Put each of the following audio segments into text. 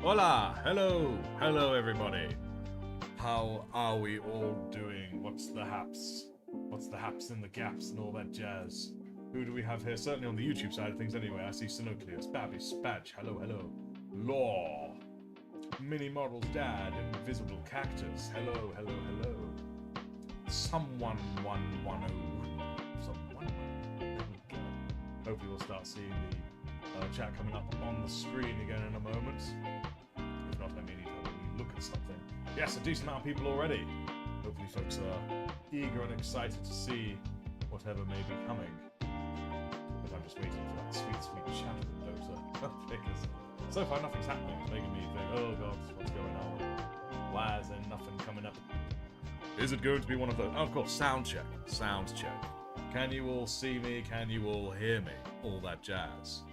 Hola! Hello! Hello, everybody! How are we all doing? What's the haps? What's the haps in the gaps and all that jazz? Who do we have here? Certainly on the YouTube side of things anyway. I see Sinocleus, Babby, Spatch, hello, hello. Law! Mini Model's dad, Invisible Cactus, hello, hello, hello. Someone 110. Someone. Hopefully we'll start seeing the chat coming up on the screen again in a moment. If not, I may need to look at something. Yes, a decent amount of people already. Hopefully folks are eager and excited to see whatever may be coming. But I'm just waiting for that sweet, sweet chat window to because so far nothing's happening. It's making me think, oh god, what's going on? Why is there nothing coming up? Is it going to be one of those? Oh, of course, sound check. Sound check. Can you all see me? Can you all hear me? All that jazz.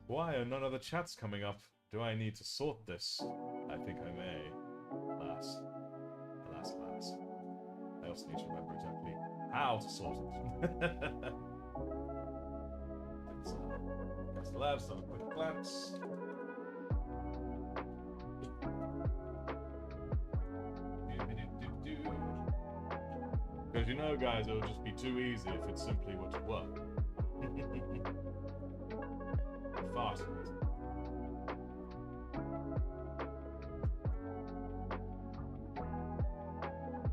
Why are none of the chats coming up? Do I need to sort this? I think I may. Alas. Alas, alas. I also need to remember exactly how to sort it. Let's cast the labs, have a quick glance. Because you know, guys, it would just be too easy if it simply were to work. Far too easy.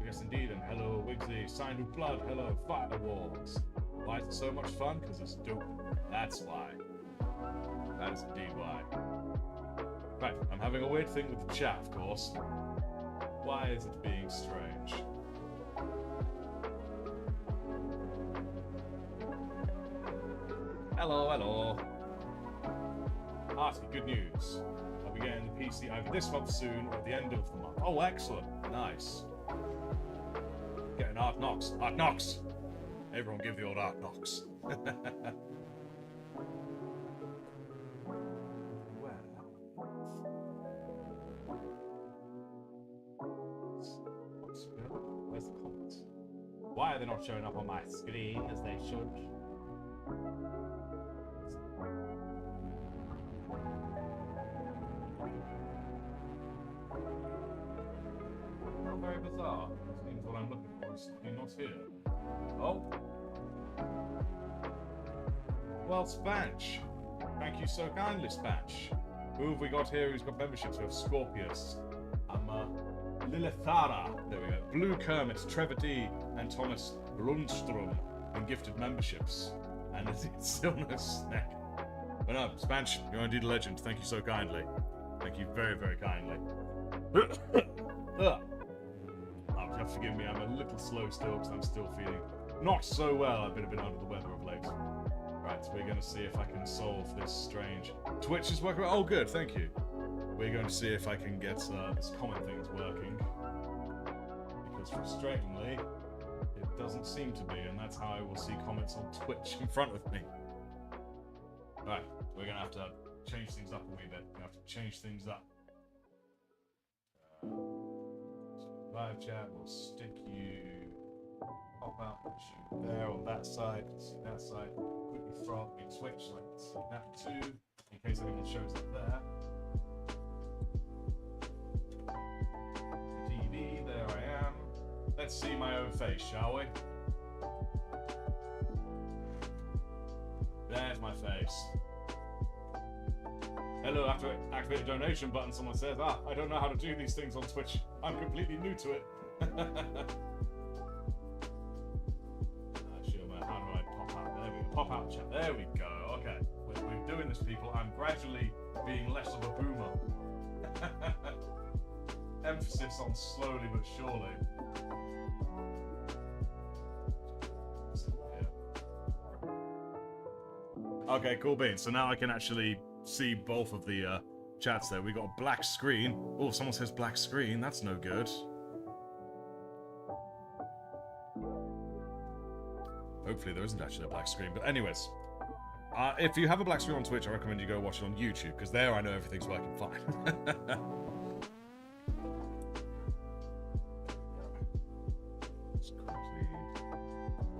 Yes, indeed, and hello, Wigsy, Signed with Blood, hello, Firewalls. Why is it so much fun? Because it's dope. That's why. That is indeed why. Right, I'm having a weird thing with the chat, of course. Why is it being strange? Hello, hello. Artie, good news. I'll be getting the PC either this month soon or at the end of the month. Oh, excellent. Nice. Getting Art Knox. Art Knox! Everyone give the old Art Knox. Where's the comments? Why are they not showing up on my screen as they should? Very bizarre. This means what I'm looking for is not here. Oh. Well, Spanch. Thank you so kindly, Spanch. Who have we got here who's got memberships? We have Scorpius, Lilithara, there we go, Blue Kermit, Trevor D, and Thomas Lundstrom in gifted memberships. And it's still no snack. But no, Spanch, you're indeed a legend. Thank you so kindly. Thank you very, very kindly. Forgive me, I'm a little slow still because I'm still feeling not so well. I've been a bit under the weather of late. Right, so we're going to see if I can solve this strange... Twitch is working... Oh, good, thank you. We're going to see if I can get this comment thing's working. Because frustratingly, it doesn't seem to be, and that's how I will see comments on Twitch in front of me. Right, we're going to have to change things up a wee bit. We're going to have to change things up. Live chat, we'll stick you pop out there on that side, that side, quickly throw up your Twitch like that too, in case anyone shows up there. TV, there I am. Let's see my own face, shall we? There's my face. Hello, after activate the donation button, someone says, I don't know how to do these things on Twitch. I'm completely new to it. Sure, man, how do I pop out? There we go. Pop out chat. There we go. Okay. We're doing this, people. I'm gradually being less of a boomer. Emphasis on slowly but surely. Yeah. Okay, cool beans. So now I can actually see both of the chats there. We got a black screen. Oh, someone says black screen. That's no good. Hopefully there isn't actually a black screen. But anyways, if you have a black screen on Twitch, I recommend you go watch it on YouTube, because there I know everything's working fine.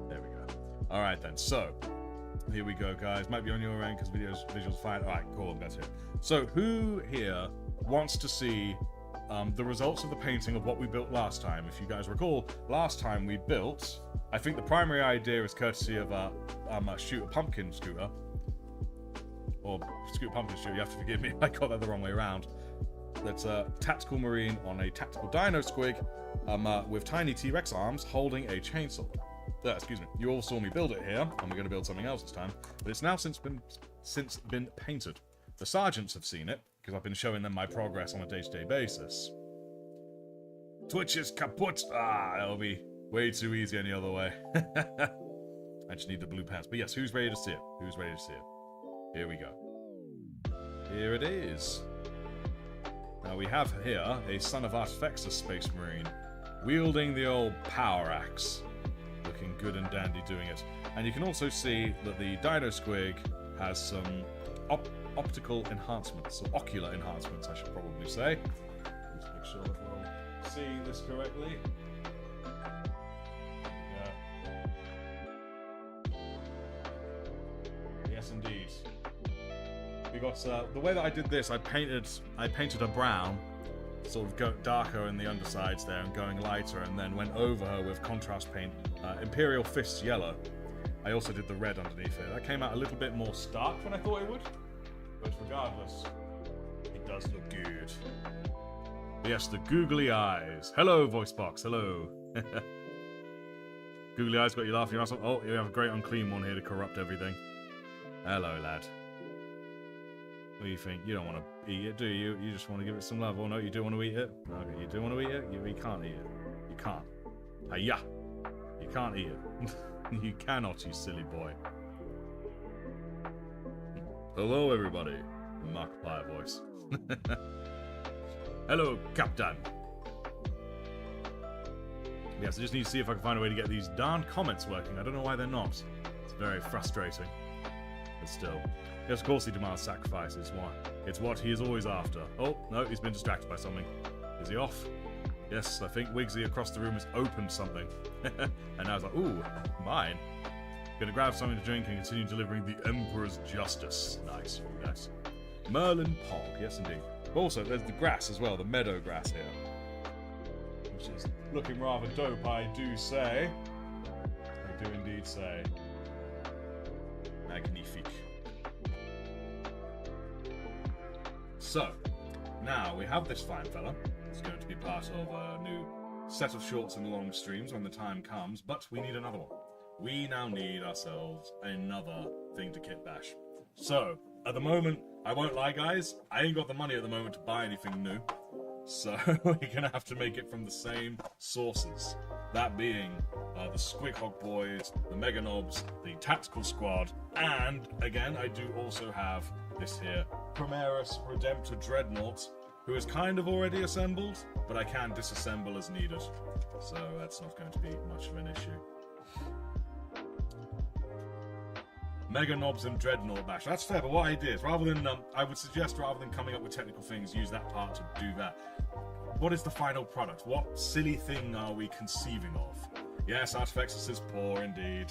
There we go. Alright then, so here we go, guys. Might be on your end because visuals fine. All right, cool. That's it. So, who here wants to see the results of the painting of what we built last time? If you guys recall, last time we built, I think the primary idea is courtesy of Shoot a Pumpkin Scooter. Or Scoot a Pumpkin Scooter, you have to forgive me, I got that the wrong way around. That's a tactical marine on a tactical dino squig with tiny T-Rex arms holding a chainsaw. Excuse me. You all saw me build it here, and we're going to build something else this time. But it's now since been painted. The sergeants have seen it, because I've been showing them my progress on a day-to-day basis. Twitch is kaput! Ah, that'll be way too easy any other way. I just need the blue pants. But yes, who's ready to see it? Who's ready to see it? Here we go. Here it is. Now we have here a son of Artifexus Space Marine, wielding the old power axe. Looking good and dandy doing it. And you can also see that the Dino Squig has some optical enhancements, or ocular enhancements, I should probably say. Let's make sure that we're all seeing this correctly. Yes, indeed. We got the way that I did this. I painted her brown, sort of go darker in the undersides there, and going lighter, and then went over her with contrast paint, Imperial Fists yellow. I also did the red underneath it. That came out a little bit more stark than I thought it would, but regardless, it does look good. Yes, the googly eyes. Hello, voice box. Hello. Googly eyes got you laughing your ass off. Oh, you have a great unclean one here to corrupt everything. Hello, lad. What do you think? You don't want to eat it, do you? You just want to give it some love. Oh no, you do want to eat it? Okay, you do want to eat it? You can't eat it. You can't. Hiya! You can't eat it. You cannot, you silly boy. Hello, everybody. Markiplier voice. Hello, Captain. Yes, I just need to see if I can find a way to get these darn comments working. I don't know why they're not. It's very frustrating. But still. Yes, of course he demands sacrifices. Why? It's what he is always after. Oh, no, he's been distracted by something. Is he off? Yes, I think Wigsy across the room has opened something. And I was like, ooh, mine. Gonna grab something to drink and continue delivering the Emperor's justice. Nice, nice. Merlin Pog, yes indeed. But also, there's the grass as well, the meadow grass here. Which is looking rather dope, I do say. I do indeed say. Magnifique. So, now we have this fine fella. It's going to be part of a new set of shorts and long streams when the time comes, but we need another one. We now need ourselves another thing to kitbash. So, at the moment, I won't lie guys, I ain't got the money at the moment to buy anything new. So, we're gonna have to make it from the same sources. That being the Squighog Boys, the Mega Knobs, the Tactical Squad, and, again, I do also have this here, Primaris Redemptor Dreadnought, who is kind of already assembled, but I can disassemble as needed. So that's not going to be much of an issue. Mega Knobs and Dreadnought Bash. That's fair, but what I did, rather than, I would suggest rather than coming up with technical things, use that part to do that. What is the final product? What silly thing are we conceiving of? Yes, Artifexus is poor indeed.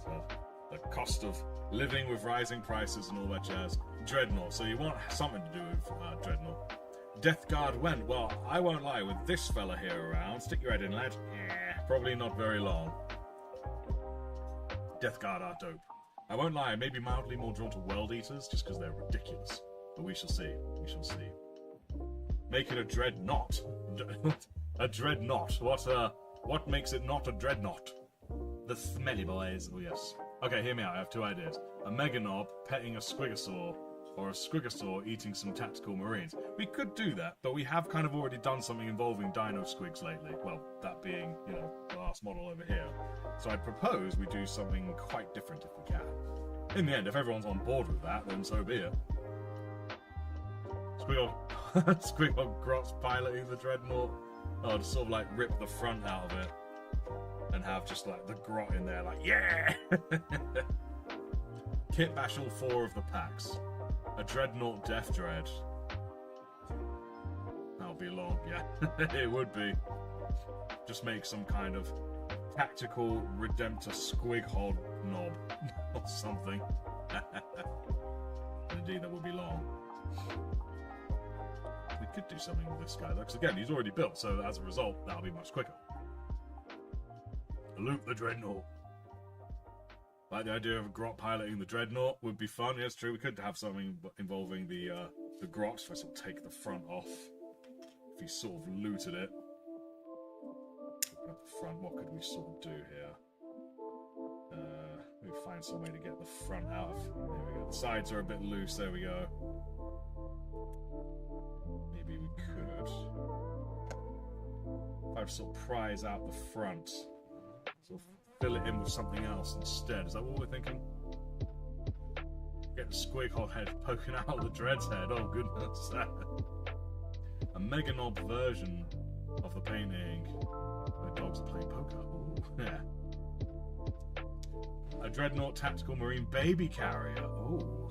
So, the cost of living with rising prices and all that jazz. Dreadnought, so you want something to do with Dreadnought. Death Guard went. Well, I won't lie, with this fella here around, stick your head in, lad. Yeah, probably not very long. Death Guard are dope. I won't lie, I may be mildly more drawn to World Eaters, just because they're ridiculous. But we shall see. We shall see. Make it a Dreadnought. A Dreadnought. What makes it not a Dreadnought? The Smelly Boys. Oh, yes. Okay, hear me out. I have two ideas. A Mega Knob petting a Squigosaur, or a Squigosaur eating some tactical marines. We could do that, but we have kind of already done something involving Dino Squigs lately. Well, that being, you know, the last model over here. So I propose we do something quite different if we can. In the end, if everyone's on board with that, then so be it. Squiggle Grot's piloting the Dreadnought. Oh, to sort of like rip the front out of it. And have just like the grot in there, like, yeah! Kitbash all 4 of the packs. A Dreadnought Death Dread. That'll be long, yeah. It would be. Just make some kind of tactical redemptor squig hog knob or something. Indeed, that would be long. We could do something with this guy, though, because again, he's already built, so as a result, that'll be much quicker. Loot the dreadnought. Like the idea of a grot piloting the dreadnought would be fun. Yes, true. We could have something involving the grot. If I sort of take the front off, if he sort of looted it. Open up the front. What could we sort of do here? Maybe find some way to get the front out of. There we go. The sides are a bit loose. There we go. Maybe we could. If I sort of prise out the front, sort of fill it in with something else instead. Is that what we're thinking? Get the squig hog head poking out the dread's head. Oh goodness. A mega knob version of the painting where dogs are playing poker. Ooh, yeah. A dreadnought tactical marine baby carrier. Oh.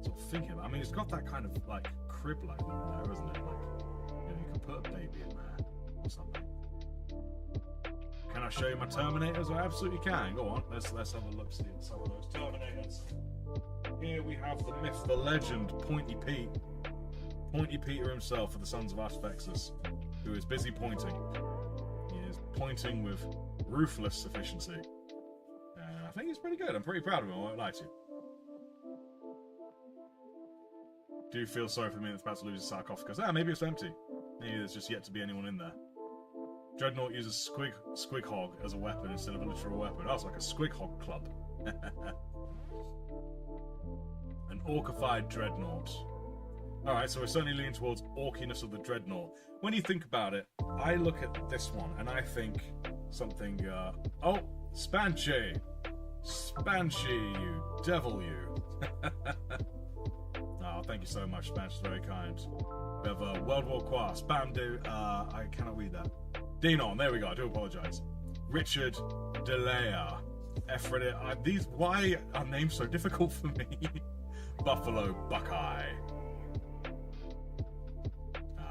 Sort of thinking. I mean, it's got that kind of like crib-like look there, isn't it? Like, you know, you can put a baby in there or something. Can I show you my Terminators? I absolutely can. Go on, let's have a look see at some of those Terminators. Here we have the myth, the legend, Pointy Pete. Pointy Peter himself of the Sons of Artifexus, who is busy pointing. He is pointing with ruthless efficiency. And I think he's pretty good. I'm pretty proud of him, I won't lie to you. Do you feel sorry for me that's about to lose his sarcophagus? Ah, maybe it's empty. Maybe there's just yet to be anyone in there. Dreadnought uses squig hog as a weapon instead of a literal weapon. Oh, it's like a squig hog club. An orcified dreadnought. Alright, so we're certainly leaning towards orkiness of the dreadnought. When you think about it, I look at this one and I think something, oh, Spanchy! Spanchy, you devil, you. Oh, thank you so much, Spanch, very kind. We have World War Qua, Spam, I cannot read that. Dinon, there we go, I do apologise. Richard Delea. Ephraim, why are names so difficult for me? Buffalo Buckeye.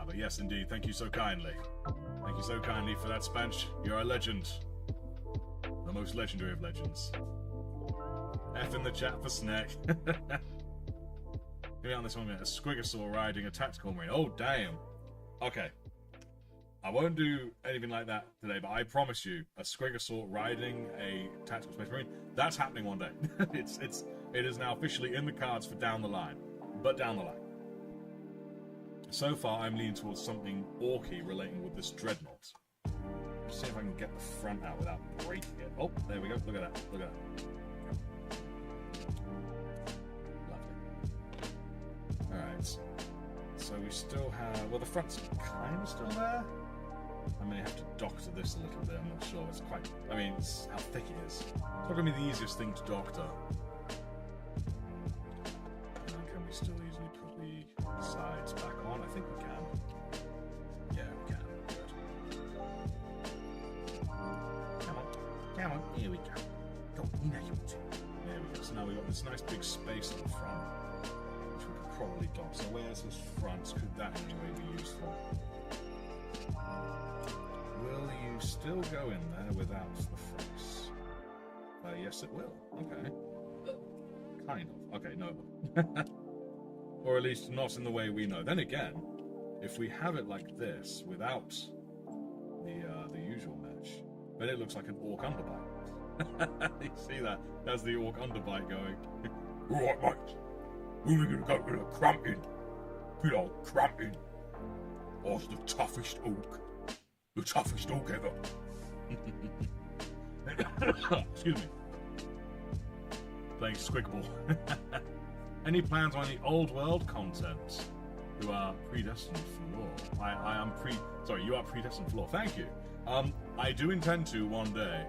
But yes, indeed, thank you so kindly. Thank you so kindly for that, Spanch. You're a legend. The most legendary of legends. F in the chat for Snack. Maybe on this one, a Squigosaur riding a tactical marine. Oh, damn. Okay. I won't do anything like that today, but I promise you, a Squigosaur riding a tactical space marine, that's happening one day. It is now officially in the cards for down the line. But down the line. So far, I'm leaning towards something orky relating with this dreadnought. Let's see if I can get the front out without breaking it. Oh, there we go. Look at that. Look at that. Lovely. Alright. So we still have... Well, the front's kind of still there. I may have to doctor this a little bit. I'm not sure. It's quite... I mean, it's how thick it is. It's not going to be the easiest thing to doctor. And can we still easily put the sides back on? I think we can. Yeah, we can. Good. Come on. Come on. Here we go. Go. You know you want to. There we go. So now we've got this nice big space at the front, which we could probably dock. So where's this front? Could that anyway be useful? Will you still go in there without the face? Yes, it will. Okay. Kind of. Okay, no. Or at least not in the way we know. Then again, if we have it like this, without the usual mesh, then it looks like an orc underbite. You see that? That's the orc underbite going. Right, mate. We're going to go to the cramping. Good old cramping. I was the toughest orc. The toughest orc ever. Excuse me. Playing Squigball. Any plans on the old world content? Who are predestined for lore? Sorry, you are predestined for lore. Thank you. I do intend to one day,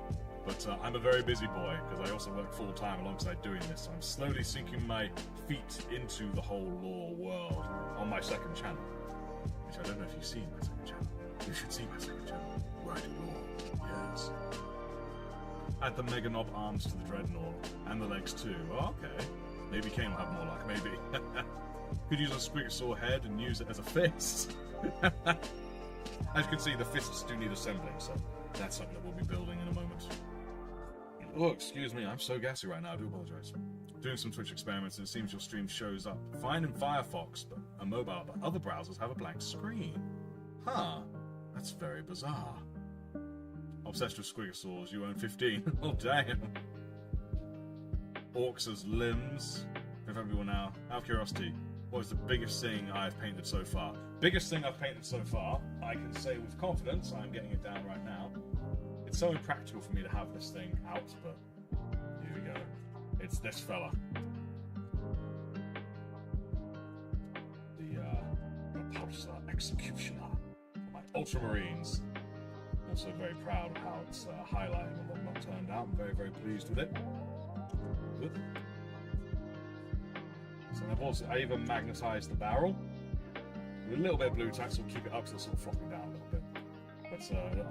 but I'm a very busy boy because I also work full time alongside doing this. So I'm slowly sinking my feet into the whole lore world on my second channel, which I don't know if you've seen my second channel. You should see my second channel. Where I do lore. Yes. Add the Mega Knob arms to the Dreadnought and the legs too. Oh, okay. Maybe Kane will have more luck. Maybe. Could use a Squigosaur head and use it as a fist. As you can see, the fists do need assembling, so That's something that we'll be building in a moment. Oh, excuse me, I'm so gassy right now, I do apologize. Doing some Twitch experiments, and it seems your stream shows up fine in Firefox, but a mobile, but other browsers have a blank screen. Huh, that's very bizarre. Obsessed with squigosaurs, you own 15. Oh, damn. Orcs as limbs. If everyone now, out of curiosity, what is the biggest thing I've painted so far? Biggest thing I've painted so far, I can say with confidence, I'm getting it down right now. It's so impractical for me to have this thing out, but here we go. It's this fella. The Repulsor Executioner for my Ultramarines. I'm also very proud of how it's highlighted and whatnot turned out. I'm very, very pleased with it. Good. So I even magnetized the barrel with a little bit of blue tack, so we'll keep it up so it's sort of flopping down a little bit. But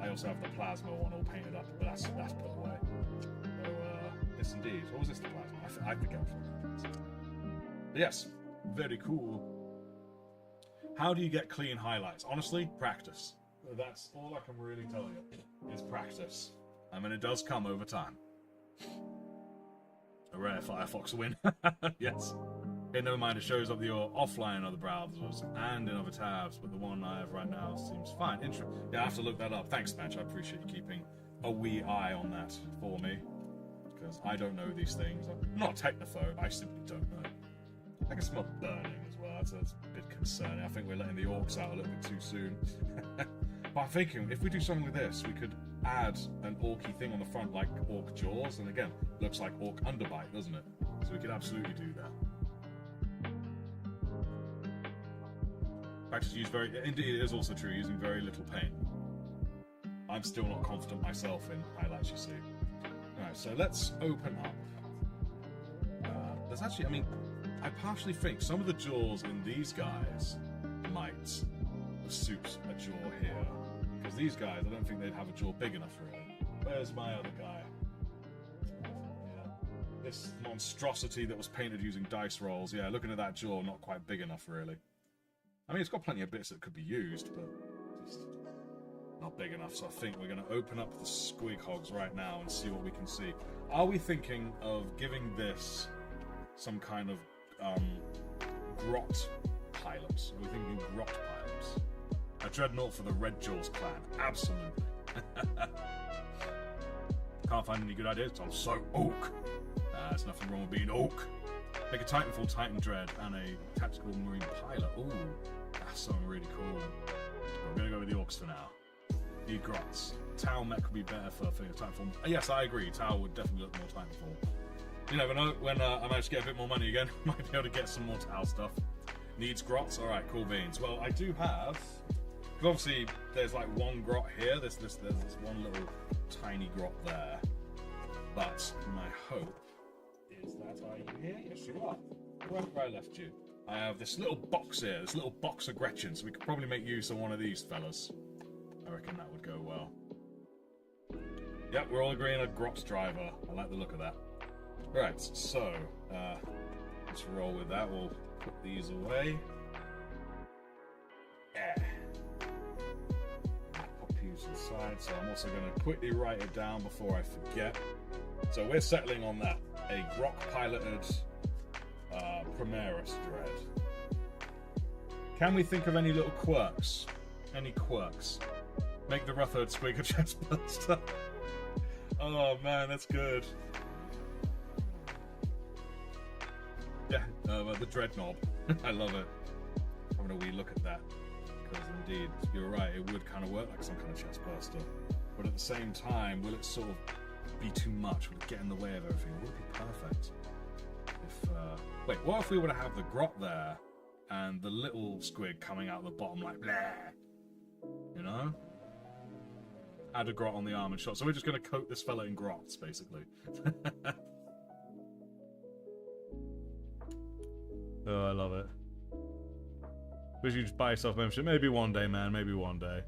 I also have the plasma one all painted up, but that's put away. So yes, indeed. What was this? The plasma? I forget. But yes, very cool. How do you get clean highlights? Honestly, practice. That's all I can really tell you is practice. I mean, it does come over time. A rare Firefox win. Yes. Okay, never mind, it shows up your offline in other browsers and in other tabs, but the one I have right now seems fine. Yeah, I have to look that up. Thanks, Match. I appreciate you keeping a wee eye on that for me, because I don't know these things. I'm not a technophobe, I simply don't know. I can smell burning as well. That's a bit concerning. I think we're letting the orcs out a little bit too soon. But I'm thinking, if we do something with this, we could add an orky thing on the front like orc jaws, and again, looks like orc underbite, doesn't it? So we could absolutely do that. Practice use indeed, it is also true, using very little paint. I'm still not confident myself in highlights, you see. Alright, so let's open up. There's actually, I mean, I partially think some of the jaws in these guys might suit a jaw here. Because these guys, I don't think they'd have a jaw big enough, really. Where's my other guy? Yeah. This monstrosity that was painted using dice rolls. Yeah, looking at that jaw, not quite big enough, really. I mean, it's got plenty of bits that could be used, but just not big enough. So I think we're going to open up the squig hogs right now and see what we can see. Are we thinking of giving this some kind of grot pilot? Are we thinking grot pilots? A dreadnought for the Red Jaws clan. Absolutely. Can't find any good ideas. I'm so oak. There's nothing wrong with being oak. Make a Titanfall Titan Dread and a tactical marine pilot. Ooh, that's something really cool. I'm going to go with the orcs for now. Need grots. Tau mech would be better for Titanfall. Yes, I agree. Tau would definitely look more Titanfall. You never know, when I manage to get a bit more money again, might be able to get some more Tau stuff. Needs grots? Alright, cool beans. Well, I do have... Because obviously, there's like one grot here. There's this one little tiny grot there. But my hope is that are you here? Yes, you are. Where I left you. I have this little box here, this little box of Gretchen, so we could probably make use of one of these fellas. I reckon that would go well. Yep, we're all agreeing a grot driver. I like the look of that. Right, so let's roll with that. We'll put these away. Yeah. Pop you to the side. So I'm also going to quickly write it down before I forget. So we're settling on that. A grok piloted Primaris Dread. Can we think of any little quirks? Any quirks? Make the Rutherford squig a chest burster. Oh man, that's good. Yeah, the Dreadnought. I love it. Having a wee look at that. Because indeed, you're right, it would kind of work like some kind of chest burster. But at the same time, will it sort of be too much? Will it get in the way of everything? Would it be perfect? If wait, what if we were to have the grot there and the little squig coming out the bottom like blah? You know? Add a grot on the arm and shot. So we're just going to coat this fella in grots, basically. Oh, I love it. Wish you just buy yourself membership. Maybe one day, man. Maybe one day.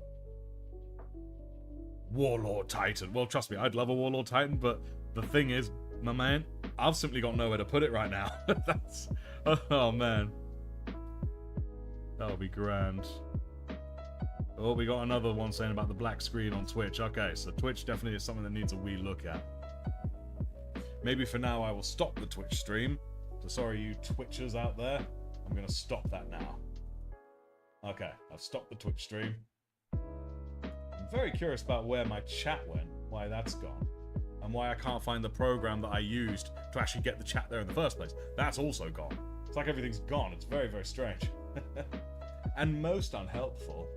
Warlord Titan. Well, trust me, I'd love a Warlord Titan, but the thing is, my man, I've simply got nowhere to put it right now. That's... Oh, man. That'll be grand. Oh, we got another one saying about the black screen on Twitch. Okay, so Twitch definitely is something that needs a wee look at. Maybe for now I will stop the Twitch stream. So sorry you Twitchers out there. I'm going to stop that now. Okay, I've stopped the Twitch stream. I'm very curious about where my chat went, why that's gone, and why I can't find the program that I used to actually get the chat there in the first place. That's also gone. It's like everything's gone. It's very, very strange. And most unhelpful.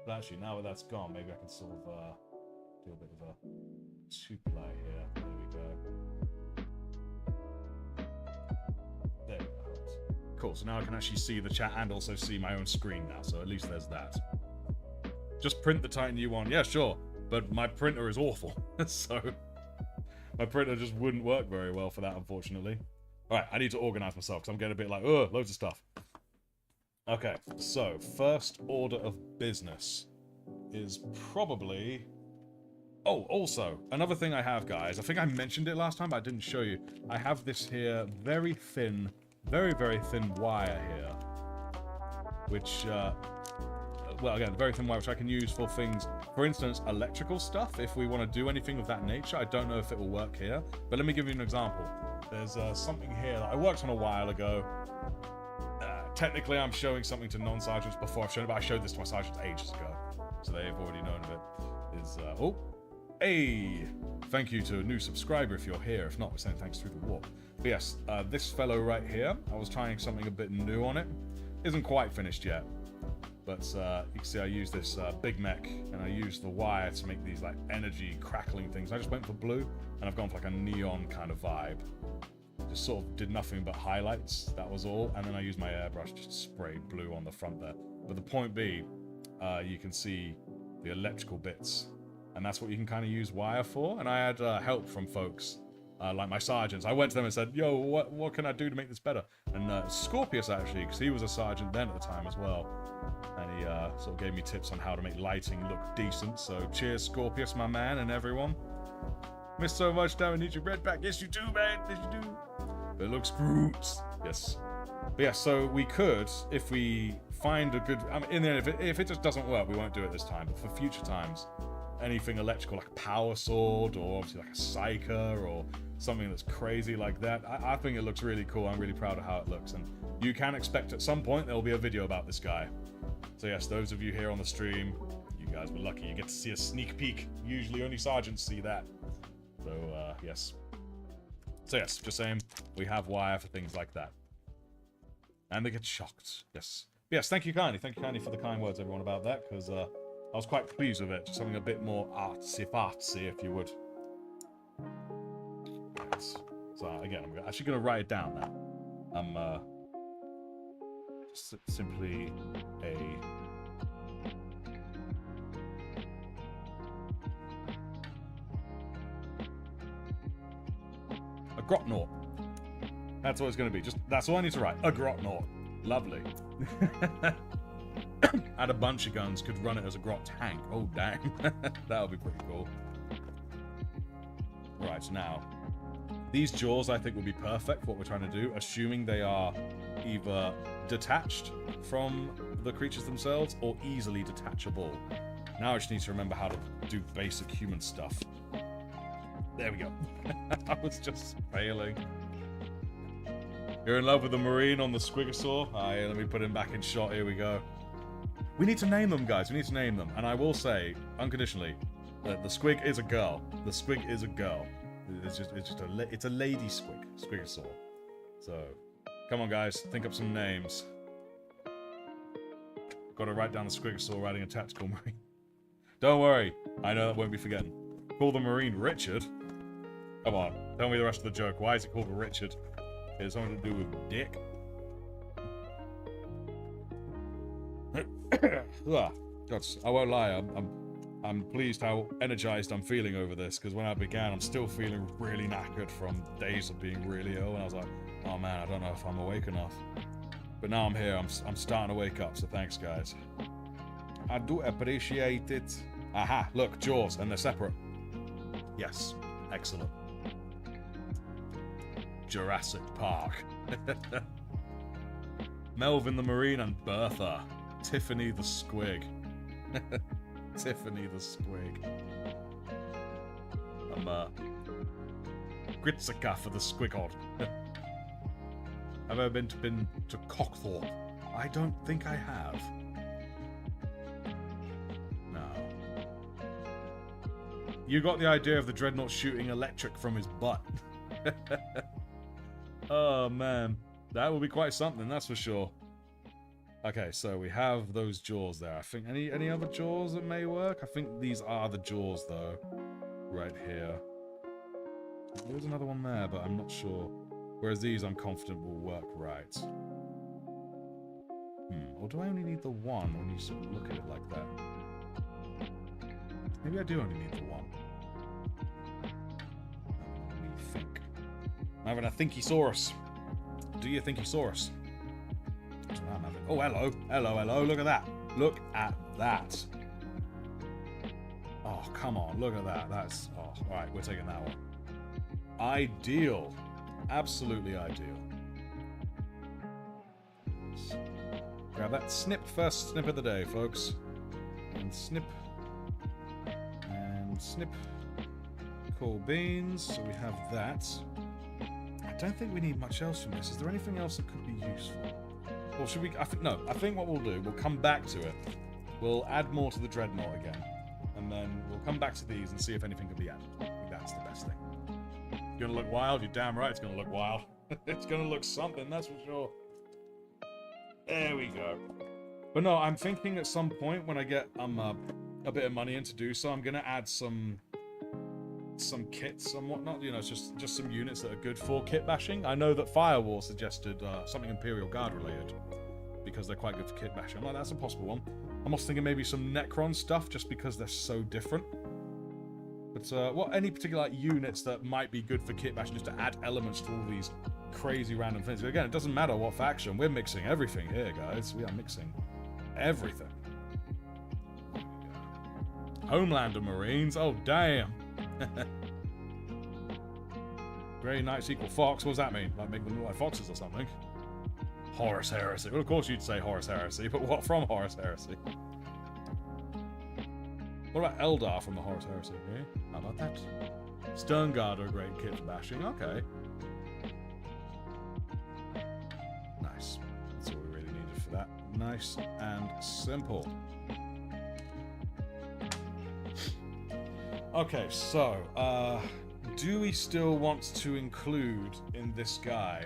But actually, now that that's gone, maybe I can sort of do a bit of a two-play here. There we go. There we go. Cool, so now I can actually see the chat and also see my own screen now, so at least there's that. Just print the Titan U1. Yeah, sure, but my printer is awful, so my printer just wouldn't work very well for that, unfortunately. Alright, I need to organize myself, because I'm getting a bit like, ugh, loads of stuff. Okay, so first order of business is probably... Oh, also, another thing I have, guys, I think I mentioned it last time, but I didn't show you. I have this here very thin, very, very thin wire here, which, well, again, very thin wire, which I can use for things, for instance, electrical stuff, if we want to do anything of that nature. I don't know if it will work here, but let me give you an example. There's something here that I worked on a while ago. Technically, I'm showing something to non-sergeants before I've shown it, but I showed this to my sergeants ages ago, so they've already known of it. Oh, hey! Thank you to a new subscriber if you're here. If not, we're saying thanks through the warp. But yes, this fellow right here, I was trying something a bit new on it. Isn't quite finished yet, but you can see I use this big mech, and I use the wire to make these like energy crackling things. I just went for blue, and I've gone for like a neon kind of vibe. Just sort of did nothing but highlights, that was all, and then I used my airbrush just to spray blue on the front there. But the point being, you can see the electrical bits, and that's what you can kind of use wire for. And I had help from folks, like my sergeants. I went to them and said, yo, what can I do to make this better? And Scorpius, actually, because he was a sergeant then at the time as well, and he sort of gave me tips on how to make lighting look decent. So cheers, Scorpius, my man, and everyone. Miss so much, damn, I need your bread back. Yes, you do, man. Yes, you do. But it looks great. Yes. But yeah, so we could, if we find a good... I mean, in the end, if it just doesn't work, we won't do it this time. But for future times, anything electrical, like a power sword, or obviously like a psyker, or something that's crazy like that, I think it looks really cool. I'm really proud of how it looks. And you can expect at some point there will be a video about this guy. So yes, those of you here on the stream, you guys were lucky. You get to see a sneak peek. Usually only sergeants see that. So, yes. So, yes, just saying, we have wire for things like that. And they get shocked. Yes. Yes, thank you kindly. Thank you kindly for the kind words, everyone, about that, because I was quite pleased with it. Just something a bit more artsy-fartsy, if you would. Yes. So, again, I'm actually going to write it down now. I'm, just simply a... Grotnaut. That's what it's going to be. Just that's all I need to write. A Grotnaut. Lovely. Add a bunch of guns. Could run it as a Grot tank. Oh, dang. That would be pretty cool. Right, now. These jaws, I think, will be perfect for what we're trying to do, assuming they are either detached from the creatures themselves or easily detachable. Now I just need to remember how to do basic human stuff. There we go. I was just failing. You're in love with the Marine on the Squigosaur? Aye, let me put him back in shot. Here we go. We need to name them, guys. We need to name them. And I will say, unconditionally, that the Squig is a girl. The Squig is a girl. It's a lady Squig. Squigosaur. So, come on, guys. Think up some names. Got to write down the Squigosaur riding a tactical Marine. Don't worry. I know that won't be forgotten. Call the Marine Richard. Come on, tell me the rest of the joke. Why is it called Richard? It has something to do with dick. God, I won't lie. I'm pleased how energized I'm feeling over this, because when I began, I'm still feeling really knackered from days of being really ill, and I was like, oh man, I don't know if I'm awake enough. But now I'm here. I'm starting to wake up. So thanks, guys. I do appreciate it. Aha! Look, jaws, and they're separate. Yes, excellent. Jurassic Park. Melvin the Marine and Bertha. Tiffany the Squig. Tiffany the Squig. I'm Gritzika for the Squigod. Have I been to Cockthorpe? I don't think I have. No. You got the idea of the Dreadnought shooting electric from his butt. Oh man, that will be quite something, that's for sure. Okay, so we have those jaws there. I think any other jaws that may work? I think these are the jaws though, right here. There's another one there, but I'm not sure. Whereas these, I'm confident will work right. Or do I only need the one when you sort of look at it like that? Maybe I do only need the one. Let me think. I'm having a thinkysaurus. Do you thinkysaurus? That's what I'm having. Oh, hello. Hello, hello. Look at that. Look at that. Oh, come on. Look at that. That's... Oh, alright. We're taking that one. Ideal. Absolutely ideal. Grab that snip, first snip of the day, folks. And snip. And snip. Cool beans. So we have that. I don't think we need much else from this. Is there anything else that could be useful? Or should we... No, I think what we'll do, we'll come back to it. We'll add more to the Dreadnought again. And then we'll come back to these and see if anything can be added. I think that's the best thing. It's gonna look wild? You're damn right it's gonna look wild. It's gonna look something, that's for sure. There we go. But no, I'm thinking at some point when I get a bit of money in to do so, I'm gonna add some kits and whatnot. You know, just some units that are good for kit bashing. I know that Firewall suggested something Imperial Guard related because they're quite good for kit bashing. I'm like, that's a possible one. I'm also thinking maybe some Necron stuff just because they're so different. But what any particular units that might be good for kit bashing just to add elements to all these crazy random things. Again, it doesn't matter what faction. We're mixing everything here, guys. We are mixing everything. Homelander Marines. Oh, damn. Grey Knights equal Fox. What does that mean? Like make them look like foxes or something? Horus Heresy. Well, of course you'd say Horus Heresy, but what from Horus Heresy? What about Eldar from the Horus Heresy? Eh? How about that? Stern Guard are great kit bashing. Okay. Nice. That's what we really needed for that. Nice and simple. Okay, so, do we still want to include in this guy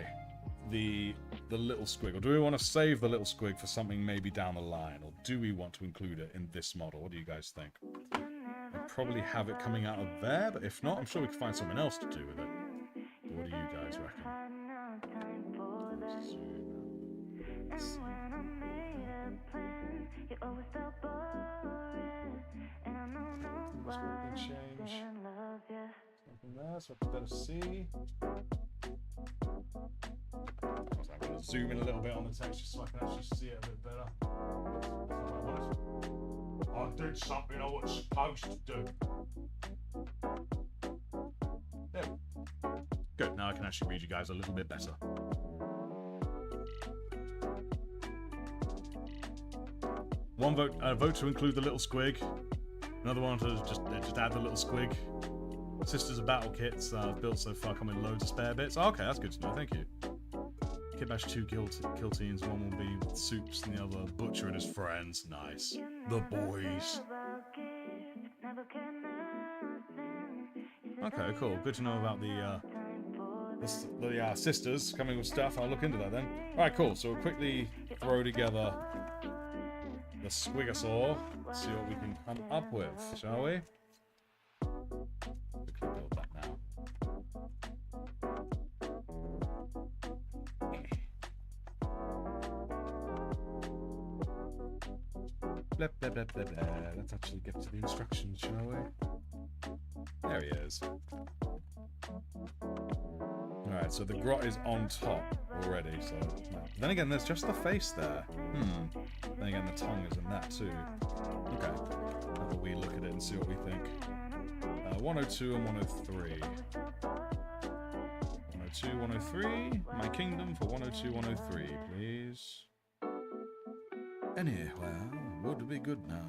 the little squig? Or do we want to save the little squig for something maybe down the line? Or do we want to include it in this model? What do you guys think? I'd probably have it coming out of there, but if not, I'm sure we can find something else to do with it. What do you guys reckon? Change. Something there, so I can better see. I'm going to zoom in a little bit on the text just so I can actually see it a bit better. I did something I wasn't supposed to do. There. Good, now I can actually read you guys a little bit better. One vote, vote to include the little squig. Another one to just add the little squig. Sisters of Battle kits built so far come in loads of spare bits. Oh, okay, that's good to know, thank you. Kitbash 2 kill teams, one will be Soups and the other Butcher and his friends. Nice. The boys. Okay, cool. Good to know about the sisters coming with stuff. I'll look into that then. Alright, cool. So we'll quickly throw together the Squigosaur. See what we can come up with, shall we? Quickly build that now. Blah, blah, blah, blah, blah. Let's actually get to the instructions, shall we? There he is. Alright, so the grot is on top already, so... Then again, there's just the face there. Then again, the tongue is in that too. Okay. Have a wee look at it and see what we think. 102 and 103. 102, 103. My kingdom for 102, 103, please. Anywhere would be good now.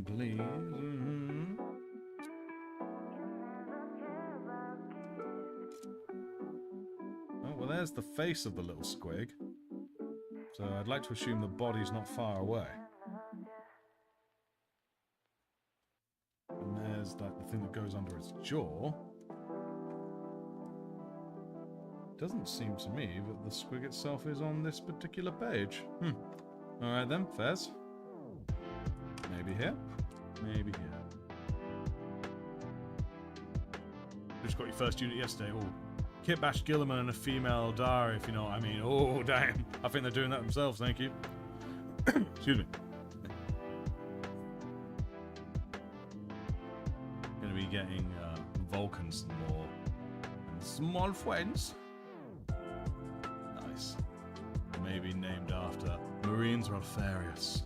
Please. Mm-hmm. Oh, well, there's the face of the little squig. So I'd like to assume the body's not far away. And there's like the thing that goes under its jaw. Doesn't seem to me that the squig itself is on this particular page. Alright then, Fez. Maybe here. Maybe here. Just got your first unit yesterday. Oh, Kitbash Gilliman and a female Dari, if you know what I mean. Oh, damn. I think they're doing that themselves, thank you. Excuse me. Gonna be getting Vulcans more. And small friends. Nice. Maybe named after Marines or Alfarius.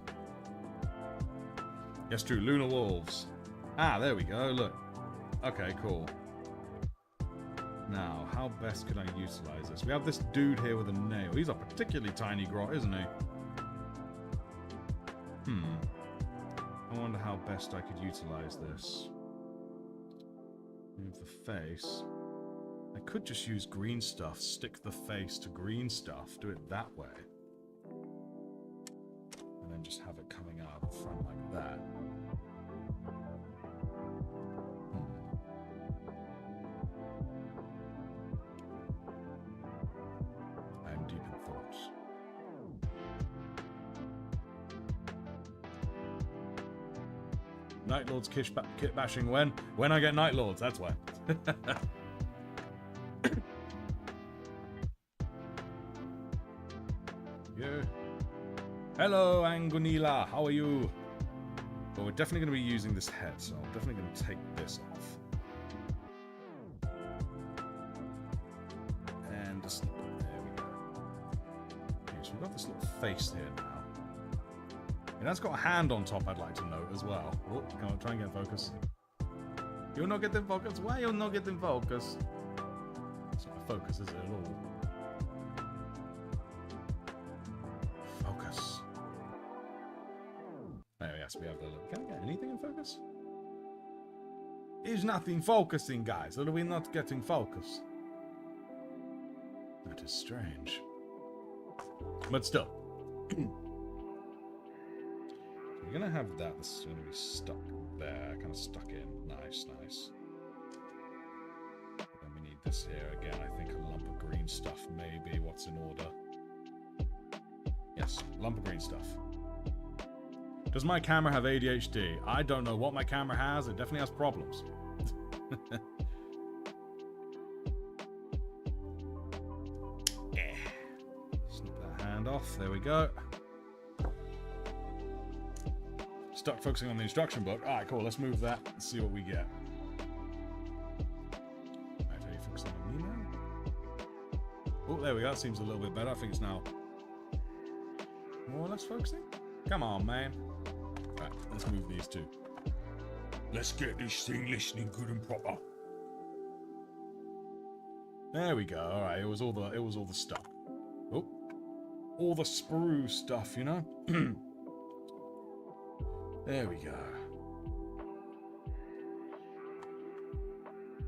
Yes, true. Lunar Wolves. Ah, there we go. Look. Okay, cool. Now, how best could I utilize this? We have this dude here with a nail. He's a particularly tiny grot, isn't he? I wonder how best I could utilize this. Move the face. I could just use green stuff, stick the face to green stuff, do it that way. And then just have it coming out the front like that. I'm deep in thoughts. Night Lords kit bashing when? When I get Night Lords, that's why. Yeah. Hello, Angonila. How are you? Well, we're definitely going to be using this head, so I'm definitely going to take this off. And just there we go. Okay, so we've got this little face here now. It has got a hand on top, I'd like to note as well. Oh, come on, try and get focus. You're not getting focus? Why you're not getting focus? It's not focus, is it at all? Focus. Oh, yes, we have the look. Can I get anything in focus? Is nothing focusing, guys? Are we not getting focus? That is strange. But still. We're going to have that. This is going to be stuck there. Kind of stuck in. Nice, nice. Then we need this here again. I think a lump of green stuff may be what's in order. Yes, lump of green stuff. Does my camera have ADHD? I don't know what my camera has. It definitely has problems. Yeah. Snip that hand off. There we go. Stuck focusing on the instruction book. Alright, cool. Let's move that and see what we get. Right, are you focusing on me now? Oh, there we go. That seems a little bit better. I think it's now more or less focusing. Come on, man. Right, let's move these two. Let's get this thing listening good and proper. There we go. All right, it was all the stuff. Oh, all the sprue stuff, you know. There we go.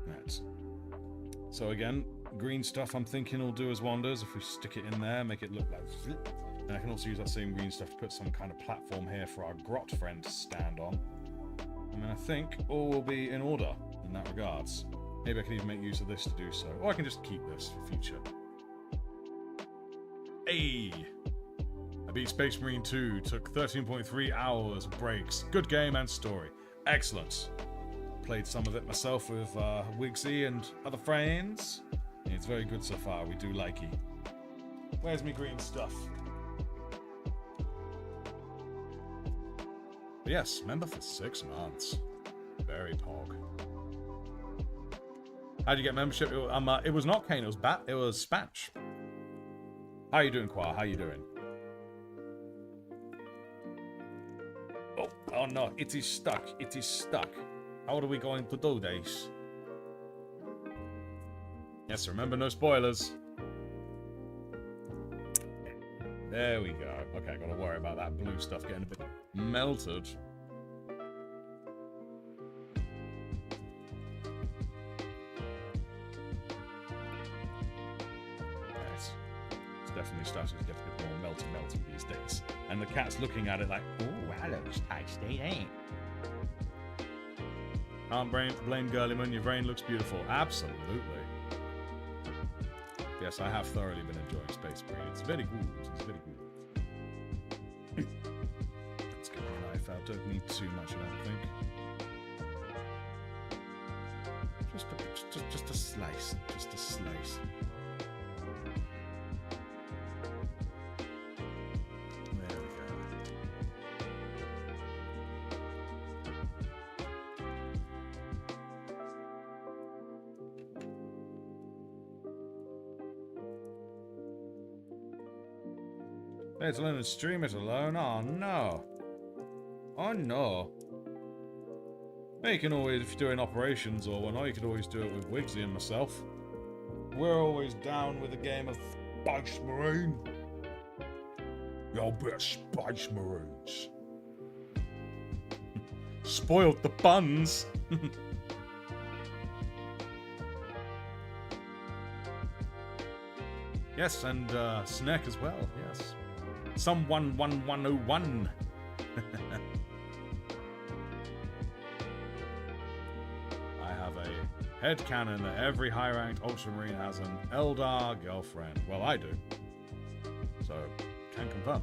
That's so again, green stuff. I'm thinking will do us wonders if we stick it in there, make it look like. And I can also use that same green stuff to put some kind of platform here for our grot friend to stand on. And then I think all will be in order in that regards. Maybe I can even make use of this to do so. Or I can just keep this for future. Hey! I beat Space Marine 2, took 13.3 hours of breaks. Good game and story. Excellent. Played some of it myself with Wigsy and other friends. It's very good so far, we do like it. Where's me green stuff? But yes, member for 6 months. Very pog. How'd you get membership? It was not Kane, it was Spatch. How you doing, Qua? How you doing? Oh no, it is stuck. It is stuck. How are we going to do this? Yes, remember, no spoilers. There we go. Okay, gotta worry about that blue stuff getting a bit melted. definitely starting to get a bit more melty these days. And the cat's looking at it like, oh, that looks tasty, ain't it? Can't blame Girlyman, your brain looks beautiful. Absolutely. Yes, I have thoroughly been enjoying Space Marine. It's very good. It's very good. Let's get the knife out. Don't need too much, I don't think. Just a slice. Just a slice. There we go. Let's learn to stream it alone. Oh no. Oh no. You can always, if you're doing operations or whatnot, you could always do it with Wigsy and myself. We're always down with a game of Space Marine. Y'all bet Space Marines. Spoiled the buns. Yes, and Snack as well, yes. Someone 1101. Headcanon that every high-ranked Ultramarine has an Eldar girlfriend. Well, I do. So, can confirm.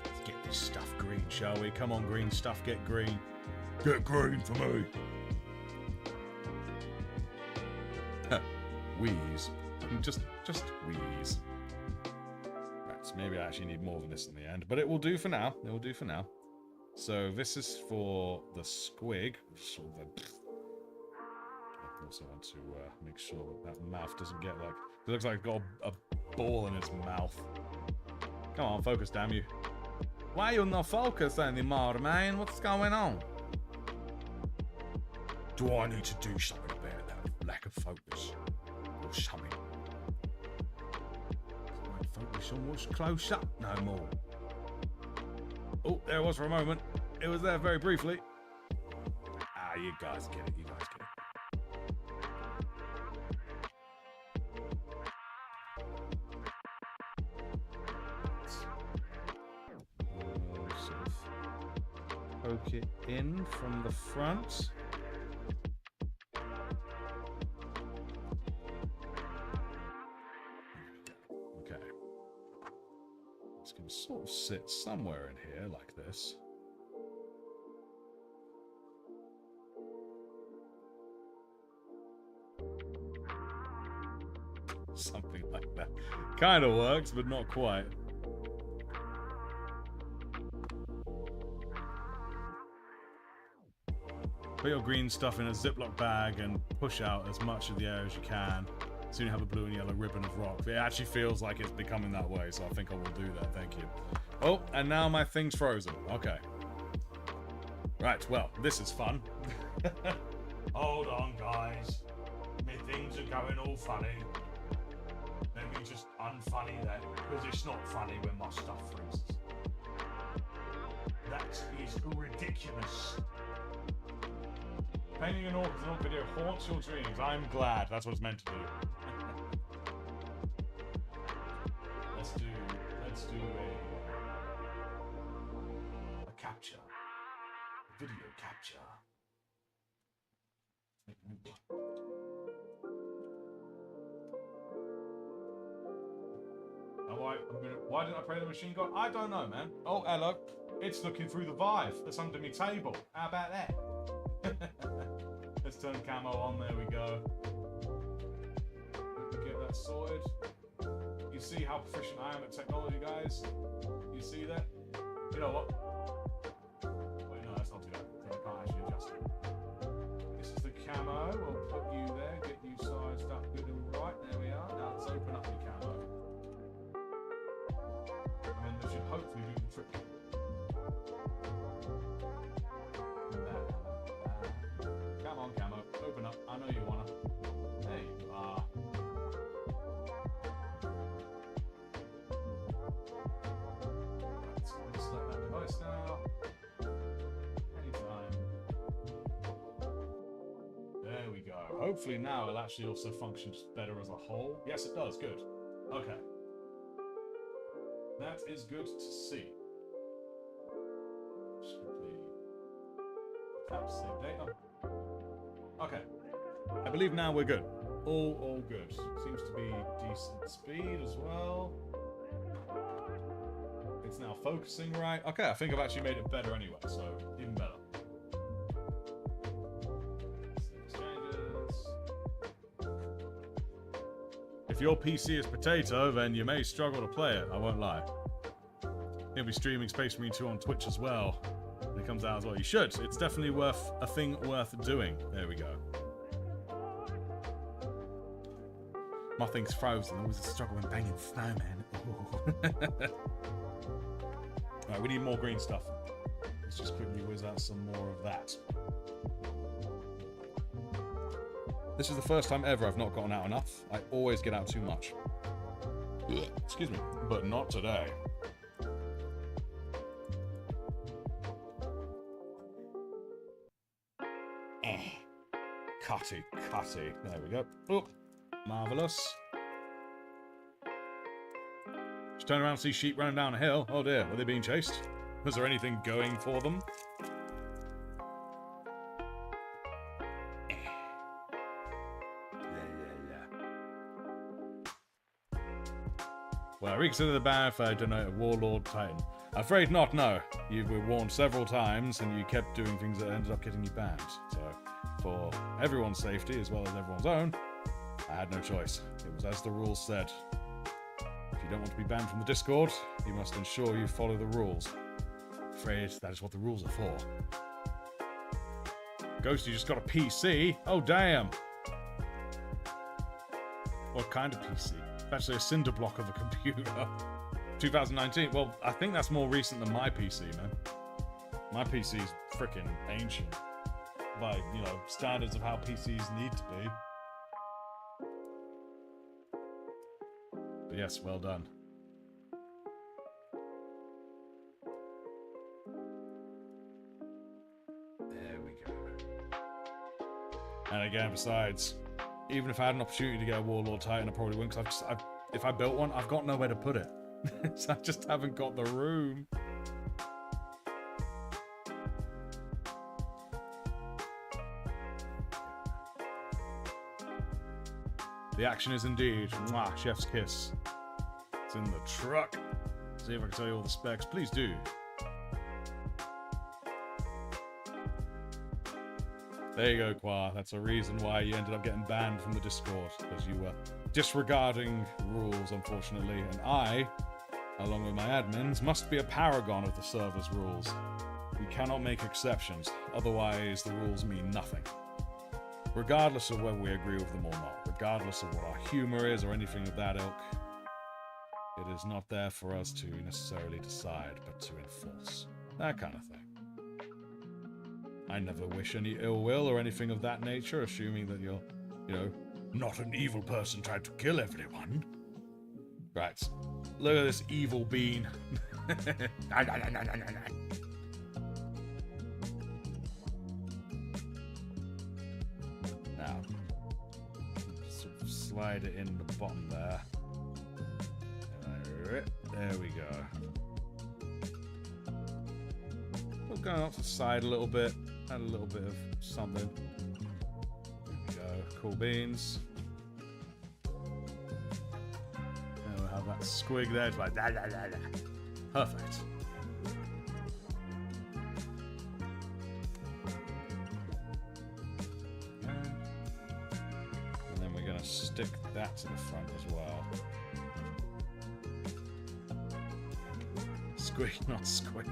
Let's get this stuff green, shall we? Come on, green stuff, get green. Get green for me. Wheeze. Just wheeze. Maybe I actually need more than this in the end, but it will do for now. It will do for now. So this is for the squig. Sort of I also want to make sure that mouth doesn't get like... It looks like it's got a ball in its mouth. Come on, focus, damn you. Why are you not focused anymore, man? What's going on? Do I need to do something about that lack of focus? Or something? Focus on what's close up no more. Oh, there it was for a moment. It was there very briefly. Ah, you guys get it. You guys get it. Sort of poke it in from the front. Can sort of sit somewhere in here like this. Something like that. Kind of works, but not quite. Put your green stuff in a Ziploc bag and push out as much of the air as you can. Soon you have a blue and yellow ribbon of rock. It actually feels like it's becoming that way, so I think I will do that. Thank you. Oh, and now my thing's frozen. Okay. Right, well, this is fun. Hold on, guys. My things are going all funny. Let me just unfunny that, because it's not funny when my stuff freezes. That is ridiculous. Painting an orc as an orc video haunts your dreams. I'm glad. That's what it's meant to do. Let's do a capture. A video capture. Why didn't I play the machine gun? I don't know, man. Oh, hello. It's looking through the Vive that's under my table. How about that? Let's turn camo on. There we go. Get that sorted. You see how proficient I am at technology, guys? You see that? You know what? Wait, no, let's not do that. I can't actually adjust it. This is the camo. We'll put you there, get you sized up good and right. There we are. Now let's open up the camo. And then that should hopefully do the trick. Come on, camo. Open up. I know you wanna. There you are. Right. Hopefully now it'll actually also function just better as a whole. Yes, it does. Good. Okay. That is good to see. Just quickly tap save data. Okay. I believe now we're good. All good. Seems to be decent speed as well. It's now focusing right. Okay, I think I've actually made it better anyway, so even better. If your PC is potato, then you may struggle to play it, I won't lie. He'll be streaming Space Marine 2 on Twitch as well. When it comes out as well. You should. It's definitely a thing worth doing. There we go. My thing's frozen. Always a struggle when banging snowman. Alright, we need more green stuff. Let's just quickly whiz out some more of that. This is the first time ever I've not gotten out enough. I always get out too much. Excuse me. But not today. Cutty. There we go. Oh, marvellous. Just turn around and see sheep running down a hill. Oh dear, were they being chased? Was there anything going for them? Well, reconsider the ban if I donate a Warlord Titan. Afraid not, no. You were warned several times and you kept doing things that ended up getting you banned. So, for everyone's safety as well as everyone's own, I had no choice. It was as the rules said. If you don't want to be banned from the Discord, you must ensure you follow the rules. Afraid that is what the rules are for. Ghost, you just got a PC? Oh, damn. What kind of PC? Actually a cinder block of a computer. 2019. Well, I think that's more recent than my PC, man. My PC's freaking ancient. By, standards of how PCs need to be. But yes, well done. There we go. And again, besides, even if I had an opportunity to get a Warlord Titan, I probably wouldn't, because if I built one, I've got nowhere to put it. So I just haven't got the room. The action is indeed, mwah, chef's kiss. It's in the truck. See if I can tell you all the specs. Please do. There you go, Qua. That's a reason why you ended up getting banned from the Discord, because you were disregarding rules, unfortunately. And I, along with my admins, must be a paragon of the server's rules. We cannot make exceptions, otherwise the rules mean nothing. Regardless of whether we agree with them or not, regardless of what our humor is or anything of that ilk, it is not there for us to necessarily decide, but to enforce. That kind of thing. I never wish any ill will or anything of that nature, assuming that you're, not an evil person trying to kill everyone. Right. Look at this evil bean. Now, sort of slide it in the bottom there. There we go. We're going off to the side a little bit. Add a little bit of something. There we go. Cool beans. And we'll have that squig there. It's like, perfect. And then we're going to stick that to the front as well. Squig, not squid.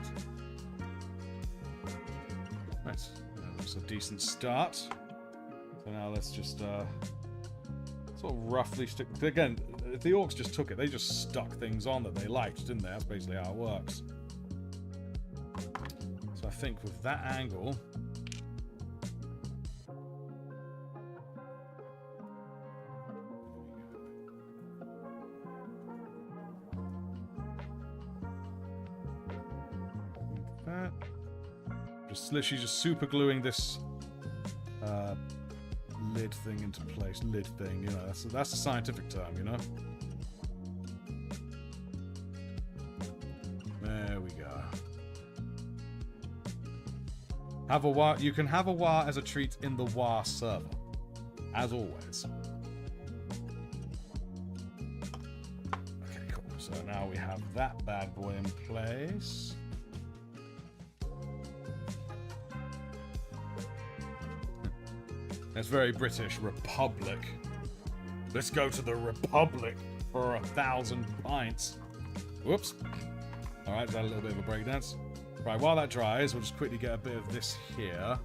Nice. That looks a decent start. So now let's just sort of roughly stick. Again, the orcs just took it. They just stuck things on that they liked, didn't they? That's basically how it works. So I think with that angle, just literally just super gluing this lid thing into place. Lid thing, you know, that's a scientific term, you know? There we go. Have a War. You can have a War as a treat in the War server, as always. Okay, cool. So now we have that bad boy in place. That's very British. Republic. Let's go to the Republic for 1,000 pints. Whoops. Alright, is that a little bit of a breakdance? Right, while that dries, we'll just quickly get a bit of this here.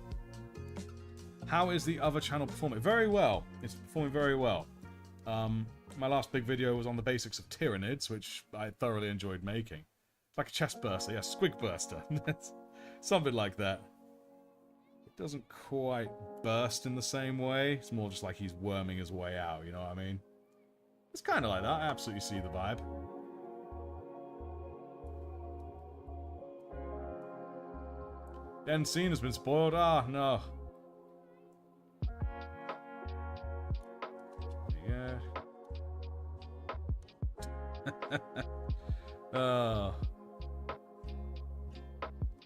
How is the other channel performing? Very well. It's performing very well. My last big video was on the basics of Tyranids, which I thoroughly enjoyed making. It's like a chest burster. Yeah, squig burster. Something like that. It doesn't quite burst in the same way. It's more just like he's worming his way out, you know what I mean? It's kind of like that. I absolutely see the vibe. The end scene has been spoiled. Ah, no. Yeah.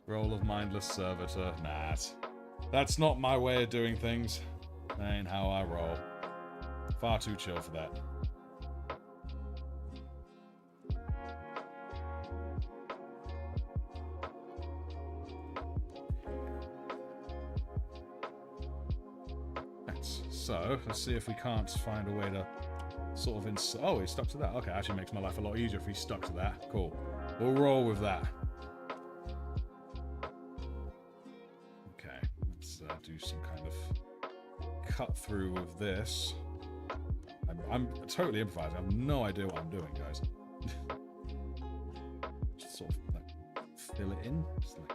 Role of mindless servitor. Nah, that's not my way of doing things. That ain't how I roll. Far too chill for that. So, let's see if we can't find a way to sort of insert... Oh, he's stuck to that. Okay, actually makes my life a lot easier if he's stuck to that. Cool. We'll roll with that. Okay, let's do some kind of cut through with this. I'm totally improvising. I have no idea what I'm doing, guys. Just sort of like fill it in. Just like...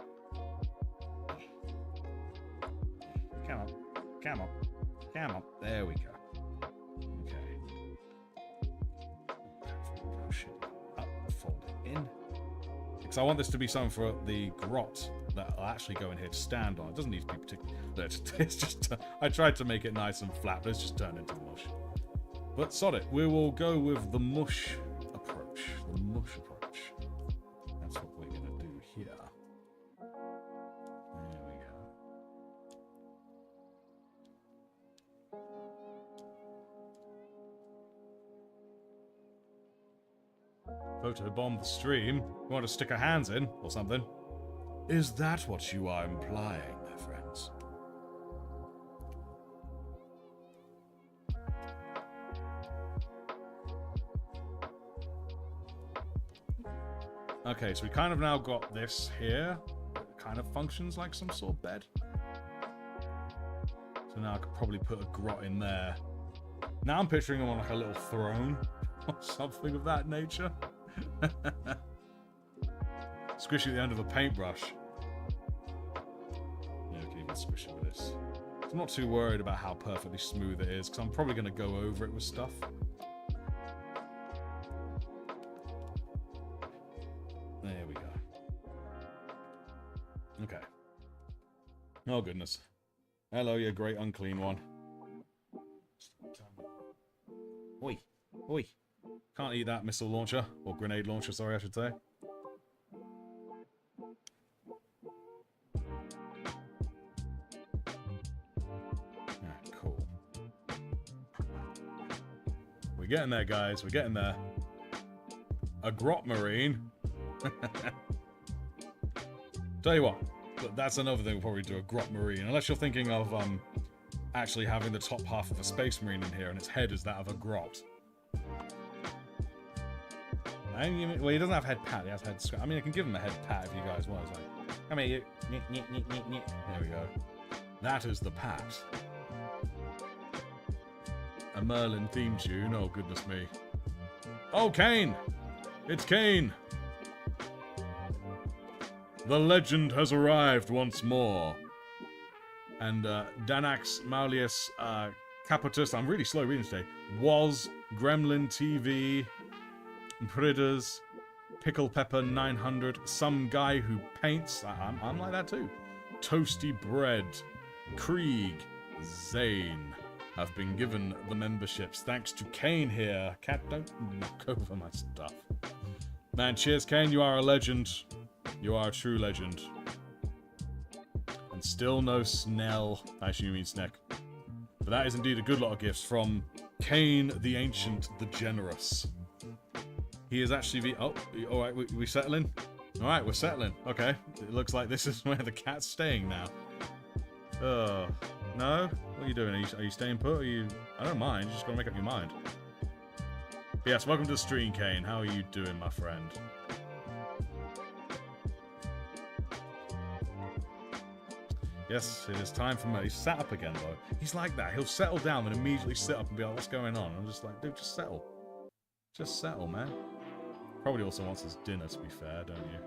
Come on. Come on. Come on. There we go. Okay. Push it up, fold it in. Because I want this to be something for the grot that I'll actually go in here to stand on. It doesn't need to be particular. It's just... I tried to make it nice and flat, but it's just turned into mush. But sod it. We will go with the mush approach. The mush approach. That's what we're going to do here. There we go. Photobomb the stream? You want to stick our hands in, or something? Is that what you are implying, my friends? Okay, so we kind of now got this here. It kind of functions like some sort of bed. So now I could probably put a grot in there. Now I'm picturing him on like a little throne or something of that nature. Squish at the end of a paintbrush. Yeah, we can even squish it with this. I'm not too worried about how perfectly smooth it is, because I'm probably going to go over it with stuff. There we go. Okay. Oh, goodness. Hello, you great unclean one. Oi. Oi. Can't eat that missile launcher. Or grenade launcher, sorry, I should say. Yeah, cool. We're getting there, guys. We're getting there. A grot marine. Tell you what. That's another thing we'll probably do, a grot marine. Unless you're thinking of actually having the top half of a space marine in here and its head is that of a grot. Well, he doesn't have head pat, he has head scratch. I mean, I can give him a head pat if you guys want. It's like, come here, you. There we go. That is the pat. A Merlin theme tune, oh goodness me. Oh, Kane! It's Kane! The legend has arrived once more. And Danax Maulius Capotus, I'm really slow reading today, was Gremlin TV... Pridders, Pickle Pepper 900, some guy who paints, I'm like that too. Toasty Bread, Krieg, Zane, have been given the memberships. Thanks to Kane here. Cat, don't knock over my stuff. Man, cheers, Kane. You are a legend. You are a true legend. And still no Snell. Actually, you mean Sneck. But that is indeed a good lot of gifts from Kane the Ancient, the Generous. He is actually the... Oh, alright, we settling? Alright, we're settling. Okay. It looks like this is where the cat's staying now. No? What are you doing? Are you staying put? Or are you... I don't mind. You just gotta make up your mind. But yes, welcome to the stream, Kane. How are you doing, my friend? Yes, it is time for me. He's sat up again, though. He's like that. He'll settle down and immediately sit up and be like, what's going on? I'm just like, dude, just settle. Just settle, man. Probably also wants his dinner, to be fair, don't you?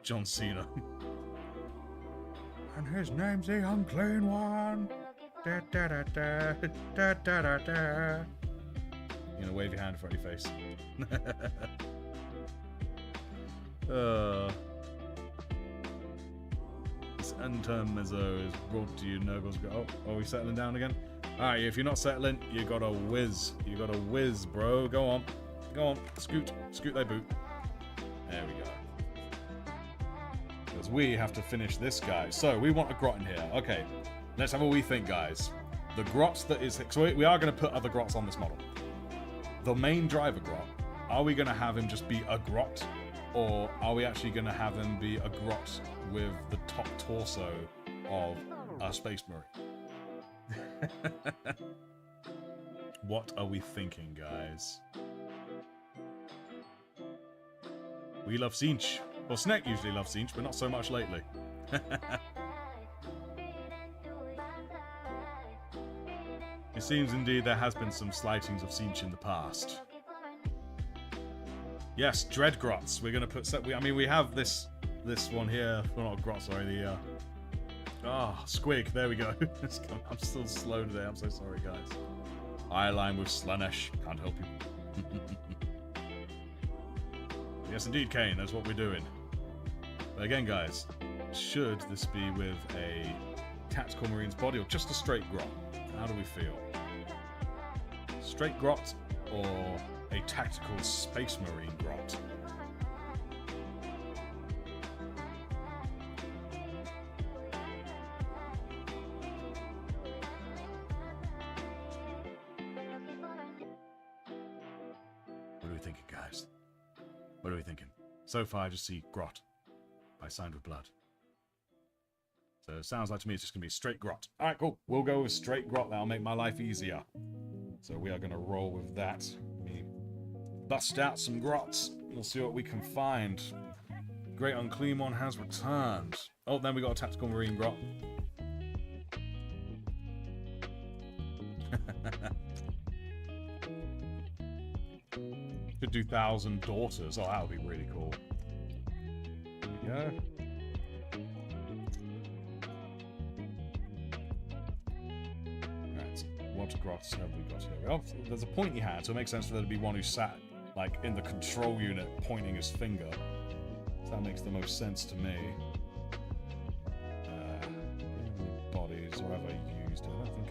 John Cena. And his name's the Unclean One. Da da da da da da da da. You know, wave your hand in front of your face. This intermezzo is brought to you. Nogos go. Oh, are we settling down again? Alright, if you're not settling, you gotta whiz. You gotta whiz, bro. Go on. Go on. Scoot. Scoot that boot. There we go. Because we have to finish this guy. So, we want a grot in here. Okay. Let's have a wee think, guys. The grots that is... So, we are going to put other grots on this model. The main driver grot, are we going to have him just be a grot? Or are we actually going to have him be a grot with the top torso of a Space Marine? What are we thinking, guys? We love Sinch. Well, Sneck usually loves Sinch, but not so much lately. It seems indeed there has been some slightings of Sinch in the past. Yes, Dread Grots. We're going to put... I mean, we have this one here. Well, not a grot, sorry. The... Squig. There we go. I'm still slow today. I'm so sorry, guys. Eyeline with Slanesh. Can't help you. Yes, indeed, Kane. That's what we're doing. But again, guys, should this be with a Tactical Marine's body or just a straight grot? How do we feel? Straight grot or a Tactical Space Marine grot? What are we thinking, guys? What are we thinking? So far, I just see grot by Signed with Blood. So it sounds like to me it's just going to be straight grot. Alright, cool. We'll go with straight grot. That'll make my life easier. So we are going to roll with that. Let me bust out some grots. We'll see what we can find. Great Unclean One has returned. Oh, then we got a Tactical Marine grot. Could do 1,000 Daughters. Oh, that would be really cool. There we go. Right, what grots have we got here? Oh, there's a pointy hand, so it makes sense for there to be one who sat, like, in the control unit pointing his finger. So that makes the most sense to me. Bodies, or have I used? I don't think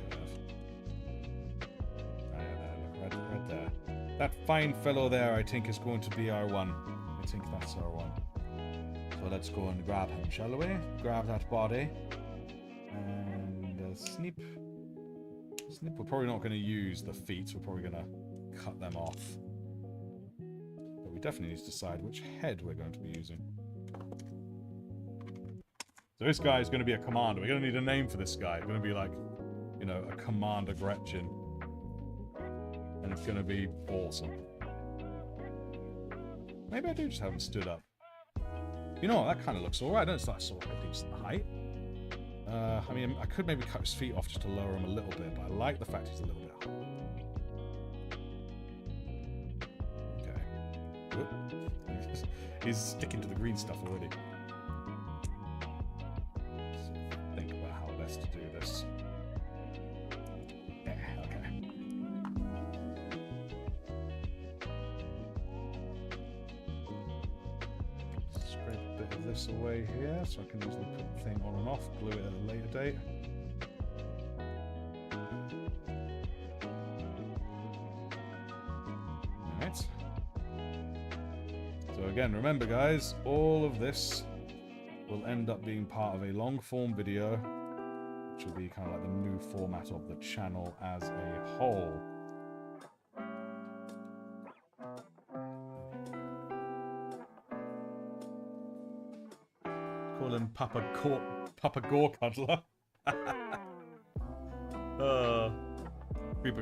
I have. Look, right there. That fine fellow there, I think, is going to be our one. I think that's our one. So let's go and grab him, shall we? Grab that body. And Snip. Snip, we're probably not going to use the feet. We're probably going to cut them off. But we definitely need to decide which head we're going to be using. So this guy is going to be a commander. We're going to need a name for this guy. It's going to be like, you know, a Commander Gretchen. And it's going to be awesome. Maybe I do just have him stood up. You know what? That kind of looks alright. It's like sort of a decent height. I mean, I could maybe cut his feet off just to lower him a little bit, but I like the fact he's a little bit high. Okay. He's sticking to the green stuff already. Let's think about how best to do this. Yeah, okay. Scrape a bit of this away here so I can easily put the thing on and off, glue it at a later date. again, remember guys, all of this will end up being part of a long-form video, which will be kind of like the new format of the channel as a whole. Call him Papa Gore Cuddler.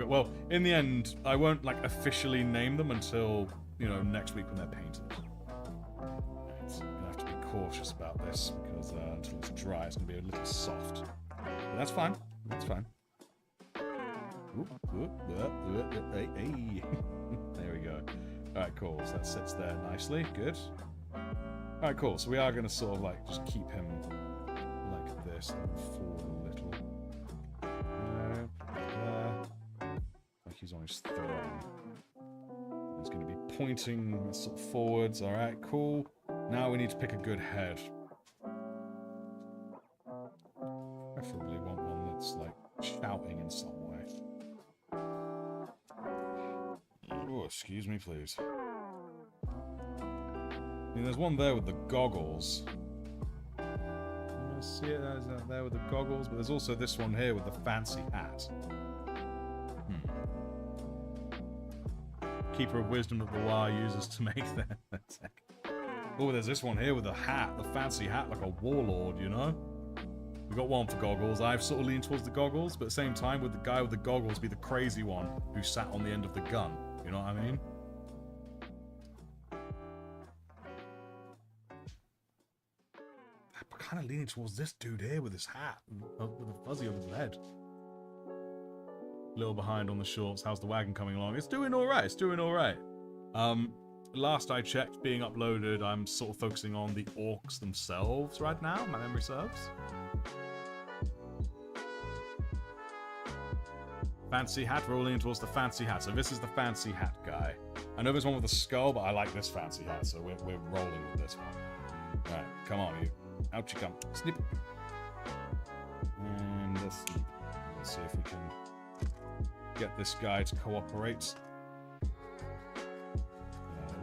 Well, in the end, I won't like officially name them until, you know, next week when they're painted. Right, I'm gonna have to be cautious about this because until it's dry, it's gonna be a little soft. But that's fine. That's fine. Hey. There we go. All right, cool. So that sits there nicely. Good. All right, cool. So we are gonna sort of like just keep him like this, forward a little. Like he's on his throne. He's going to be pointing sort of forwards. All right, cool. Now we need to pick a good head. Preferably want one that's like shouting in some way. Oh, excuse me, please. I mean, there's one there with the goggles. You see it? There's that there with the goggles, but there's also this one here with the fancy hat. Keeper of wisdom that the War uses to make their attack. Oh, there's this one here with the hat, the fancy hat, like a warlord, you know? We got one for goggles. I've sort of leaned towards the goggles, but at the same time, would the guy with the goggles be the crazy one who sat on the end of the gun? You know what I mean? I'm kind of leaning towards this dude here with his hat, with a fuzzy over his head. Little behind on the shorts. How's the wagon coming along? It's doing all right. It's doing all right. Last I checked, being uploaded, I'm sort of focusing on the orcs themselves right now. My memory serves. Fancy hat, rolling towards the fancy hat. So this is the fancy hat guy. I know there's one with a skull, but I like this fancy hat, so we're rolling with this one. All right, come on, you. Out you come. Snip. And a snip. Let's see if we can get this guy to cooperate.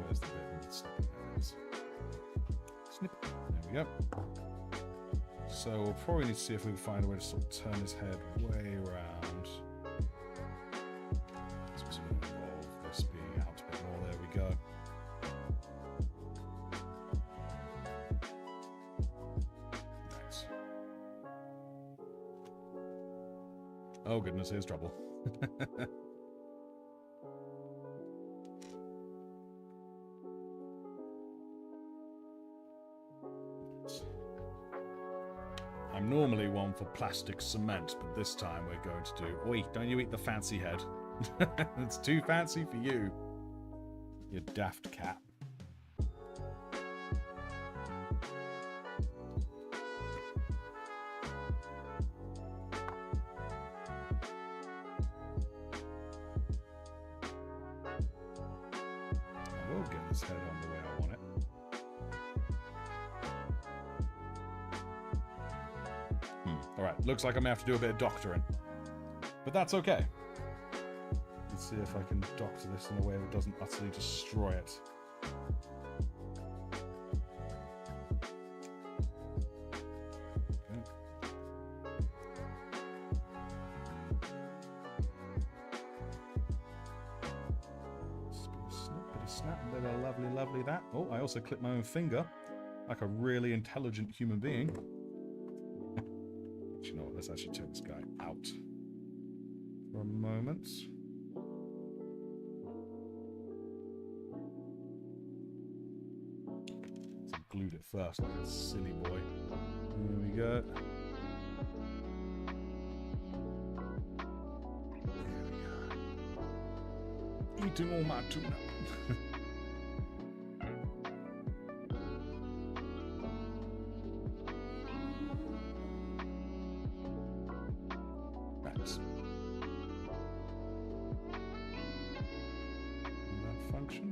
Where's the bit? Snip. There we go. So we'll probably need to see if we can find a way to sort of turn his head way around. So it's going to involve this being out a bit more. There we go. Nice. Oh goodness, here's trouble. I'm normally one for plastic cement, but this time we're going to do... Oi, don't you eat the fancy head. It's too fancy for you. You daft cat. I will get this head on the way I want it. Alright, looks like I may have to do a bit of doctoring. But that's okay. Let's see if I can doctor this in a way that doesn't utterly destroy it. Okay. Bit of snap, bit of lovely, lovely that. Oh, I also clipped my own finger, like a really intelligent human being. You know what, let's actually take this guy out for a moment. So glued it first like a silly boy. There we go. There we go. Eating all my tuna.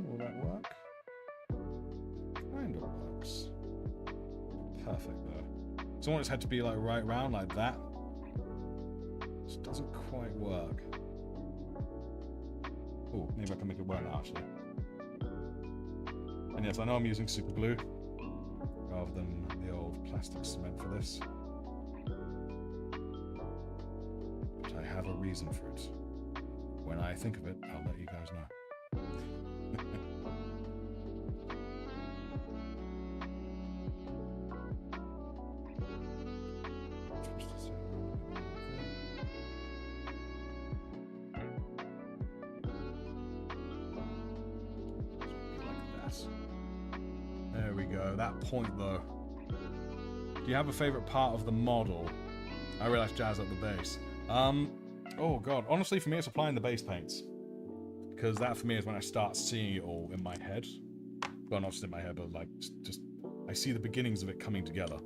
Will that work? Kind of works. Perfect though. So I want its head to be like right round like that. Just doesn't quite work. Oh, maybe I can make it work now actually. And yes, I know I'm using super glue rather than the old plastic cement for this. But I have a reason for it. When I think of it, I'll let you guys know. There we go. That point, though. Do you have a favourite part of the model? I really like jazz up the base. Oh god. Honestly, for me, it's applying the base paints. Because that, for me, is when I start seeing it all in my head. Well, not just in my head, but like, just I see the beginnings of it coming together.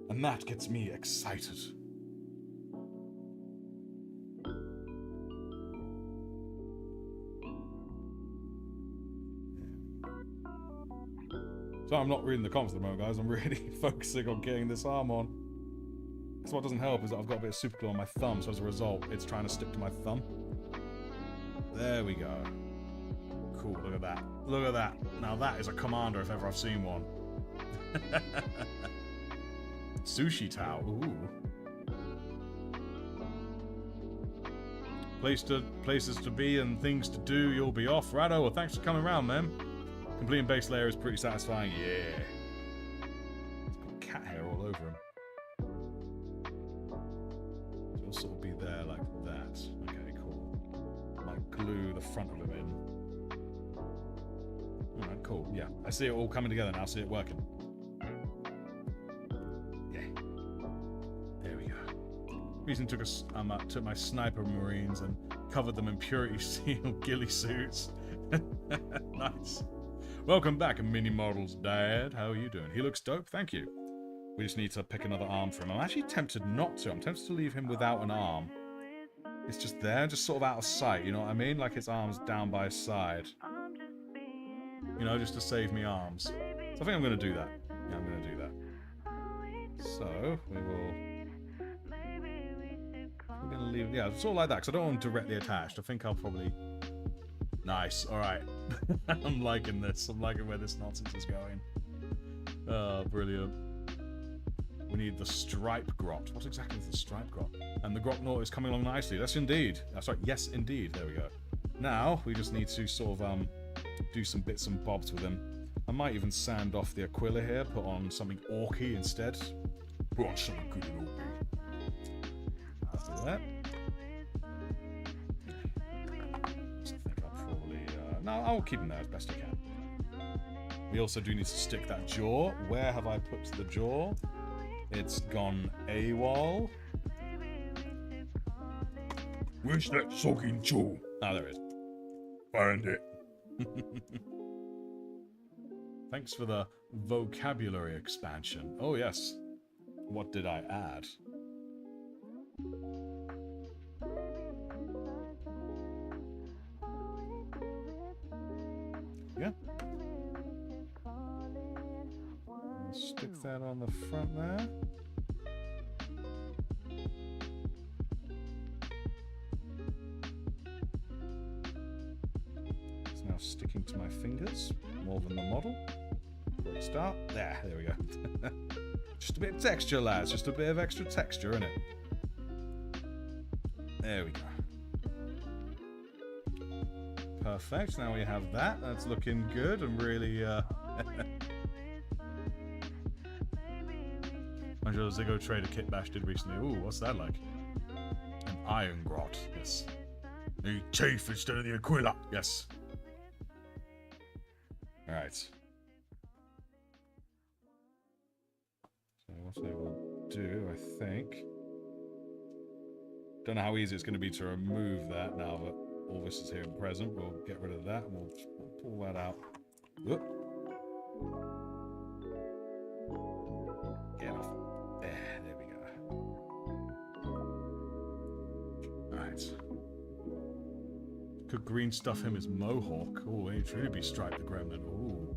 And that gets me excited. So I'm not reading the comments at the moment, guys. I'm really focusing on getting this arm on. Because what doesn't help is that I've got a bit of super glue on my thumb, so as a result, it's trying to stick to my thumb. There we go. Cool, look at that. Look at that. Now that is a commander if ever I've seen one. Sushi Tao, ooh. Places to be and things to do, you'll be off. Rado, well, thanks for coming around, man. Completing base layer is pretty satisfying. Yeah. It's got cat hair all over him. So it'll sort of be there like that. Okay, cool. Might glue the front of him in. Alright, cool. Yeah. I see it all coming together now. I see it working. Yeah. There we go. Reason took my sniper marines and covered them in purity seal ghillie suits. Nice. Welcome back, Mini Models Dad. How are you doing? He looks dope, thank you. We just need to pick another arm for him. I'm actually tempted not to. I'm tempted to leave him without an arm. It's just there, just sort of out of sight, you know what I mean? Like his arm's down by his side. You know, just to save me arms. So I think I'm going to do that. Yeah, I'm going to do that. So, we will... We're going to leave... Yeah, sort of like that, because I don't want him directly attached. I think I'll probably... Nice, alright. I'm liking this. I'm liking where this nonsense is going. Oh, brilliant. We need the stripe grot. What exactly is the stripe grot? And the grot knot is coming along nicely. Yes, indeed. Sorry, yes, indeed. There we go. Now, we just need to sort of do some bits and bobs with him. I might even sand off the Aquila here, put on something orky instead. Put on something good and orky. After that. No, I'll keep him there as best I can. We also do need to stick that jaw. Where have I put the jaw? It's gone AWOL. Where's that sogging jaw? Ah, there it is. Find it. Thanks for the vocabulary expansion. Oh, yes. What did I add? Yeah. Stick that on the front there. It's now sticking to my fingers more than the model. Great start. There we go. Just a bit of texture, lads. Just a bit of extra texture, innit? There we go. Perfect, now we have that. That's looking good and really, I'm sure the Ziggo Trader Kitbash did recently. Ooh, what's that like? An iron grot, yes. The chief instead of the Aquila, yes. Alright. So what I will do, I think... Don't know how easy it's going to be to remove that now that all this is here and present. We'll get rid of that and we'll pull that out. Whoop. Get off. There we go. Alright. Could green stuff him as Mohawk. Oh, he'd truly be Stripe the Gremlin. Ooh.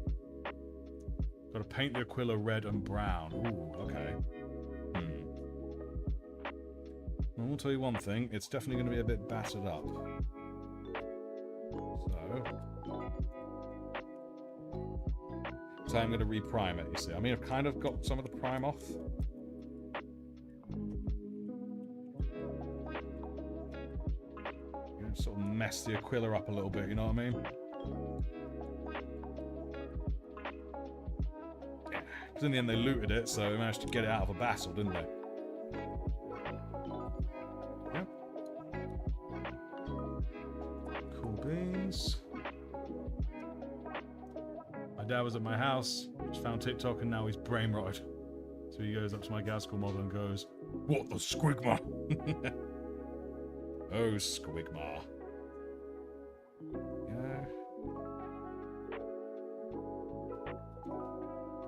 Gotta paint the Aquila red and brown. Ooh, okay. I will tell you one thing, it's definitely going to be a bit battered up. So... So I'm going to reprime it, you see. I mean, I've kind of got some of the prime off. Sort of mess the Aquila up a little bit, you know what I mean? Because in the end they looted it, so they managed to get it out of a battle, didn't they? Yep. Cool beans. My dad was at my house, just found TikTok, and now he's brain rotted. So he goes up to my Gaskell model and goes, "What the squigma?" Oh, squigma. Yeah.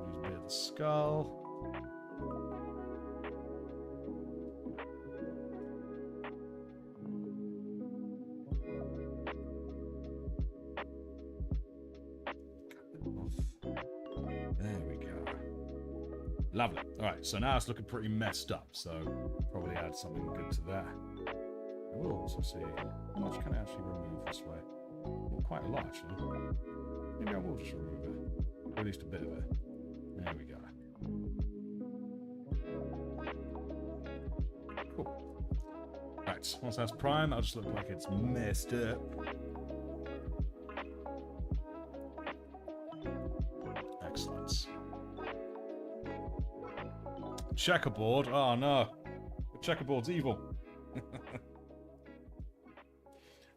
Use a bit of the skull. There we go. Lovely. Alright, so now it's looking pretty messed up, so probably add something good to that. We'll also see how much can I actually remove this way. Well, quite a lot, actually. Maybe I will just remove it. Or at least a bit of it. There we go. Cool. Right, once that's prime, that'll just look like it's messed up. Excellent. Checkerboard? Oh no. The checkerboard's evil.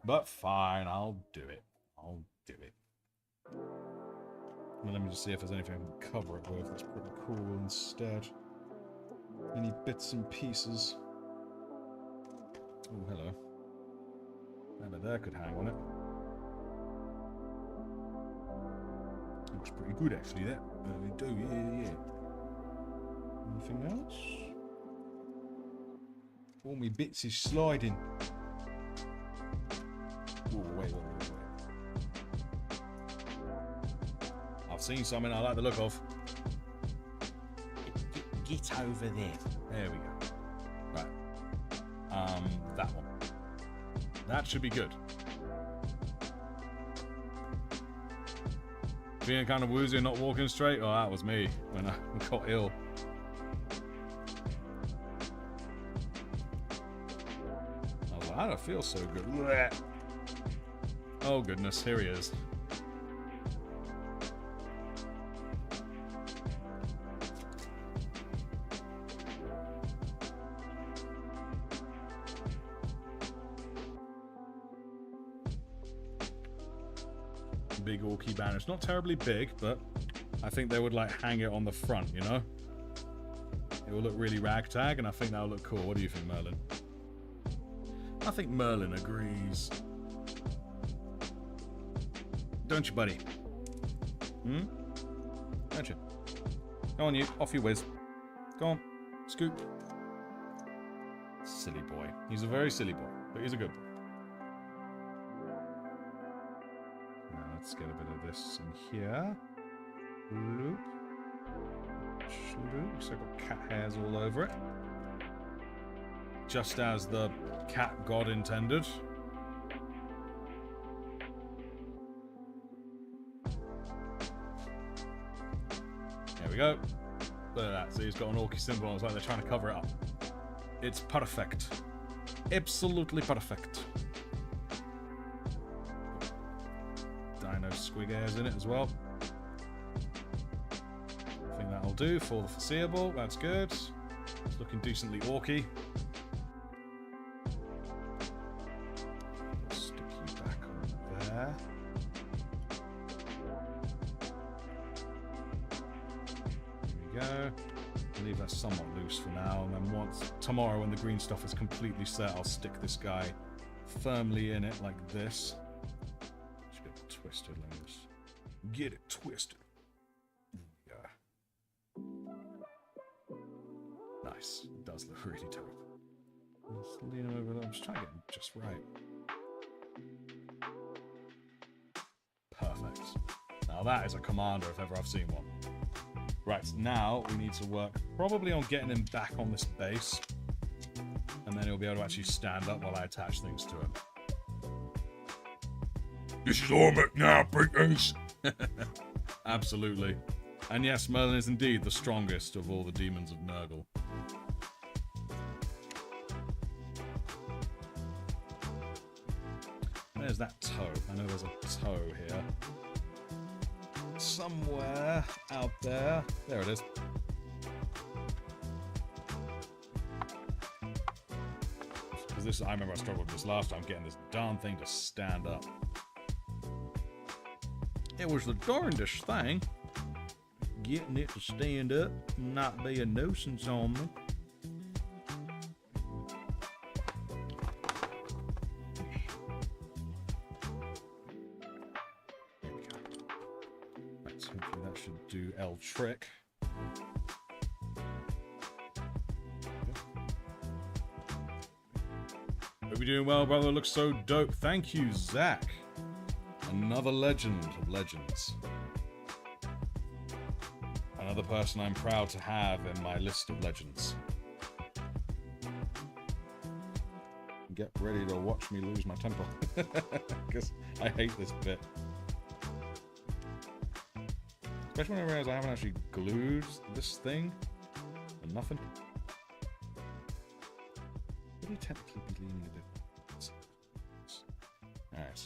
But fine, I'll do it. I'll do it. Well, let me just see if there's anything I can cover it with that's pretty cool instead. Any bits and pieces. Oh, hello. That there could hang on it. Looks pretty good, actually, that. We do, yeah. Anything else? All my bits is sliding. Ooh, wait. I've seen something I like the look of. Get over there. There we go. Right. That one. That should be good. Being kind of woozy and not walking straight? Oh, that was me when I got ill. I was like, I don't feel so good. Blech. Oh goodness, here he is. Big orky banner. It's not terribly big, but I think they would like hang it on the front, you know? It will look really ragtag, and I think that'll look cool. What do you think, Merlin? I think Merlin agrees. Don't you, buddy? Hmm? Don't you? Go on, you. Off you whiz. Go on. Scoop. Silly boy. He's a very silly boy, but he's a good boy. Now let's get a bit of this in here. Loop. Loop. So I've got cat hairs all over it. Just as the cat god intended. There we go. Look at that. So he's got an orky symbol on. It's like they're trying to cover it up. It's perfect. Absolutely perfect. Dino squig hairs in it as well. I think that'll do for the foreseeable. That's good. It's looking decently orky. Stick you back on there. Go. Leave that somewhat loose for now, and then once tomorrow when the green stuff is completely set, I'll stick this guy firmly in it like this. Just get it twisted like this. Get it twisted. Yeah. Nice. It does look really dope. Let's lean him over there. I'm just trying to get him just right. Perfect. Now that is a commander if ever I've seen one. Right, now we need to work probably on getting him back on this base, and then he'll be able to actually stand up while I attach things to him. This is Ormec now, British! Absolutely. And yes, Merlin is indeed the strongest of all the demons of Nurgle. There's that toe. I know there's a toe here. Somewhere out there. There it is. Because this, I remember I struggled with this last time, getting this darn thing to stand up. It was the darndest thing. Getting it to stand up and not be a nuisance on me. There we go. Right, so hopefully that should do L trick. Hope you're doing well, brother. Looks so dope. Thank you, Zach. Another legend of legends. Another person I'm proud to have in my list of legends. Get ready to watch me lose my temper. Because I hate this bit. Especially when I realize I haven't actually glued this thing. And nothing. Would you technically be leaning a bit? Alright.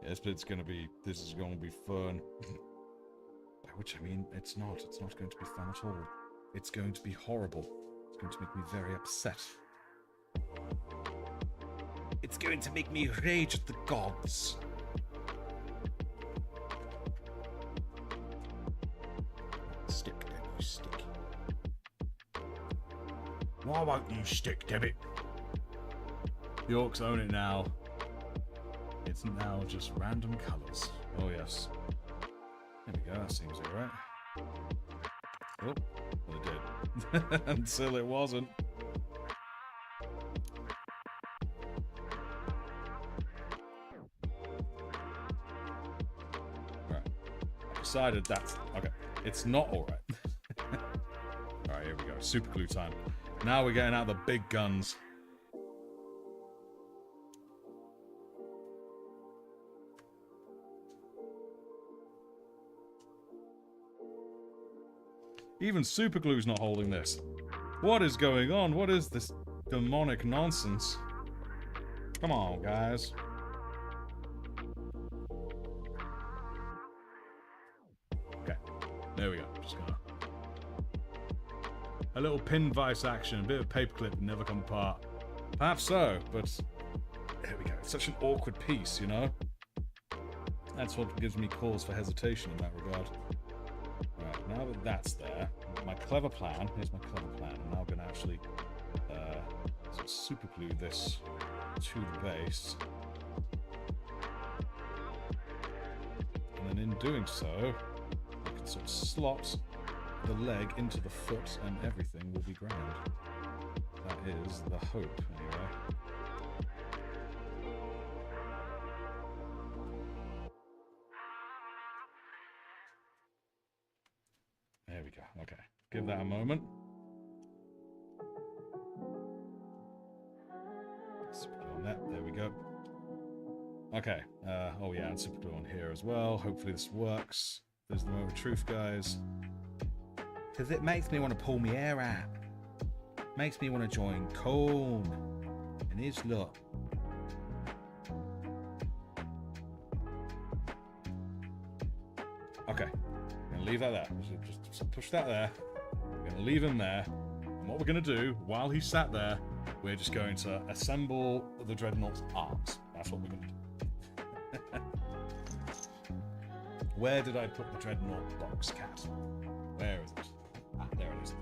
Yeah, this bit's gonna be, this is gonna be fun. By which I mean, it's not going to be fun at all. It's going to be horrible. It's going to make me very upset. It's going to make me rage at the gods. Stick, then you stick. Why won't you stick, Debbie? The orcs own it now. It's now just random colours. Oh yes. There we go, that seems alright. Oh, well it did. Until it wasn't. Right. I decided that's... okay. It's not alright. Alright, here we go. Super glue time. Now we're getting out the big guns. Even super glue's not holding this. What is going on? What is this demonic nonsense? Come on, guys. Okay, there we go. Just gonna... a little pin vice action, a bit of paperclip would never come apart. Perhaps so, but there we go. It's such an awkward piece, you know? That's what gives me cause for hesitation in that regard. Right, now that that's there, my clever plan, here's my clever plan. I'm now going to actually sort of super glue this to the base. And then in doing so, I can sort of slot the leg into the foot and everything will be grand. That is the hope, anyway. There we go. Okay. Give that a moment. Super glue on that. There we go. Okay. Oh yeah, and super glue on here as well. Hopefully this works. There's the moment of truth, guys. Because it makes me want to pull my hair out. Makes me want to join Comb. And his look. Okay. I'm going to leave that there. Just push that there. We're going to leave him there. And what we're going to do, while he's sat there, we're just going to assemble the Dreadnought's arms. That's what we're going to do. Where did I put the Dreadnought box, cat? Where is it? Ah, there it is.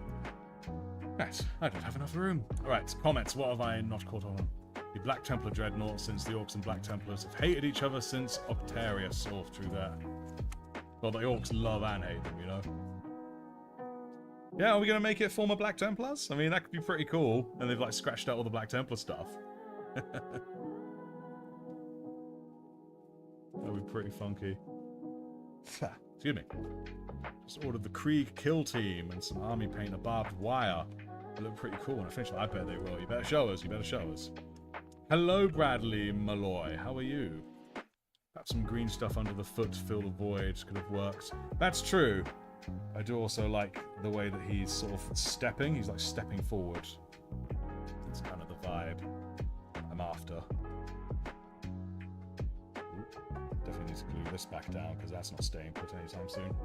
Right, I don't have enough room. Alright, comments. What have I not caught on? The Black Templar Dreadnought, since the Orcs and Black Templars have hated each other since Octarius, all through that. Well, the Orcs love and hate them, you know? Yeah, are we going to make it former Black Templars? I mean, that could be pretty cool. And they've, like, scratched out all the Black Templar stuff. That would be pretty funky. Excuse me. Just ordered the Krieg kill team and some army paint and barbed wire. They look pretty cool when I finish. I bet they will. You better show us. You better show us. Hello, Bradley Malloy. How are you? slap some green stuff under the foot to fill the void. Could have worked. That's true. I do also like the way that he's sort of stepping. He's like stepping forward. That's kind of the vibe I'm after. Ooh, definitely need to glue this back down because that's not staying put anytime soon.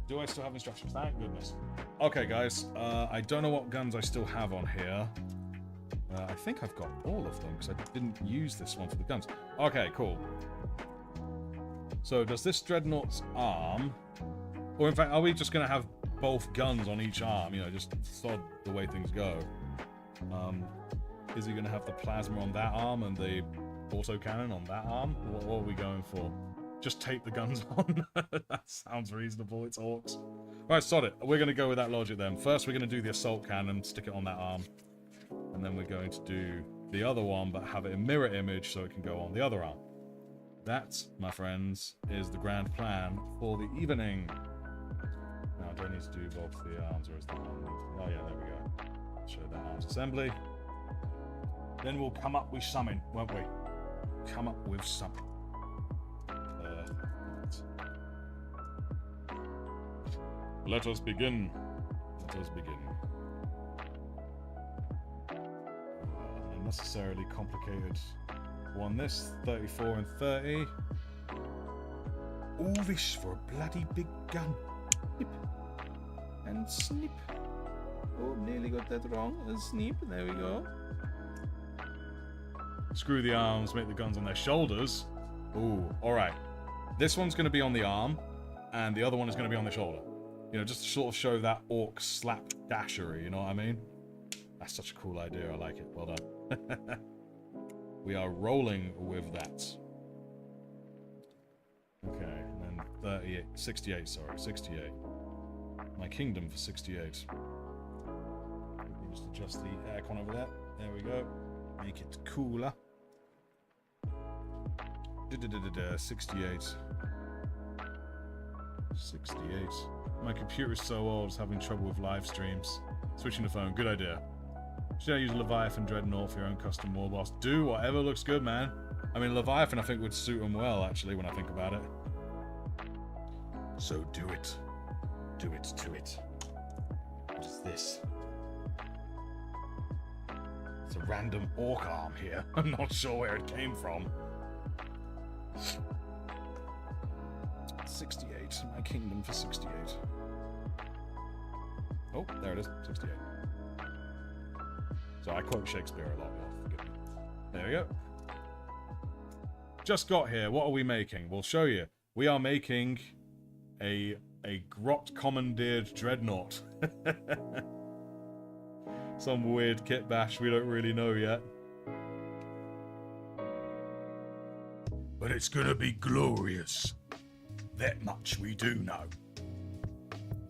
Do I still have instructions? Thank goodness. Okay, guys. I don't know what guns I still have on here. I think I've got all of them because I didn't use this one for the guns. Okay, cool. So does this Dreadnought's arm... Or in fact, are we just going to have both guns on each arm? You know, just sod the way things go. Is he going to have the plasma on that arm and the autocannon on that arm? What are we going for? Just tape the guns on? That sounds reasonable. It's orcs. Right, sod it. We're going to go with that logic then. First, we're going to do the assault cannon, stick it on that arm. And then we're going to do the other one, but have it in mirror image so it can go on the other arm. That, my friends, is the grand plan for the evening. Now, do I need to do both the arms, or is that one? Oh, yeah, there we go. Show that arms assembly. Then we'll come up with something, won't we? Come up with something. Let us begin. Let us begin. Unnecessarily complicated one. This 34 and 30. All this for a bloody big gun. Snip and snip. Oh, nearly got that wrong. A snip. There we go. Screw the arms. Make the guns on their shoulders. Ooh, all right. This one's going to be on the arm, and the other one is going to be on the shoulder. You know, just to sort of show that orc slapdashery, you know what I mean? That's such a cool idea, I like it. Well done. We are rolling with that. Okay, and then 38, 68, sorry, 68. My kingdom for 68. Let me just adjust the aircon over there. There we go. Make it cooler. 68. 68. My computer is so old, it's having trouble with live streams. Switching the phone, good idea. Should I use Leviathan Dreadnought for your own custom war boss? Do whatever looks good, man. I mean, Leviathan I think would suit him well, actually, when I think about it. So do it. Do it to it. What is this? It's a random orc arm here. I'm not sure where it came from. 68. My kingdom for 68. Oh, there it is. 68. So I quote Shakespeare a lot. Forgive me. There we go. Just got here. What are we making? We'll show you. We are making a grot commandeered dreadnought. Some weird kitbash we don't really know yet. But it's gonna be glorious. That much we do know.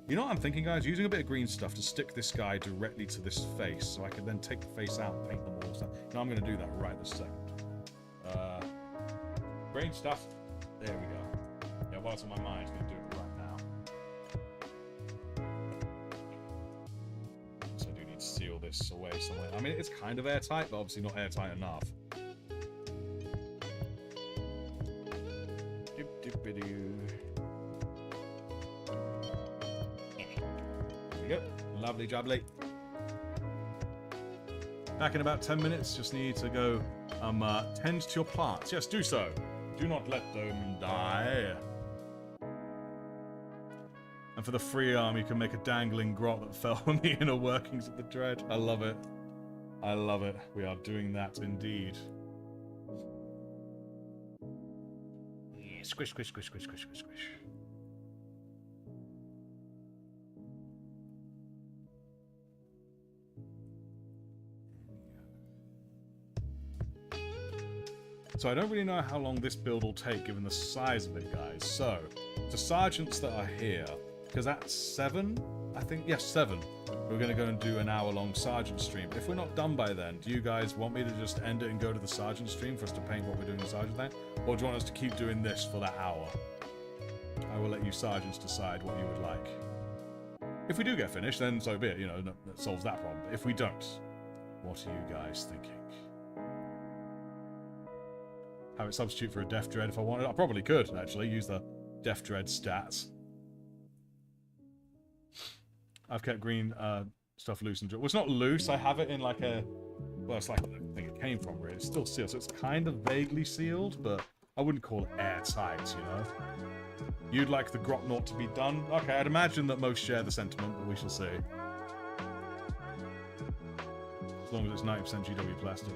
You know what I'm thinking, guys? Using a bit of green stuff to stick this guy directly to this face, so I can then take the face out and paint the walls. No, I'm going to do that right this second. Green stuff. There we go. Yeah, what's on my mind? I'm going to do it right now. So I do need to seal this away somewhere. I mean, it's kind of airtight, but obviously not airtight enough. Yep, lovely jubbly. Back in about 10 minutes. Just need to go tend to your plants. Yes, do so. Do not let them die. And for the free arm, you can make a dangling grot that fell from the inner workings of the dread. I love it. I love it. We are doing that indeed. Yeah, squish, squish, squish, squish, squish, squish, squish. So I don't really know how long this build will take given the size of it, guys. So, the sergeants that are here, because that's 7, I think, yes, 7. We're going to go and do an hour-long sergeant stream. If we're not done by then, do you guys want me to just end it and go to the sergeant stream for us to paint what we're doing in the sergeant thing? Or do you want us to keep doing this for that hour? I will let you sergeants decide what you would like. If we do get finished, then so be it, you know, that solves that problem. But if we don't, what are you guys thinking? have it substitute for a Def Dread if I wanted. I probably could, actually, use the Def Dread stats. I've kept green stuff loose and... Well, it's not loose. I have it in like a... Well, it's like the thing it came from, really. It's still sealed, so it's kind of vaguely sealed, but I wouldn't call it airtight, you know? You'd like the Grotnaut to be done? Okay, I'd imagine that most share the sentiment, but we shall see. As long as it's 90% GW plastic.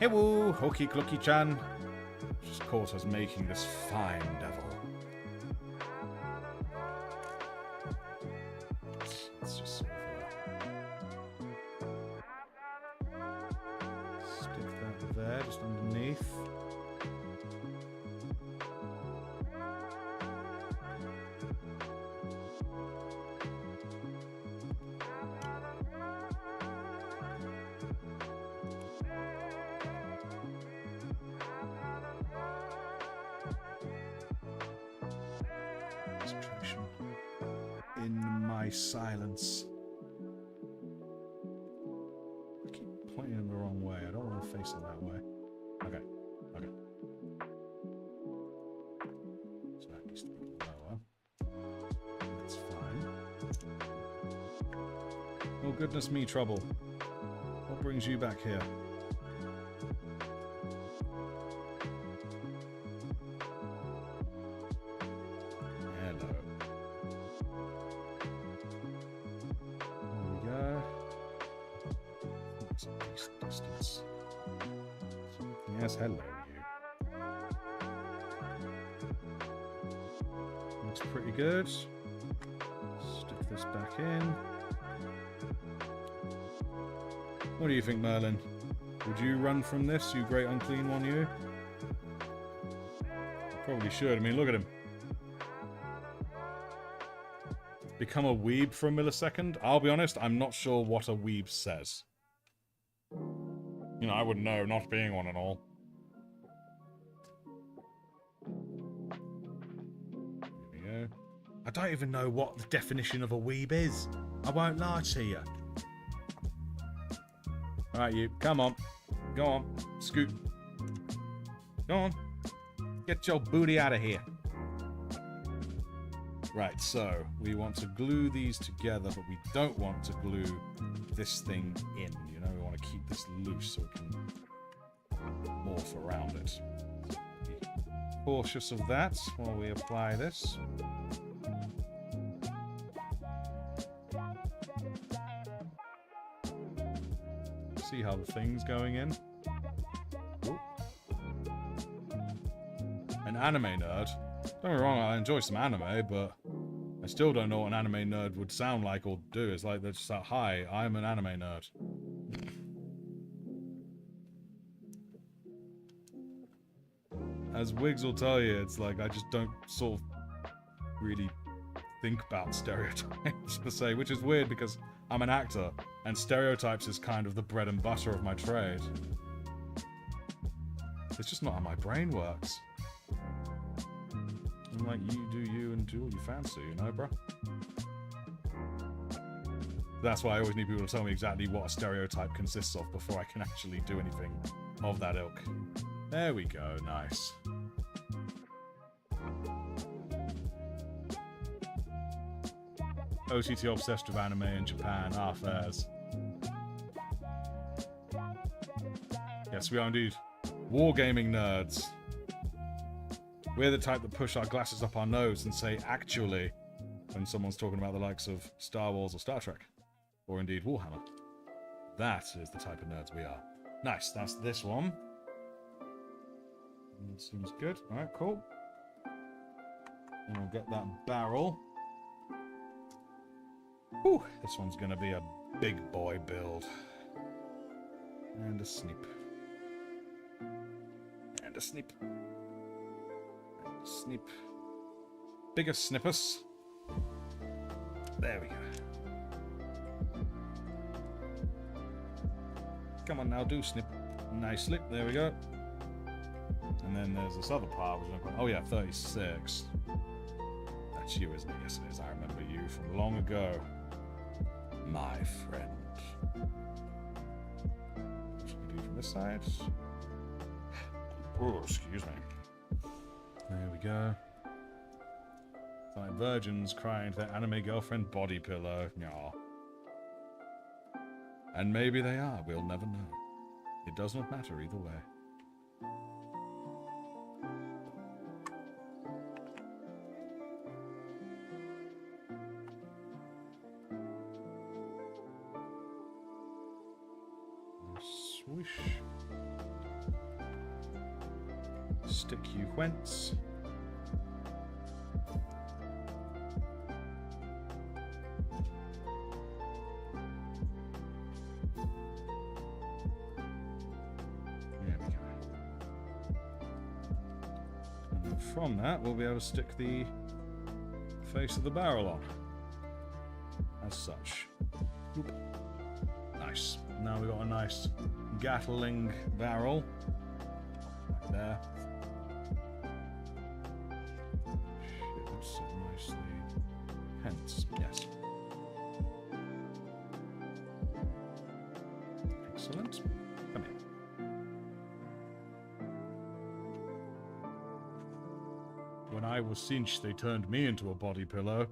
Hey woo, Hokey Clucky Chan. Just caught us making this fine devil. Let's just sort of stick that there, just underneath. Silence. I keep pointing in the wrong way. I don't want to face it that way. Okay. Okay. So that needs to be lower. That's fine. Oh goodness me, trouble. What brings you back here? Hello, you. Looks pretty good. Stick this back in. What do you think, Merlin? Would you run from this, you great unclean one, you? Probably should. I mean, look at him. Become a weeb for a millisecond? I'll be honest, I'm not sure what a weeb says. You know, I wouldn't know, not being one and all. I don't even know what the definition of a weeb is. I won't lie to you. Alright, you. Come on. Go on. Scoot. Go on. Get your booty out of here. Right, so we want to glue these together, but we don't want to glue this thing in. You know, we want to keep this loose so we can morph around it. Be cautious of that while we apply this. See how the thing's going in. Ooh. An anime nerd. Don't get me wrong, I enjoy some anime, but I still don't know what an anime nerd would sound like or do. It's like they're just like, hi, I'm an anime nerd. As Wiggs will tell you, it's like I just don't sort of really think about stereotypes per se, which is weird because I'm an actor, and stereotypes is kind of the bread and butter of my trade. It's just not how my brain works. I'm like, you do you and do what you fancy, you know, bro? That's why I always need people to tell me exactly what a stereotype consists of before I can actually do anything of that ilk. There we go, nice. OTT obsessed with anime in Japan. Ah, fairs. Yes, we are indeed wargaming nerds. We're the type that push our glasses up our nose and say, actually, when someone's talking about the likes of Star Wars or Star Trek. Or indeed Warhammer. That is the type of nerds we are. Nice, that's this one. That seems good. Alright, cool. And we'll get that barrel. Whew, this one's gonna be a big boy build. And a snip. And a snip. And a snip. Bigger snippers. There we go. Come on now, do snip. Nicely. There we go. And then there's this other part, which I'm... Oh yeah, 36. That's you, isn't it? Yes, it is. I remember you from long ago. My friend. What should we do from this side? Oh, excuse me. There we go. Like virgins crying to their anime girlfriend body pillow. Nyah. And maybe they are, we'll never know. It does not matter either way. Swoosh. Stick you whence. From that, we'll be able to stick the face of the barrel on. As such. Oop. Nice. Now we've got a nice Gatling barrel. Right there. Should sit nicely. Hence, yes. Excellent. Come here. When I was cinched, they turned me into a body pillow.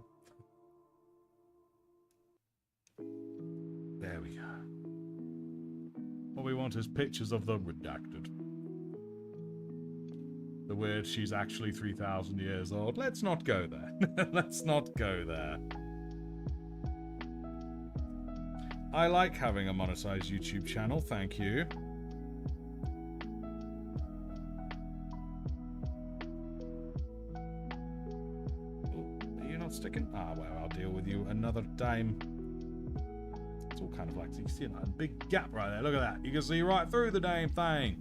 There we go. What we want is pictures of the redacted. The weird she's actually 3,000 years old. Let's not go there. Let's not go there. I like having a monetized YouTube channel, thank you. Sticking? Ah, well, I'll deal with you another time. It's all kind of like, you see that big gap right there. Look at that. You can see right through the damn thing.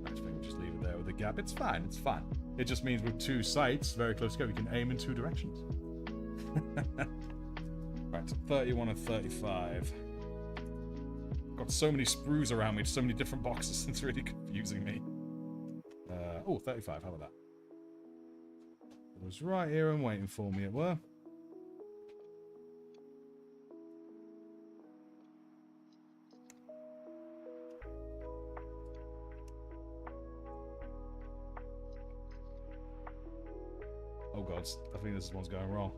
Actually, we'll just leave it there with the gap. It's fine. It's fine. It just means with two sights very close together, we can aim in two directions. Right, 31 and 35. Got so many sprues around me, so many different boxes, it's really confusing me. Oh, 35, how about that? It was right here and waiting for me, it were. Oh god, I think this one's going wrong.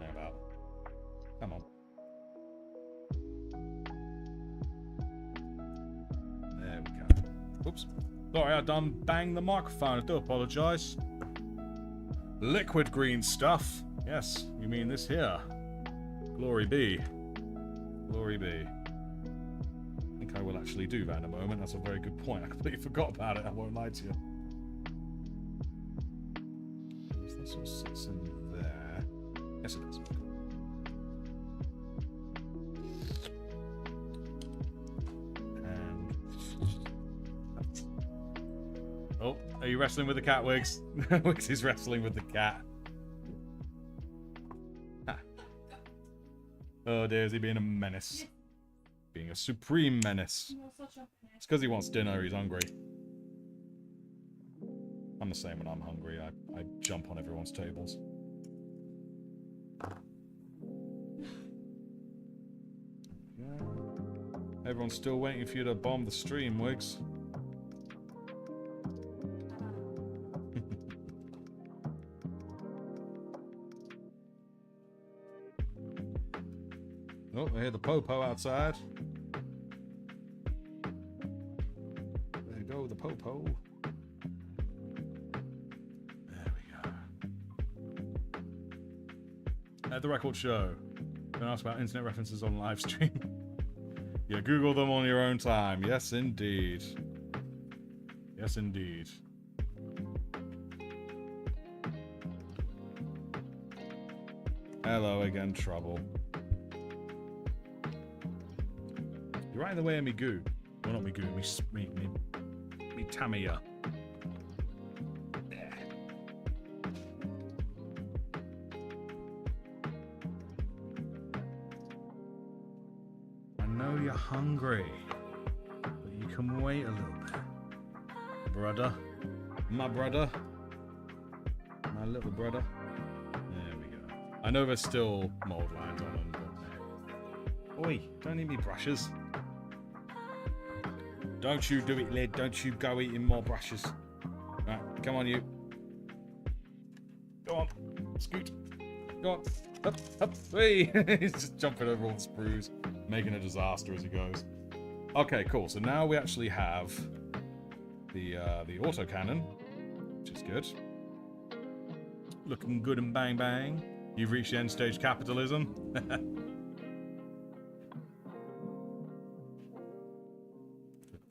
How about? Come on. Oops. Sorry, I done banged the microphone. I do apologise. Liquid green stuff. Yes, you mean this here. Glory be. Glory be. I think I will actually do that in a moment. That's a very good point. I completely forgot about it. I won't lie to you. This all sits in there. Yes, it does. Oh, are you wrestling with the cat, Wiggs? Wiggs is wrestling with the cat. Ah. Oh dear, is he being a menace? Being a supreme menace. It's because he wants dinner, he's hungry. I'm the same when I'm hungry. I jump on everyone's tables. Yeah. Everyone's still waiting for you to bomb the stream, Wiggs. Oh, I hear the popo outside. There you go, the popo. There we go. At the record show. Don't ask about internet references on live stream. Yeah, Google them on your own time. Yes, indeed. Yes, indeed. Hello again, Trouble. You're right in the way of me goo. Well, not me goo, me Tamiya. I know you're hungry, but you can wait a little bit. Brother. My brother. My little brother. There we go. I know there's still mold lines on them, but... Oi, don't eat me brushes. Don't you do it, Lid. Don't you go eating more brushes. Right, come on, you. Go on. Scoot. Go on. Up, up. Hey! He's just jumping over all the sprues, making a disaster as he goes. Okay, cool. So now we actually have the autocannon, which is good. Looking good and bang bang. You've reached the end stage capitalism.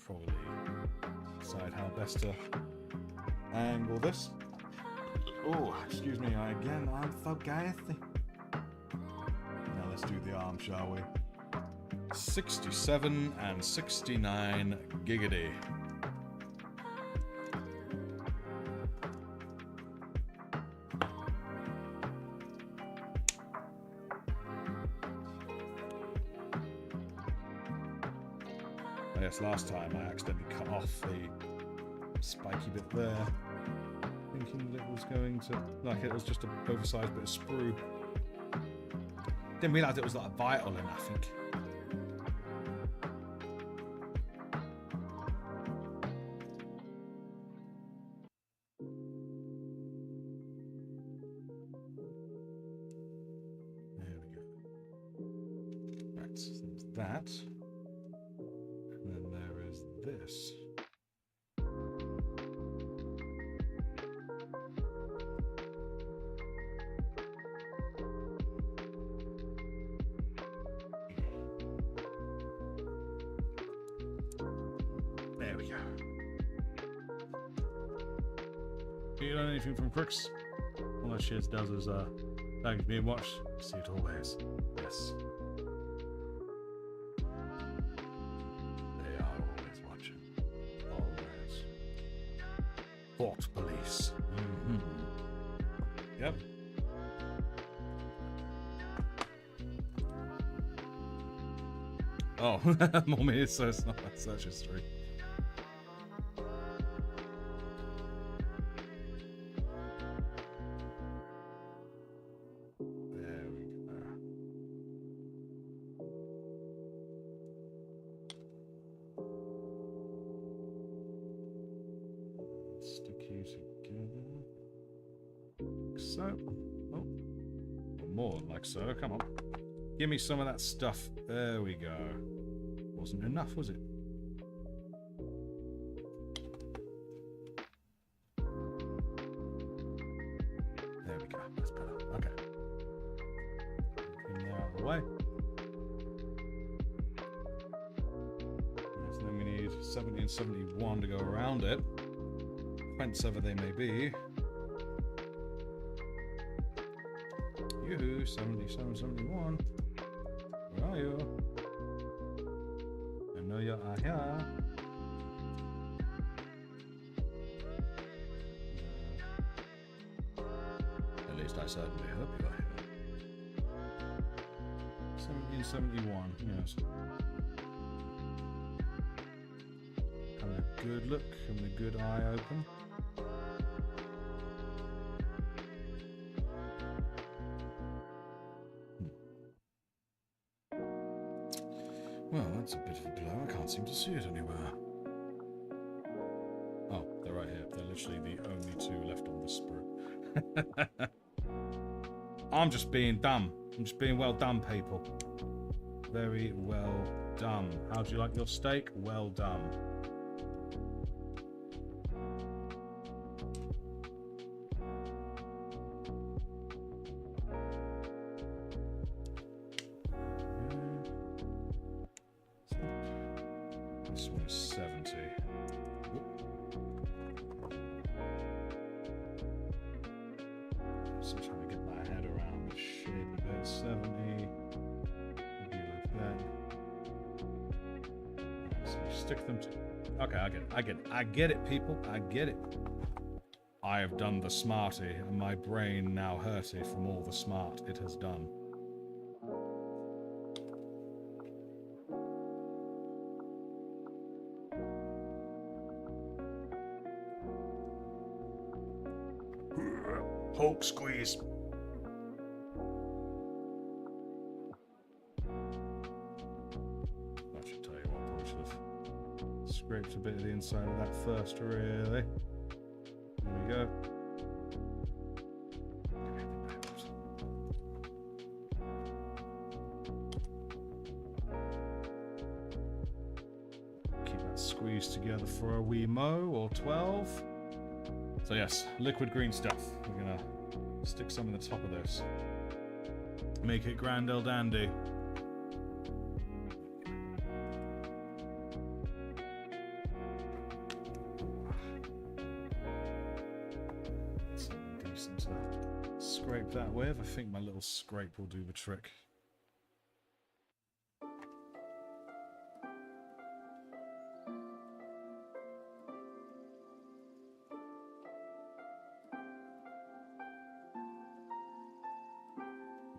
Probably decide how best to angle this. Oh, excuse me, I'm so gassy. Now let's do the arm, shall we? 67 and 69 giggity. Yes, last time I accidentally cut off the spiky bit there, thinking that it was going to, like it was just an oversized bit of sprue. Didn't realise it was like a vital in, I think. There we go. Right, so there's that. And then there is this. There we go. Do you learn anything from Crooks? All that shit does is tag me and watch. See it always. Yes. They are always watching. Always. Thought police. Mm-hmm. Yep. Oh, Mommy is so it's not that search history. There we go. Stick you together. Like so. Oh. More like so. Come on. Give me some of that stuff. There we go. Wasn't enough, was it? There we go. That's better. Okay. Clean that out of the way. So then we need 70 and 71 to go around it. Whencever they may be. Yoo-hoo, 77, 71. Where are you? I know you are here. At least I certainly hope you are here. 70 and 71, yes. Having a good look, having a good eye open. Well, that's a bit of a blow. I can't seem to see it anywhere. Oh, they're right here. They're literally the only two left on the sprue. I'm just being dumb. I'm just being well done, people. Very well done. How do you like your steak? Well done. This one is 70. Just trying to get my head around the shape of it. 70. Maybe like that. So we stick them to. Okay, I get it, people. I get it. I have done the smarty, and my brain now hurty from all the smart it has done. Hulk squeeze. scraped a bit of the inside of that first, really. There we go. Keep that squeezed together for a wee mo, or 12. So yes, liquid green stuff. We're gonna stick some in the top of this. Make it grand old dandy. Something decent to scrape that with. I think my little scrape will do the trick.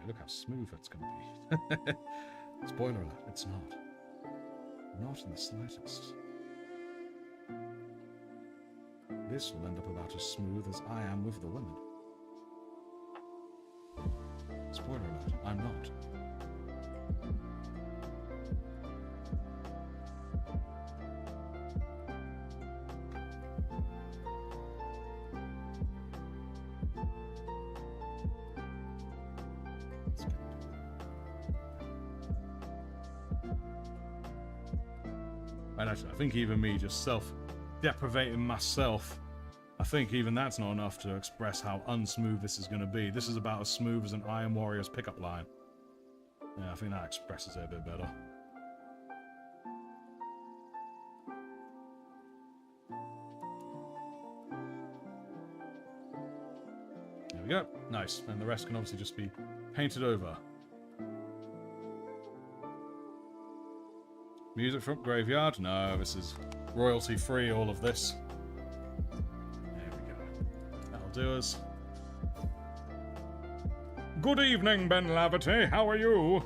Look how smooth that's going to be. Spoiler alert, it's not. Not in the slightest. This will end up about as smooth as I am with the women. Spoiler alert, I'm not. And actually, I think even me just self-deprivating myself, I think even that's not enough to express how unsmooth this is going to be. This is about as smooth as an Iron Warrior's pickup line. Yeah, I think that expresses it a bit better. There we go. Nice. And the rest can obviously just be painted over. Music from Graveyard? No, this is royalty-free, all of this. There we go. That'll do us. Good evening, Ben Laverty. How are you?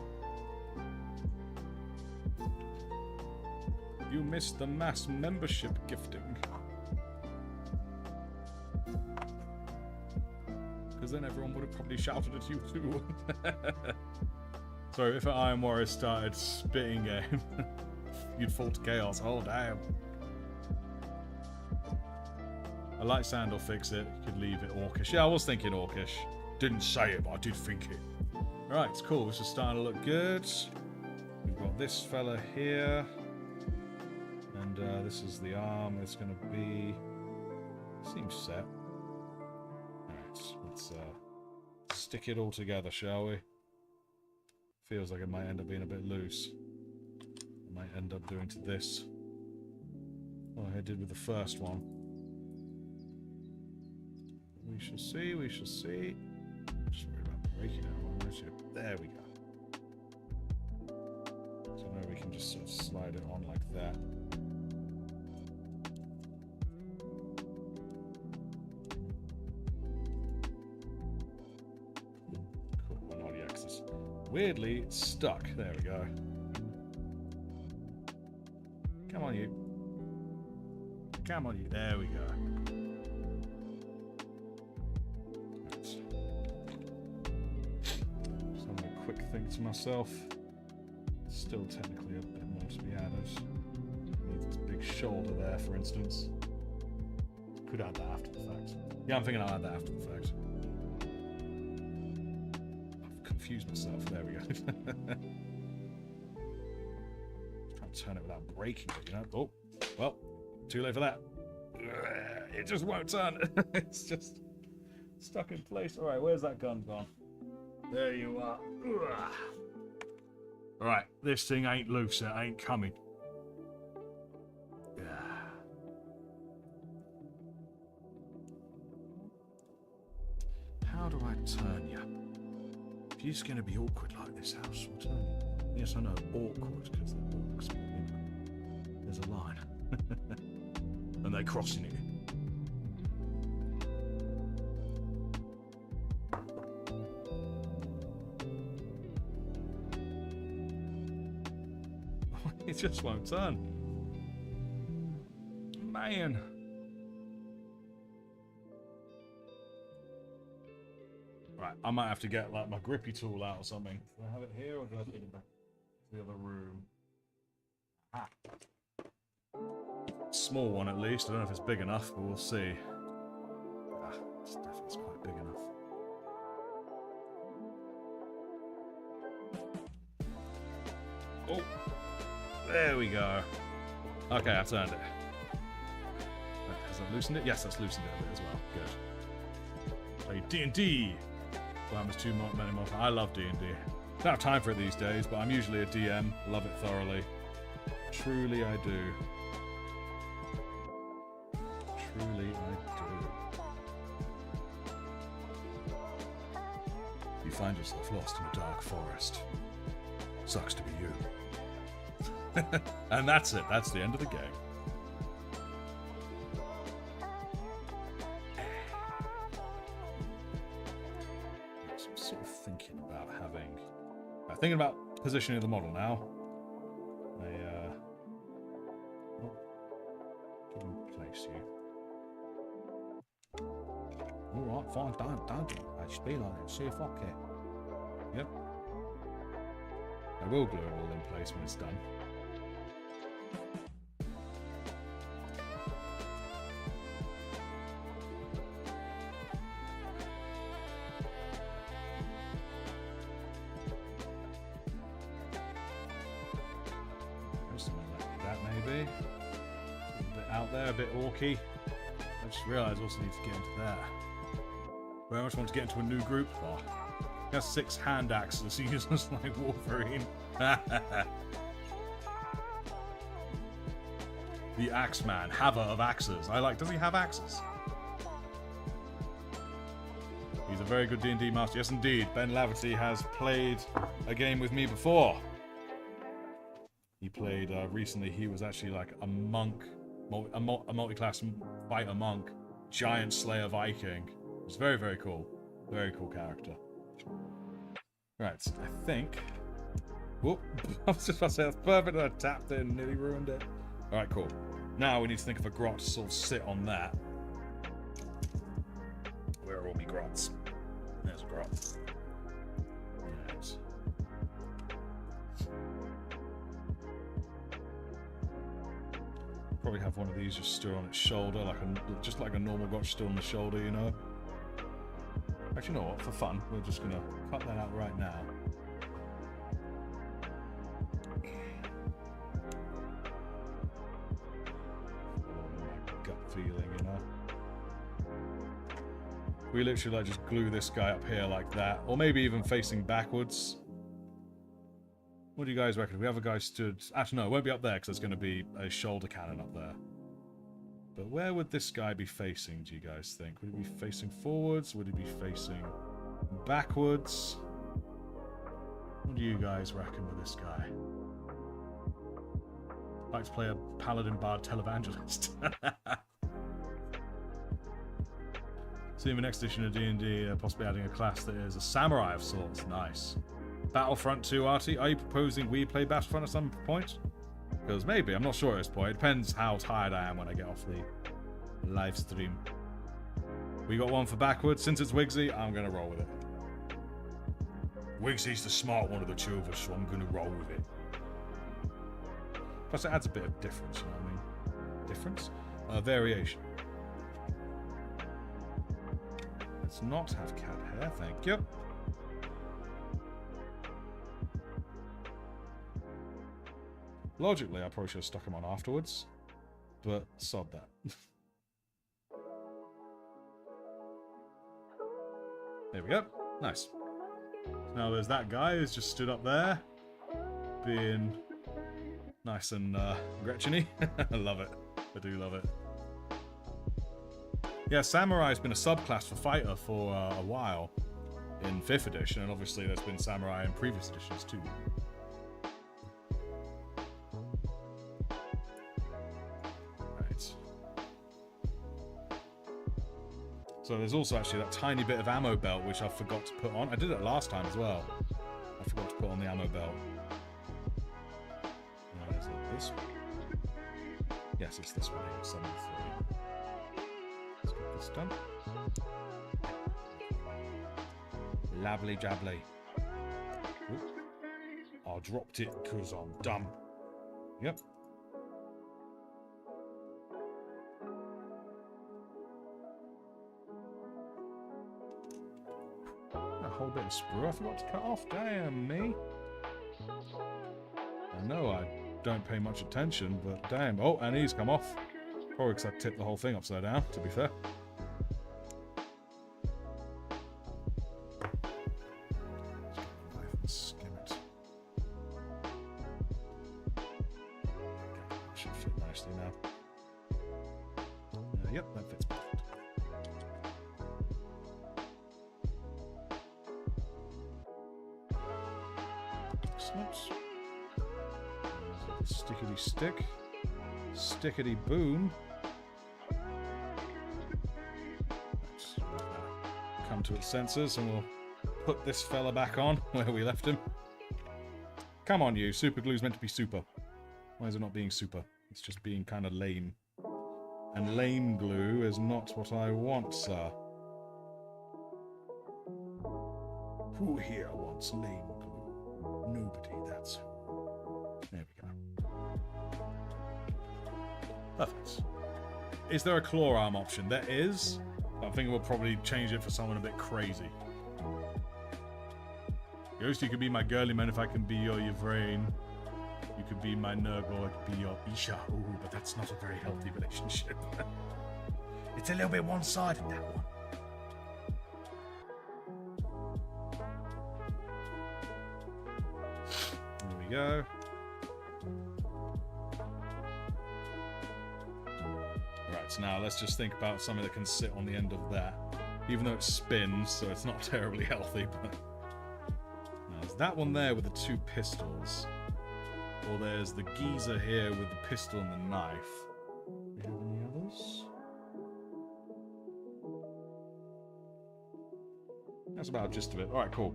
You missed the mass membership gifting. Because then everyone would have probably shouted at you too. Sorry, if an Iron Warrior started spitting game, you'd fall to chaos. Oh, damn. I like Sandal fix it. You could leave it orcish. Yeah, I was thinking orcish. Didn't say it, but I did think it. Right, it's cool. This is starting to look good. We've got this fella here. And this is the arm. It's going to be... Seems set. Alright, let's stick it all together, shall we? Feels like it might end up being a bit loose. I might end up doing to this what I did with the first one. We shall see, we shall see. Just worry about breaking it. There we go. So now we can just sort of slide it on like that. Cool, on all the axes. Weirdly, it's stuck. There we go. Come on, you. Come on, you. There we go. Right. Just having a quick think to myself. Still technically a bit more to be added. Needs this big shoulder there, for instance. Could add that after the fact. Yeah, I'm thinking I'll add that after the fact. I've confused myself. There we go. Turn it without breaking it, you know? Oh, well, too late for that. It just won't turn. It's just stuck in place. All right, where's that gun gone? There you are. All right, this thing ain't loose. It ain't coming. How do I turn you? If you're just going to be awkward like this, how shall I turn you? Yes, I know, awkward, because they're orcs, but, you know, there's a line. And they're crossing it. It just won't turn. Man. Right, I might have to get like my grippy tool out or something. Do I have it here or do I put it back to the other room? Ah. small one at least. I don't know if it's big enough, but we'll see. Ah, it's definitely quite big enough. Oh, there we go. Okay, I've turned it. Has that loosened it? Yes, that's loosened it a bit as well. Good. Play D&D. Warhammer's too many more. I love D&D. Don't have time for it these days, but I'm usually a DM. Love it thoroughly. Truly, I do. Truly, I do. You find yourself lost in a dark forest. Sucks to be you. And that's it. That's the end of the game. I'm sort of thinking about having... thinking about positioning the model now. Place you. Alright, fine, don't. I just be like that. See if I care. Yep. I will glue it all in place when it's done. Something like that, maybe. A bit out there, a bit orky. I just realised I also need to get into there. Very much want to get into a new group. Oh. He has 6 hand axes. He uses like Wolverine. The Axeman, haver of axes. I like. Does he have axes? He's a very good D&D master. Yes, indeed. Ben Laverty has played a game with me before. He played recently. He was actually like a monk, a multi-class fighter monk, giant slayer Viking. It was very, very cool. Very cool character. Right, I think... Whoop. I was just about to say, that's perfect. I tapped it and nearly ruined it. Alright, cool. Now we need to think of a grot to sort of sit on that. Where are all my grots? There's a grot. Right. Probably have one of these just stood on its shoulder, just like a normal grot stood on the shoulder, you know? Actually, you know what? For fun, we're just gonna cut that out right now. My gut feeling, you know? We literally like just glue this guy up here like that, or maybe even facing backwards. What do you guys reckon? If we have a guy stood... Actually, no, it won't be up there because there's going to be a shoulder cannon up there. But where would this guy be facing, do you guys think? Would he be facing forwards? Would he be facing backwards? What do you guys reckon with this guy? I'd like to play a paladin bard televangelist. See in the next edition of D&D, possibly adding a class that is a samurai of sorts. Nice. Battlefront 2, Artie? Are you proposing we play Battlefront at some point? Because maybe, I'm not sure at this point. It depends how tired I am when I get off the live stream. We got one for backwards. Since it's Wigsy, I'm going to roll with it. Wigsy's the smart one of the two of us, so I'm going to roll with it. Plus it adds a bit of difference, you know what I mean? Difference? Variation. Let's not have cat hair, thank you. Logically, I probably should have stuck him on afterwards, but sod that. There we go. Nice. Now there's that guy who's just stood up there, being nice and Gretchen-y. I love it. I do love it. Yeah, Samurai's been a subclass for Fighter for a while in 5th edition, and obviously there's been Samurai in previous editions too. So there's also actually that tiny bit of ammo belt which I forgot to put on. I did it last time as well. I forgot to put on the ammo belt. Now is it this one? Yes, it's this one. It's 73. Let's get this done. Lovely jubbly. I dropped it because I'm dumb. Yep. whole bit of sprue I forgot to cut off. Damn me. I know I don't pay much attention, but damn. Oh, and he's come off. Probably because I tipped the whole thing upside down, to be fair. Skim it. Should fit nicely now. Yep, that fits perfect. Excellent. Stickety stick. Stickety boom. Let's come to its senses and we'll put this fella back on where we left him. Come on, you. Super glue's meant to be super. Why is it not being super? It's just being kind of lame. And lame glue is not what I want, sir. Who here wants lame glue? Nobody, that's who. There we go. Perfect. Is there a claw arm option? There is. I think we'll probably change it for someone a bit crazy. Ghost, you could be my girly man if I can be your Yvrain. You could be my Nurgle, I could be your Isha. Ooh, but that's not a very healthy relationship. It's a little bit one-sided, that one. There we go. Right, so now let's just think about something that can sit on the end of that. Even though it spins, so it's not terribly healthy, but... Now, there's that one there with the two pistols. Or there's the geezer here with the pistol and the knife. Do we have any others? That's about the gist of it. Alright, cool.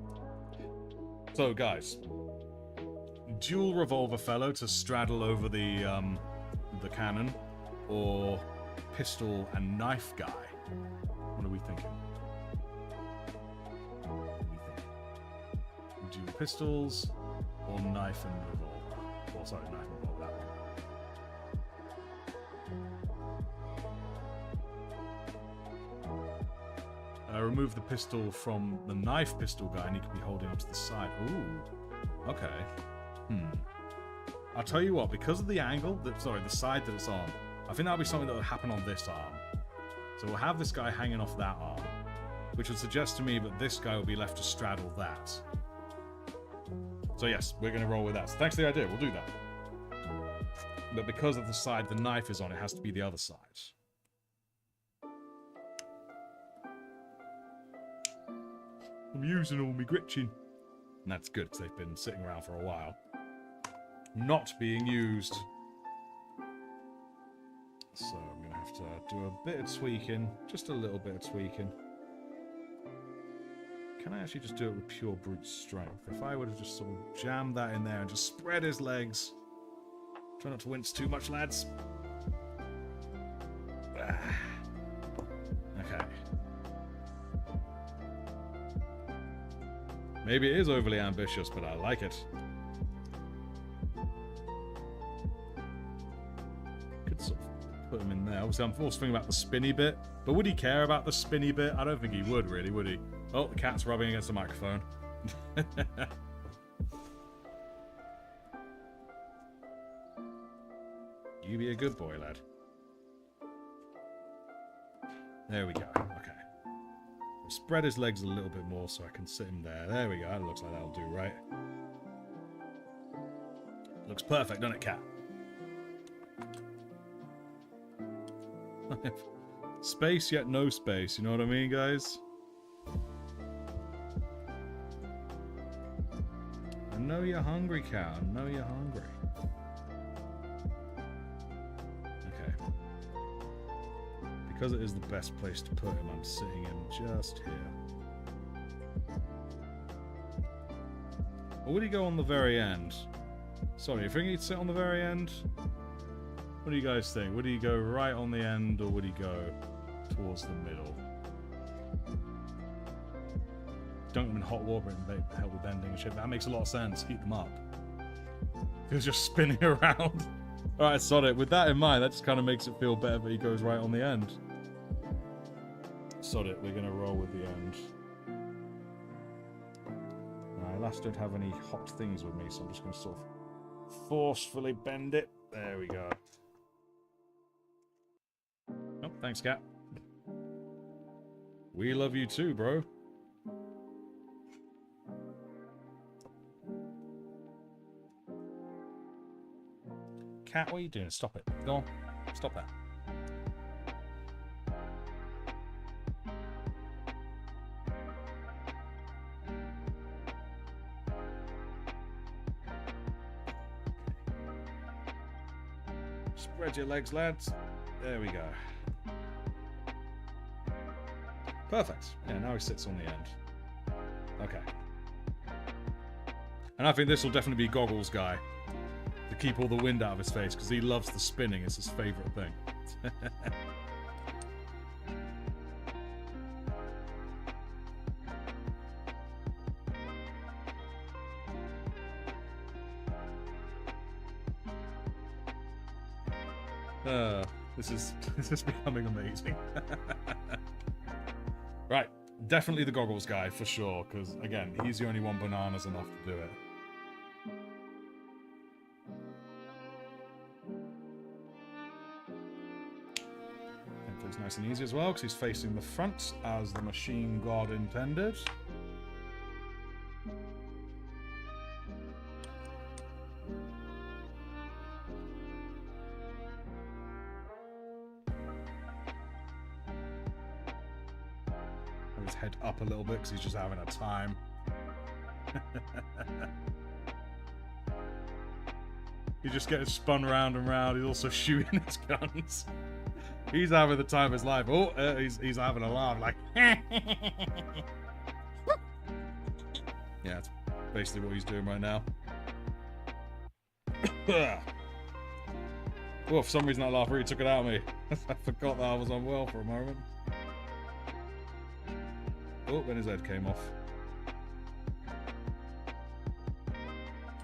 So, guys. Dual revolver fellow to straddle over the cannon. Or pistol and knife guy. What are we thinking? Dual pistols or knife and revolver? Or sorry, knife and revolver, that one. Remove the pistol from the knife pistol guy and he could be holding up to the side. Ooh. Okay. I'll tell you what, because of the angle, the side that it's on, I think that'll be something that will happen on this arm. So we'll have this guy hanging off that arm, which would suggest to me that this guy will be left to straddle that. So yes, we're going to roll with that. So thanks for the idea, we'll do that. But because of the side the knife is on, it has to be the other side. I'm using all my gritching. And that's good, because they've been sitting around for a while. Not being used. So I'm going to have to do a bit of tweaking. Just a little bit of tweaking. Can I actually just do it with pure brute strength? If I would have just sort of jammed that in there and just spread his legs. Try not to wince too much, lads. Okay. Maybe it is overly ambitious, but I like it. Could sort of put him in there. Obviously, I'm also thinking about the spinny bit. But would he care about the spinny bit? I don't think he would, really, would he? Oh, the cat's rubbing against the microphone. You be a good boy, lad. There we go. Okay. We'll spread his legs a little bit more so I can sit him there. There we go. That looks like that'll do, right? Looks perfect, doesn't it, cat? Space yet no space, you know what I mean, guys? I know you're hungry, cat. I know you're hungry. Okay. Because it is the best place to put him, I'm sitting him just here. Or would he go on the very end? Sorry, you think he'd sit on the very end? What do you guys think? Would he go right on the end, or would he go towards the middle? Dunk them in hot water and help with bending and shit. That makes a lot of sense. Heat them up. He was just spinning around. Alright, sod it. With that in mind, that just kind of makes it feel better that he goes right on the end. Sod it. We're going to roll with the end. I last don't have any hot things with me, so I'm just going to sort of forcefully bend it. There we go. Oh, thanks, Cat. We love you too, bro. Cat, what are you doing? Stop it. Go on. Stop that. Spread your legs, lads. There we go. Perfect. Yeah, now he sits on the end. Okay. And I think this will definitely be Goggles guy. To keep all the wind out of his face, because he loves the spinning. It's his favourite thing. This is becoming amazing. Right, definitely the Goggles guy for sure, because again, he's the only one bananas enough to do it. Hopefully it's nice and easy as well, because he's facing the front as the machine god intended. His head up a little bit because he's just having a time. He's just getting spun round and round. He's also shooting his guns. He's having the time of his life. Oh, he's having a laugh like. Yeah, that's basically what he's doing right now. Oh, for some reason that laugh really took it out of me. I forgot that I was unwell for a moment. Oh, then his head came off.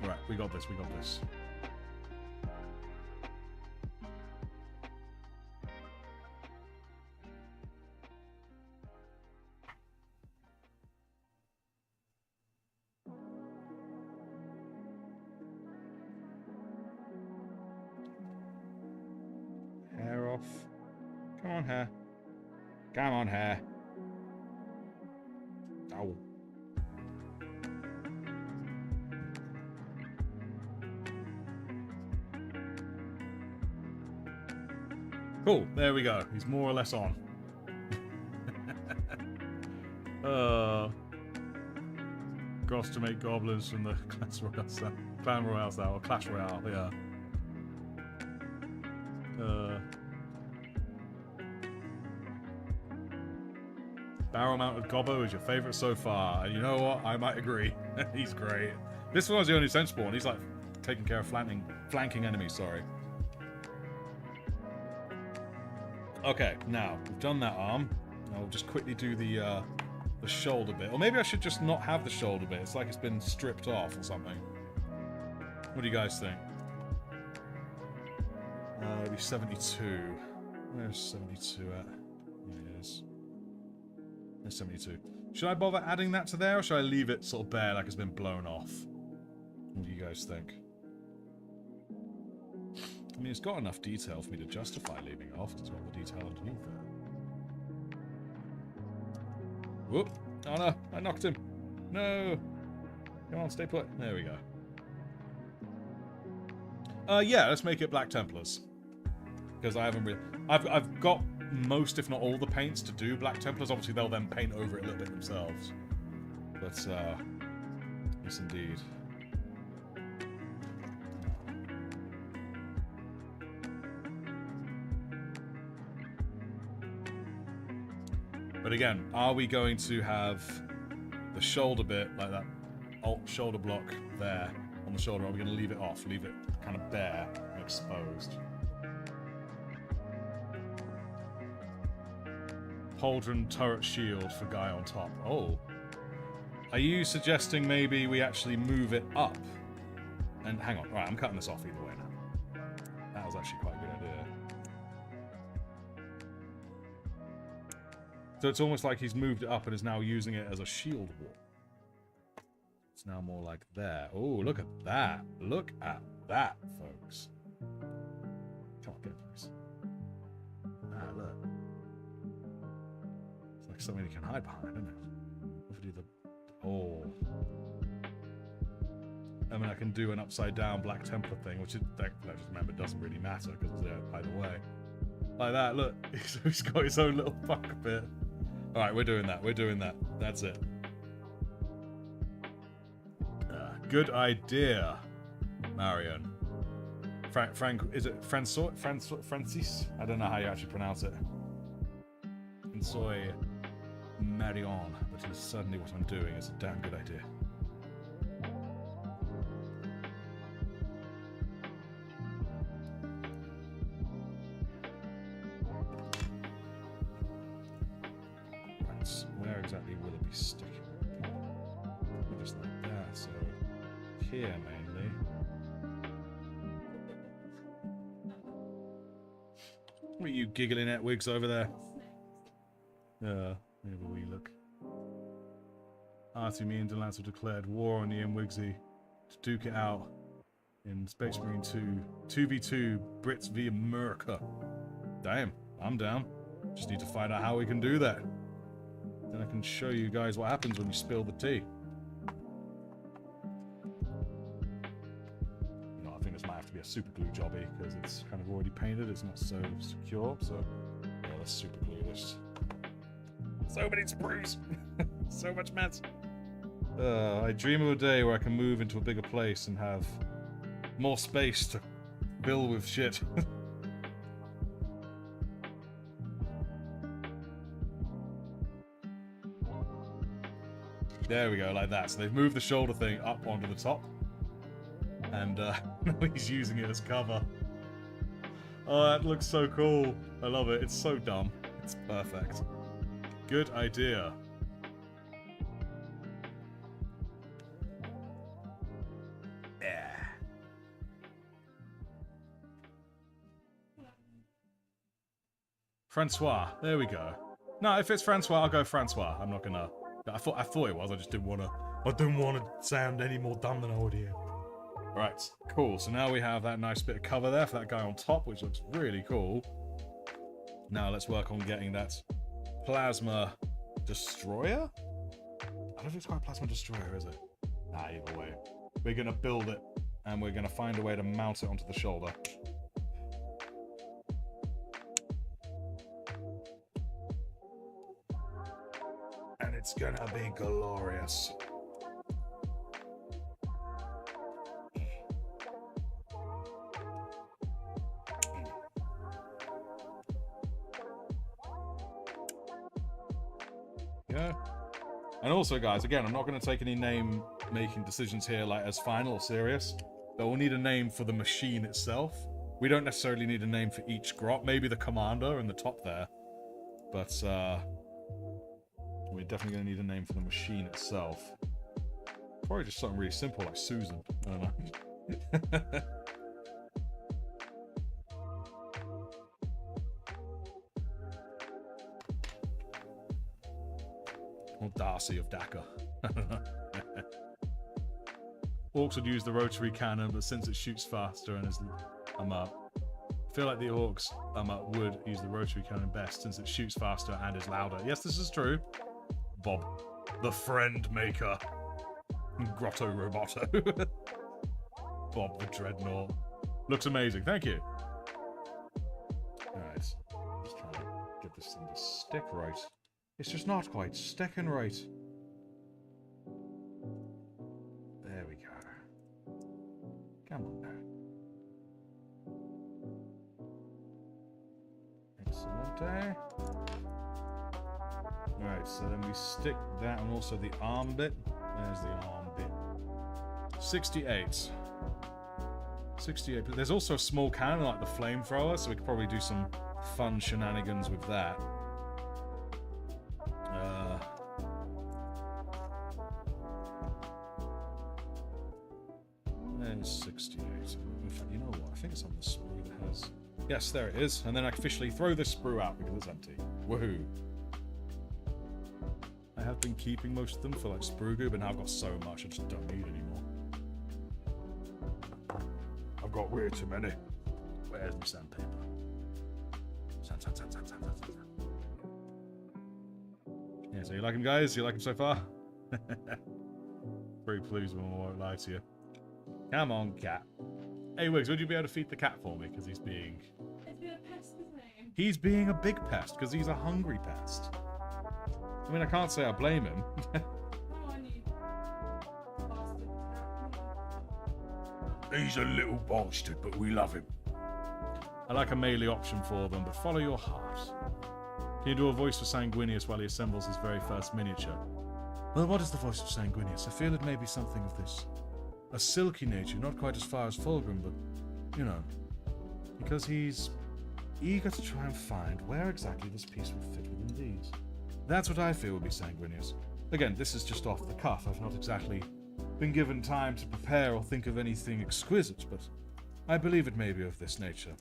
Right, we got this, we got this. Hair off. Come on, hair. Come on, hair. Ow. Cool, there we go. He's more or less on. Gross to make goblins from the Clan Royale style, or Clash Royale, yeah. Barrel-mounted Gobbo is your favourite so far, and you know what? I might agree. He's great. This one's the only sense spawn. He's like taking care of flanking enemies, sorry. Okay, now, we've done that arm. Now we'll just quickly do the shoulder bit. Or maybe I should just not have the shoulder bit. It's like it's been stripped off or something. What do you guys think? Maybe 72. Where's 72 at? Here it is. There's 72. Should I bother adding that to there, or should I leave it sort of bare like it's been blown off? What do you guys think? I mean, it's got enough detail for me to justify leaving it off. It's got the detail underneath it. Whoop! Oh no, I knocked him. No! Come on, stay put. There we go. Yeah, let's make it Black Templars. Because I haven't really... I've got most, if not all, the paints to do Black Templars. Obviously, they'll then paint over it a little bit themselves. But, yes indeed. But again, are we going to have the shoulder bit, like that alt shoulder block there on the shoulder? Are we going to leave it off? Leave it kind of bare and exposed? Pauldron turret shield for guy on top. Oh. Are you suggesting maybe we actually move it up? And hang on. Right, I'm cutting this off either way now. That was actually quite a good idea. So it's almost like he's moved it up and is now using it as a shield wall. It's now more like there. Oh, look at that. Look at that, folks. Come on, get this. Ah, look. It's like something you can hide behind, isn't it? If we do the... Oh. I mean, I can do an upside-down Black Templar thing, which, I just remember, doesn't really matter, because it's there either way. Like that, look. He's got his own little fuck bit. Alright, we're doing that. We're doing that. That's it. Good idea, Marion. Frank, is it Francis? I don't know how you actually pronounce it. Soy Marion, but it's certainly what I'm doing is a damn good idea. Right, where exactly will it be sticking? Just like that, so here mainly. What are you giggling at, Wigs, over there? Maybe we look. Artie, me and Delance have declared war on the Wigsy to duke it out in Space Marine 2. 2v2 Brits via America. Damn, I'm down. Just need to find out how we can do that. Then I can show you guys what happens when you spill the tea. No, I think this might have to be a super glue jobby because it's kind of already painted. It's not so secure, so yeah, let's super glue this. So many sprues! So much mess! I dream of a day where I can move into a bigger place and have more space to fill with shit. There we go, like that. So they've moved the shoulder thing up onto the top. And now he's using it as cover. Oh, that looks so cool. I love it. It's so dumb. It's perfect. Good idea. Yeah. Francois. There we go. No, if it's Francois, I'll go Francois. I'm not gonna. I thought it was. I just didn't want to. I didn't want to sound any more dumb than I already am. Right. Cool. So now we have that nice bit of cover there for that guy on top, which looks really cool. Now let's work on getting that plasma destroyer? I don't think it's quite a plasma destroyer, is it? Nah, either way. We're going to build it, and we're going to find a way to mount it onto the shoulder. And it's going to be glorious. Yeah. And also, guys, again, I'm not going to take any name-making decisions here, like, as final or serious. But we'll need a name for the machine itself. We don't necessarily need a name for each grot. Maybe the commander in the top there. But, we're definitely going to need a name for the machine itself. Probably just something really simple, like Susan. I don't know. Or Darcy of Dakar. Orcs would use the rotary cannon, but since it shoots faster and is... I feel like the orcs would use the rotary cannon best since it shoots faster and is louder. Yes, this is true. Bob, the friend maker. Grotto Roboto. Bob the Dreadnought. Looks amazing. Thank you. Alright. Just trying to get this thing to stick right. It's just not quite sticking right. There we go. Come on now. Excellent. Alright, so then we stick that and also the arm bit. There's the arm bit. 68. 68. But there's also a small cannon like the flamethrower, so we could probably do some fun shenanigans with that. There's 68. In fact, you know what? I think it's on the sprue that has... Yes, there it is. And then I officially throw this sprue out because it's empty. Woohoo. I have been keeping most of them for like Sprugu, but now I've got so much I just don't need anymore. I've got way too many. Where's my sandpaper? Sand. Yeah, so you like him, guys? You like him so far? Very pleased with him, I won't lie to you. Come on, cat. Hey, Wiggs, would you be able to feed the cat for me? Because he's being... He's being a big pest, because he's a hungry pest. I mean, I can't say I blame him. He's a little bastard, but we love him. I like a melee option for them, but follow your heart. Can you do a voice for Sanguinius while he assembles his very first miniature? Well, what is the voice of Sanguinius? I feel it may be something of this. A silky nature, not quite as far as Fulgrim, but, you know, because he's eager to try and find where exactly this piece would fit within these. That's what I feel would be Sanguinius. Again, this is just off the cuff. I've not exactly been given time to prepare or think of anything exquisite, but I believe it may be of this nature.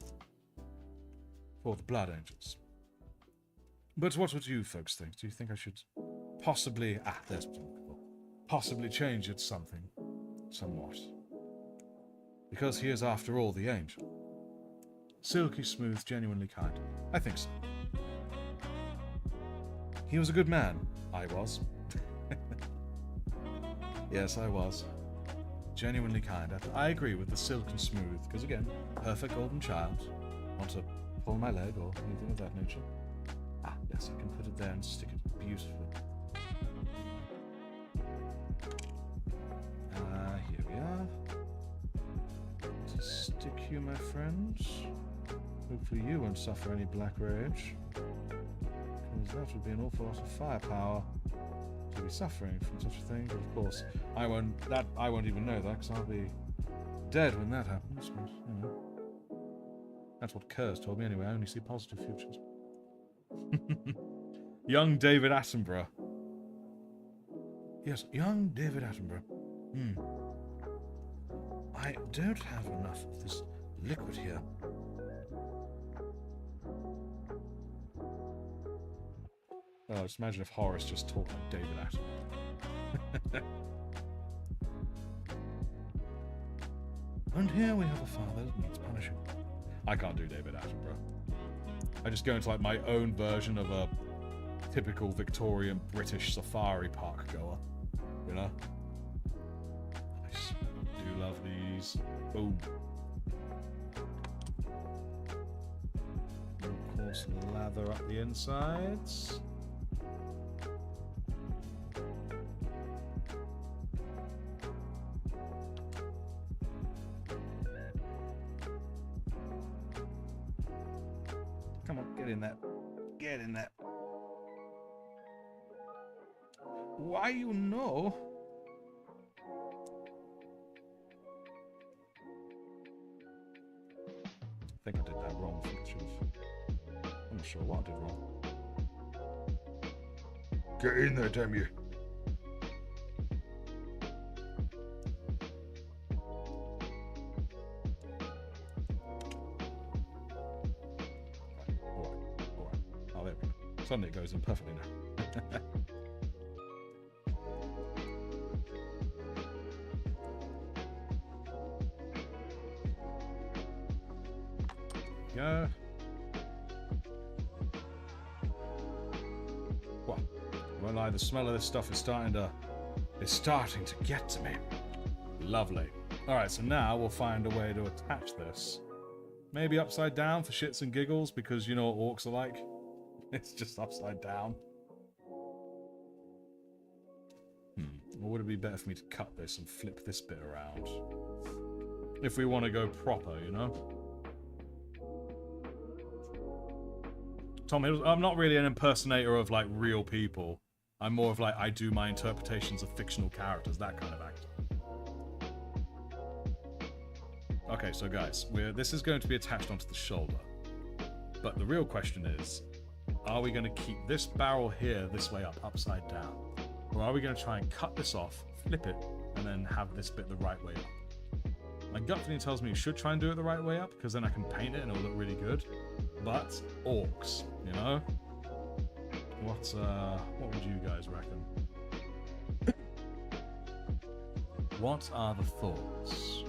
For the Blood Angels. But what would you folks think? Do you think I should possibly... there's what I'm looking for. Possibly change it something. Somewhat. Because he is, after all, the angel. Silky smooth, genuinely kind. I think so. He was a good man. I was. Yes, I was. Genuinely kind. I agree with the silk and smooth, because again, perfect golden child. Want to pull my leg or anything of that nature? Yes, I can put it there and stick it beautifully. Here we are. To stick you, my friends. Hopefully you won't suffer any black rage. Because that would be an awful lot of firepower to be suffering from such a thing. But of course, I won't even know that, because I'll be dead when that happens. But, you know, that's what Kerr's told me anyway. I only see positive futures. Young David Attenborough. Yes, young David Attenborough. I don't have enough of this liquid here. Oh, just imagine if Horace just talked like David Attenborough. And here we have a father that needs punishing. I can't do David Attenborough. I just go into like my own version of a typical Victorian British safari park goer, you know? Nice. Do love these. Boom. And of course, lather up the insides. Come on, get in there. Get in there. Why, you know? I think I did that wrong. I'm not sure what I did wrong. Get in there, damn you. Suddenly it goes in perfectly now. Go. Well, won't lie, the smell of this stuff is starting to get to me. Lovely. Alright, so now we'll find a way to attach this. Maybe upside down for shits and giggles, because you know what orcs are like. It's just upside down. Or would it be better for me to cut this and flip this bit around? If we want to go proper, you know? Tom, I'm not really an impersonator of, like, real people. I'm more of, like, I do my interpretations of fictional characters, that kind of actor. Okay, so guys, this is going to be attached onto the shoulder. But the real question is, are we going to keep this barrel here this way up, upside down? Or are we going to try and cut this off, flip it, and then have this bit the right way up? My gut feeling tells me you should try and do it the right way up, because then I can paint it and it'll look really good. But orcs, you know? What would you guys reckon? What are the thoughts?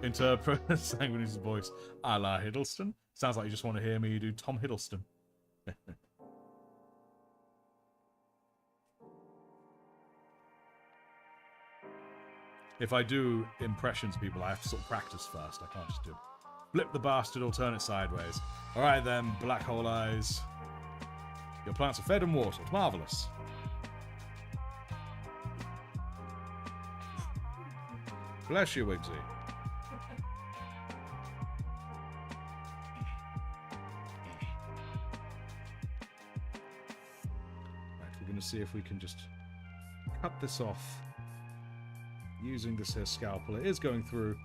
Interpret Sanguine's voice a la Hiddleston. Sounds like you just want to hear me do Tom Hiddleston. If I do impressions of people, I have to sort of practice first. I can't just do flip the bastard or turn it sideways. Alright then, black hole eyes. Your plants are fed and watered. Marvellous. Bless you, Wigsy. Right, we're going to see if we can just cut this off using this here scalpel. It is going through.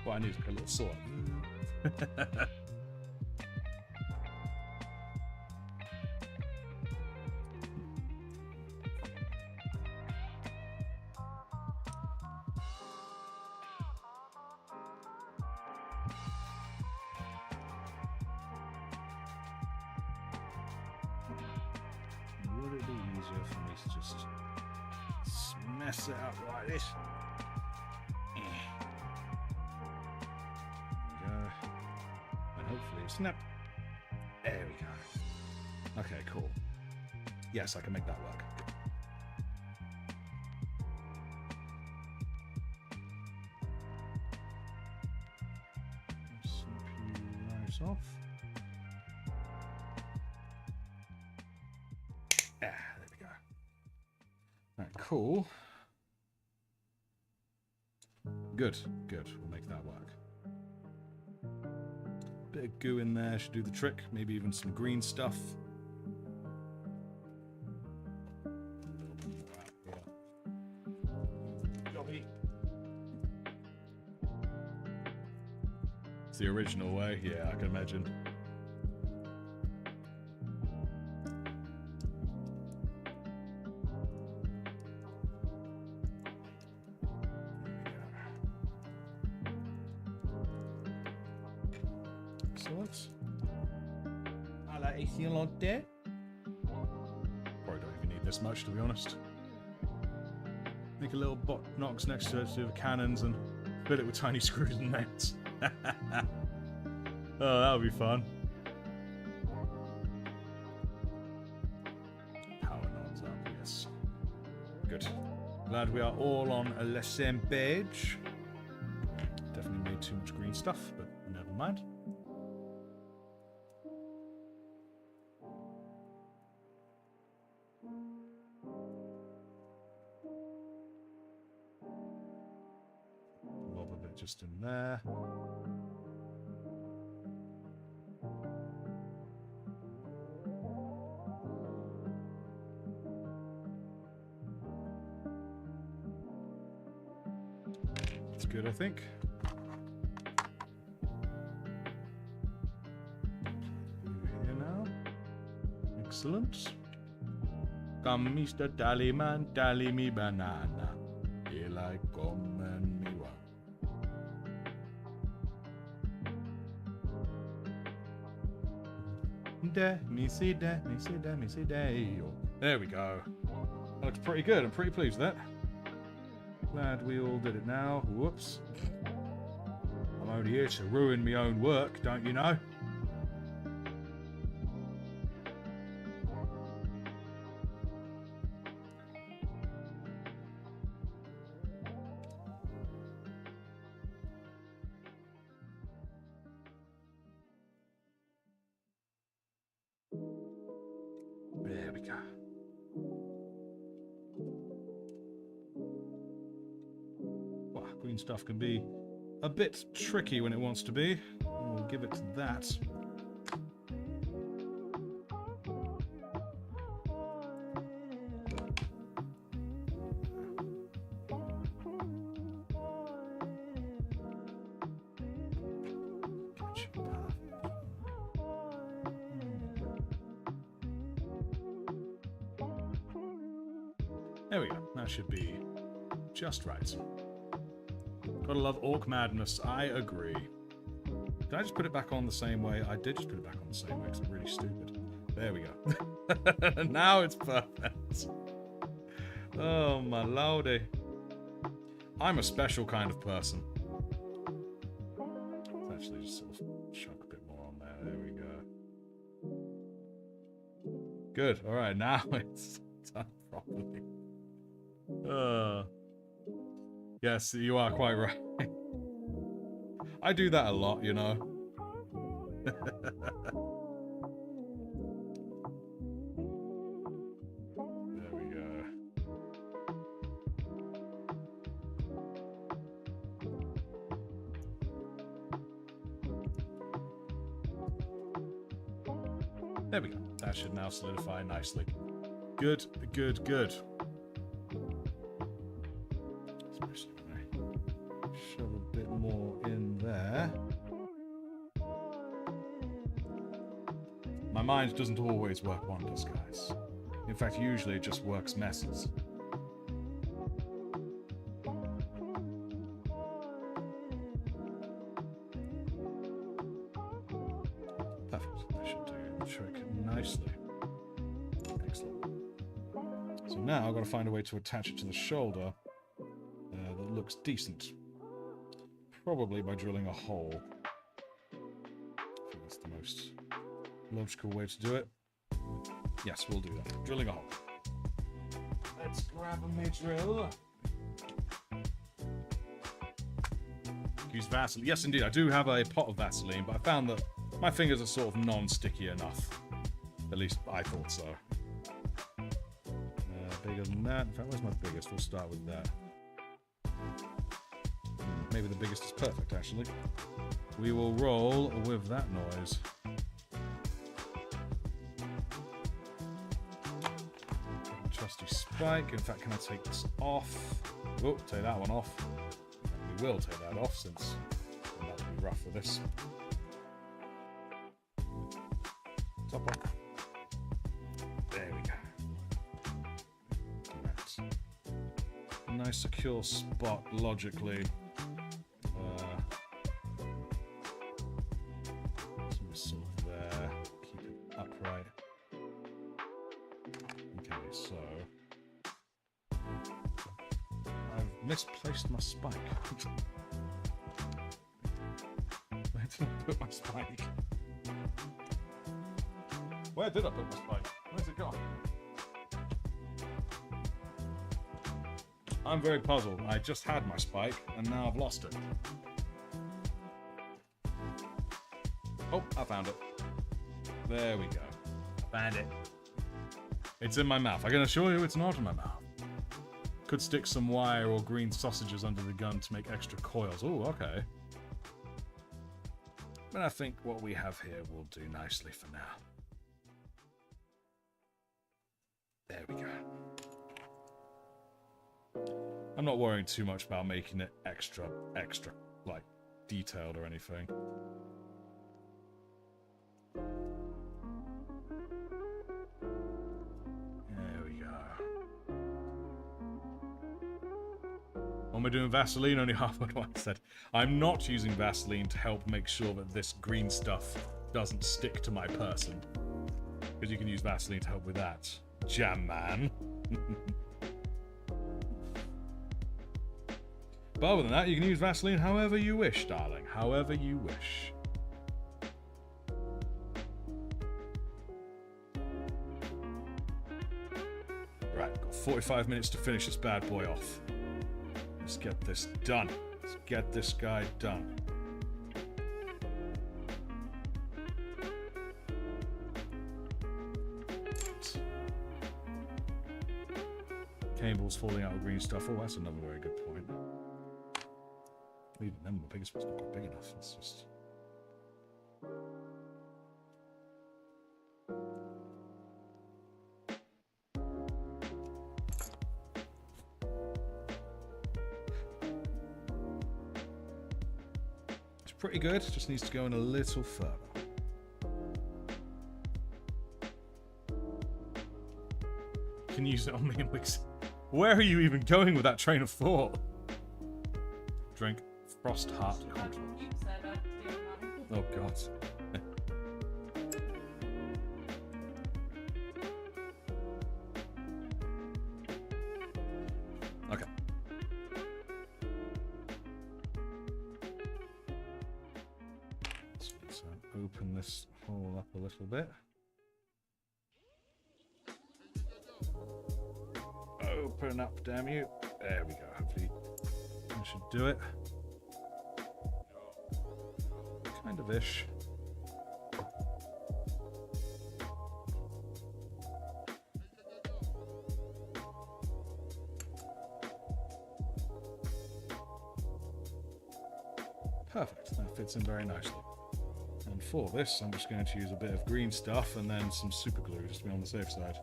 Well, I need a little sword. Would it be easier for me to just mess it up like this? Hopefully snap. There we go. Okay, cool. Yes, I can make that work. Snip you right off. There we go. Alright, cool. Good. We'll make that work. Bit of goo in there should do the trick. Maybe even some green stuff. A little bit more out here. It's the original way. Yeah, I can imagine. There. Probably don't even need this much, to be honest. Make a little box next to it to do the cannons and fill it with tiny screws and nuts. Oh, that would be fun. Power nodes up, yes. Good. Glad we are all on the same page. Definitely made too much green stuff, but never mind. Just in there. That's good, I think. Here now. Excellent. Come, Mr. Tallyman, tally me banana. Here I come and me one. There we go. That looks pretty good. I'm pretty pleased with that. Glad we all did it now. Whoops. I'm only here to ruin my own work, don't you know? There we go. Wow, green stuff can be a bit tricky when it wants to be. We'll give it that. should be perfect. There we go. That should be just right. Gotta love Orc Madness. I agree. Did I just put it back on the same way? I did just put it back on the same way because I'm really stupid. There we go. Now it's perfect. Oh, my lordy. I'm a special kind of person. Let's actually just sort of chuck a bit more on there. There we go. Good. All right, now it's done properly. Yes, you are quite right. I do that a lot, you know. There we go. There we go. That should now solidify nicely. Good, good, good. Especially when I shove a bit more in there. My mind doesn't always work wonders, guys. In fact, usually it just works messes. Perfect. That should do the trick nicely. Excellent. So now I've got to find a way to attach it to the shoulder that looks decent. Probably by drilling a hole. I think that's the most logical way to do it. Yes, we'll do that. Drilling a hole. Let's grab a mid-drill. Use Vaseline. Yes, indeed. I do have a pot of Vaseline, but I found that my fingers are sort of non-sticky enough. At least I thought so. Bigger than that. In fact, where's my biggest? We'll start with that. Maybe the biggest is perfect, actually. We will roll with that noise. Trusty spike. In fact, can I take this off? Oh, take that one off. We will take that off since that would be rough for this. Top off. There we go. That's a nice secure spot logically. Some sort of there. Keep it upright. Okay, so I've misplaced my spike. Where did I put my spike? Where did I put my spike? Where's it gone? I'm very puzzled. I just had my spike and now I've lost it. Oh, I found it. There we go. Found it. It's in my mouth. I can assure you it's not in my mouth. Could stick some wire or green sausages under the gun to make extra coils. Oh, okay. But I think what we have here will do nicely for now. There we go. I'm not worrying too much about making it extra, like, detailed or anything. There we go. When we're doing Vaseline, only half what I said. I'm not using Vaseline to help make sure that this green stuff doesn't stick to my person. Because you can use Vaseline to help with that. Jam man. But other than that, you can use Vaseline however you wish, darling. However you wish. Right, got 45 minutes to finish this bad boy off. Let's get this done. Let's get this guy done. Cables falling out of green stuff. Oh, that's another very good point. Even then, the biggest one's not quite big enough. It's just... Should pretty good. Just needs to go in a little further. Can use it on me in weeks. Where are you even going with that train of thought? Drink Frost Heart. Oh god. Okay. Let's open this hole up a little bit. Open up, damn you. There we go. Hopefully that should do it. Kind of ish. Perfect. That fits in very nicely. And for this, I'm just going to use a bit of green stuff and then some super glue just to be on the safe side.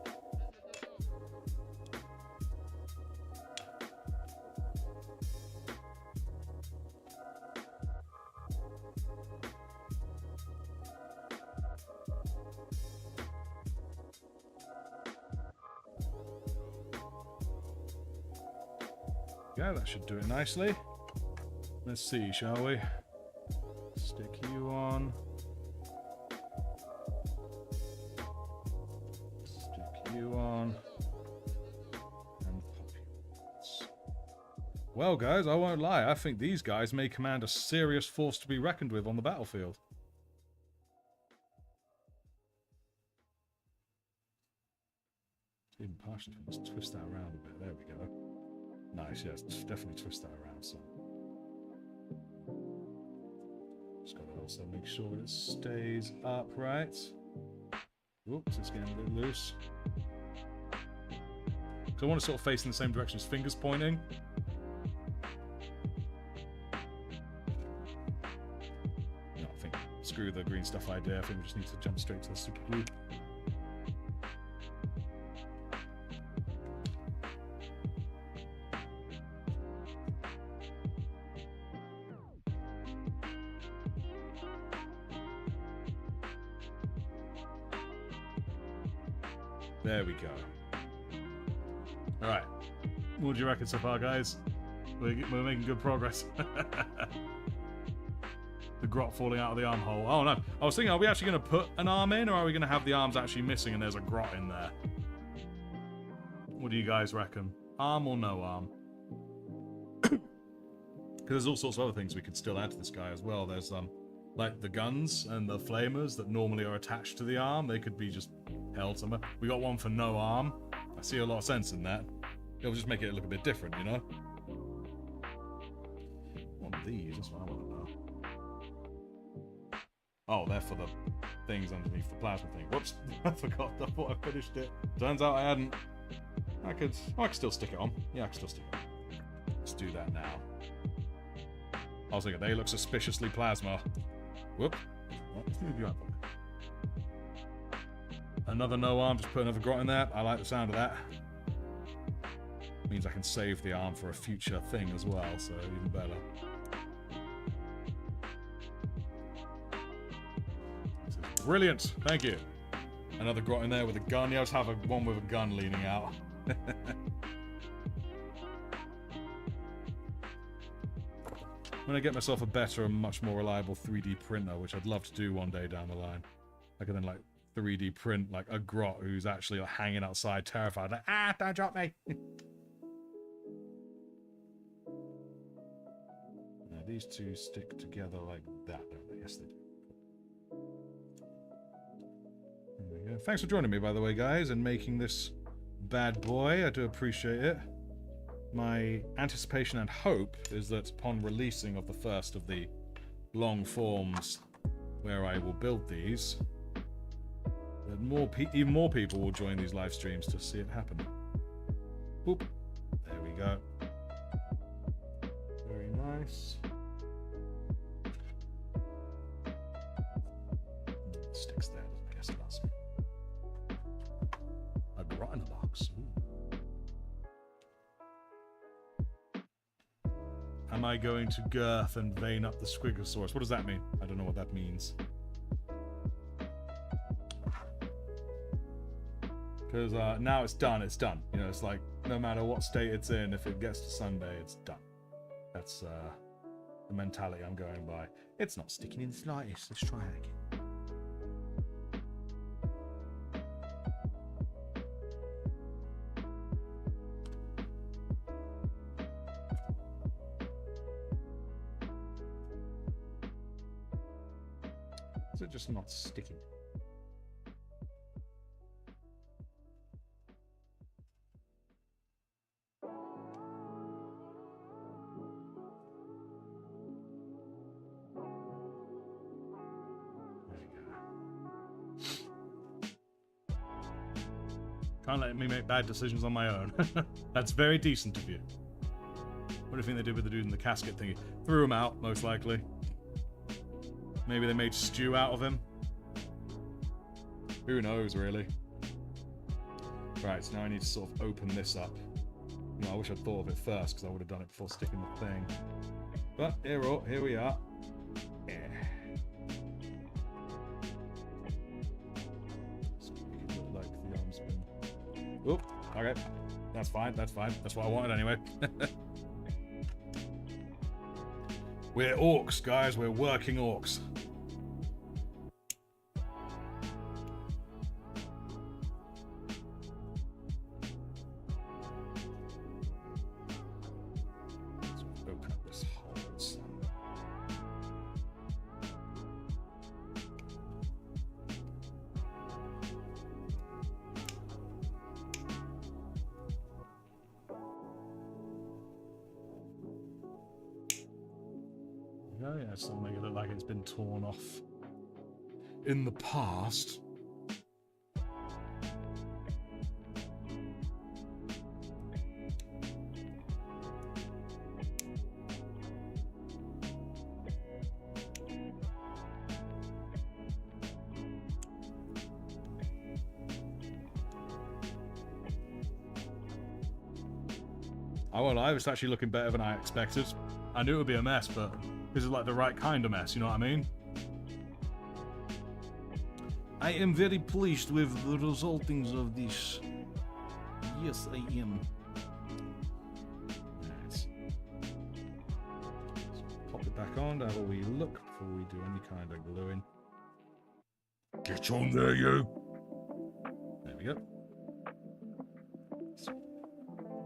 Yeah, that should do it nicely. Let's see, shall we? Stick you on. Stick you on. And pop you. Well, guys, I won't lie. I think these guys may command a serious force to be reckoned with on the battlefield. Even partially, let's twist that around a bit. There we go. Nice, yes, definitely twist that around some. Just got to also make sure it stays upright. Oops, it's getting a bit loose. So I want to sort of face in the same direction as fingers pointing. No, I think screw the green stuff idea. I think we just need to jump straight to the super glue. There we go. Alright. What do you reckon so far, guys? We're making good progress. The grot falling out of the armhole. Oh no. I was thinking, are we actually going to put an arm in, or are we going to have the arms actually missing and there's a grot in there? What do you guys reckon? Arm or no arm? Because there's all sorts of other things we could still add to this guy as well. There's like the guns and the flamers that normally are attached to the arm. They could be just held somewhere. We got one for no arm. I see a lot of sense in that. It'll just make it look a bit different, you know? What are these? That's what I want to know. Oh, they're for the things underneath the plasma thing. Whoops. I forgot. I thought I finished it. Turns out I hadn't. I could still stick it on. Yeah, I can still stick it on. Let's do that now. I was thinking, they look suspiciously plasma. Whoop. Oh, let's move you up. Another no arm, just put another grot in there. I like the sound of that. Means I can save the arm for a future thing as well, so even better. This is brilliant, thank you. Another grot in there with a gun. Yeah, I'll just have one with a gun leaning out. I'm gonna get myself a better and much more reliable 3D printer, which I'd love to do one day down the line. I could then like 3D print like a grot who's actually like, hanging outside terrified, like, ah, don't drop me. Now these two stick together like that, don't they? Yes, they do. There we go. Thanks for joining me, by the way, guys, and making this bad boy. I do appreciate it. My anticipation and hope is that upon releasing of the first of the long forms where I will build these, that even more people will join these live streams to see it happen. Boop. There we go. Very nice. It sticks there, I guess it does. A grot in a box. Ooh. Am I going to girth and vein up the Squigosaurus? What does that mean? I don't know what that means. Because now it's done, it's done. You know, it's like, no matter what state it's in, if it gets to Sunday, it's done. That's the mentality I'm going by. It's not sticking in the slightest. Let's try it again. Is it just not sticking? Can't let me make bad decisions on my own. That's very decent of you. What do you think they did with the dude in the casket thingy? Threw him out, most likely. Maybe they made stew out of him. Who knows, really? Right, so now I need to sort of open this up. You know, I wish I'd thought of it first, because I would have done it before sticking the thing. But here we are. Yeah. So make it look like the arm's been... Oop, okay. That's fine, that's fine. That's what I wanted anyway. We're orcs, guys. We're working orcs. Oh yeah, so make it look like it's been torn off in the past. Oh well, I was actually looking better than I expected. I knew it would be a mess, but this is like the right kind of mess, you know what I mean? I am very pleased with the resultings of this. Yes, I am. Nice. Let's pop it back on to have a wee look before we do any kind of gluing. Get on there, you! There we go. Let's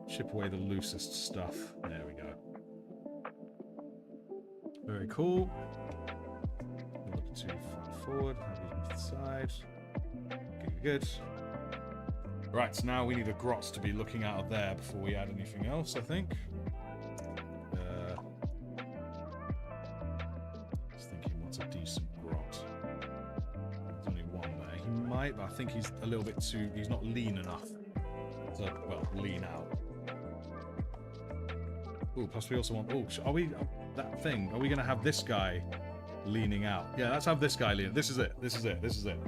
chip away the loosest stuff. There we go. Very cool. Look too far forward, have it to the side. Good. Right, so now we need a grot to be looking out of there before we add anything else, I think. Just thinking what's a decent grot. There's only one there. He might, but I think he's a little bit too... He's not lean enough to, well, lean out. Ooh, plus we also want... Oh, are we... that thing, are we going to have this guy leaning out? Yeah, let's have this guy leaning. This is it. This is it. This is it.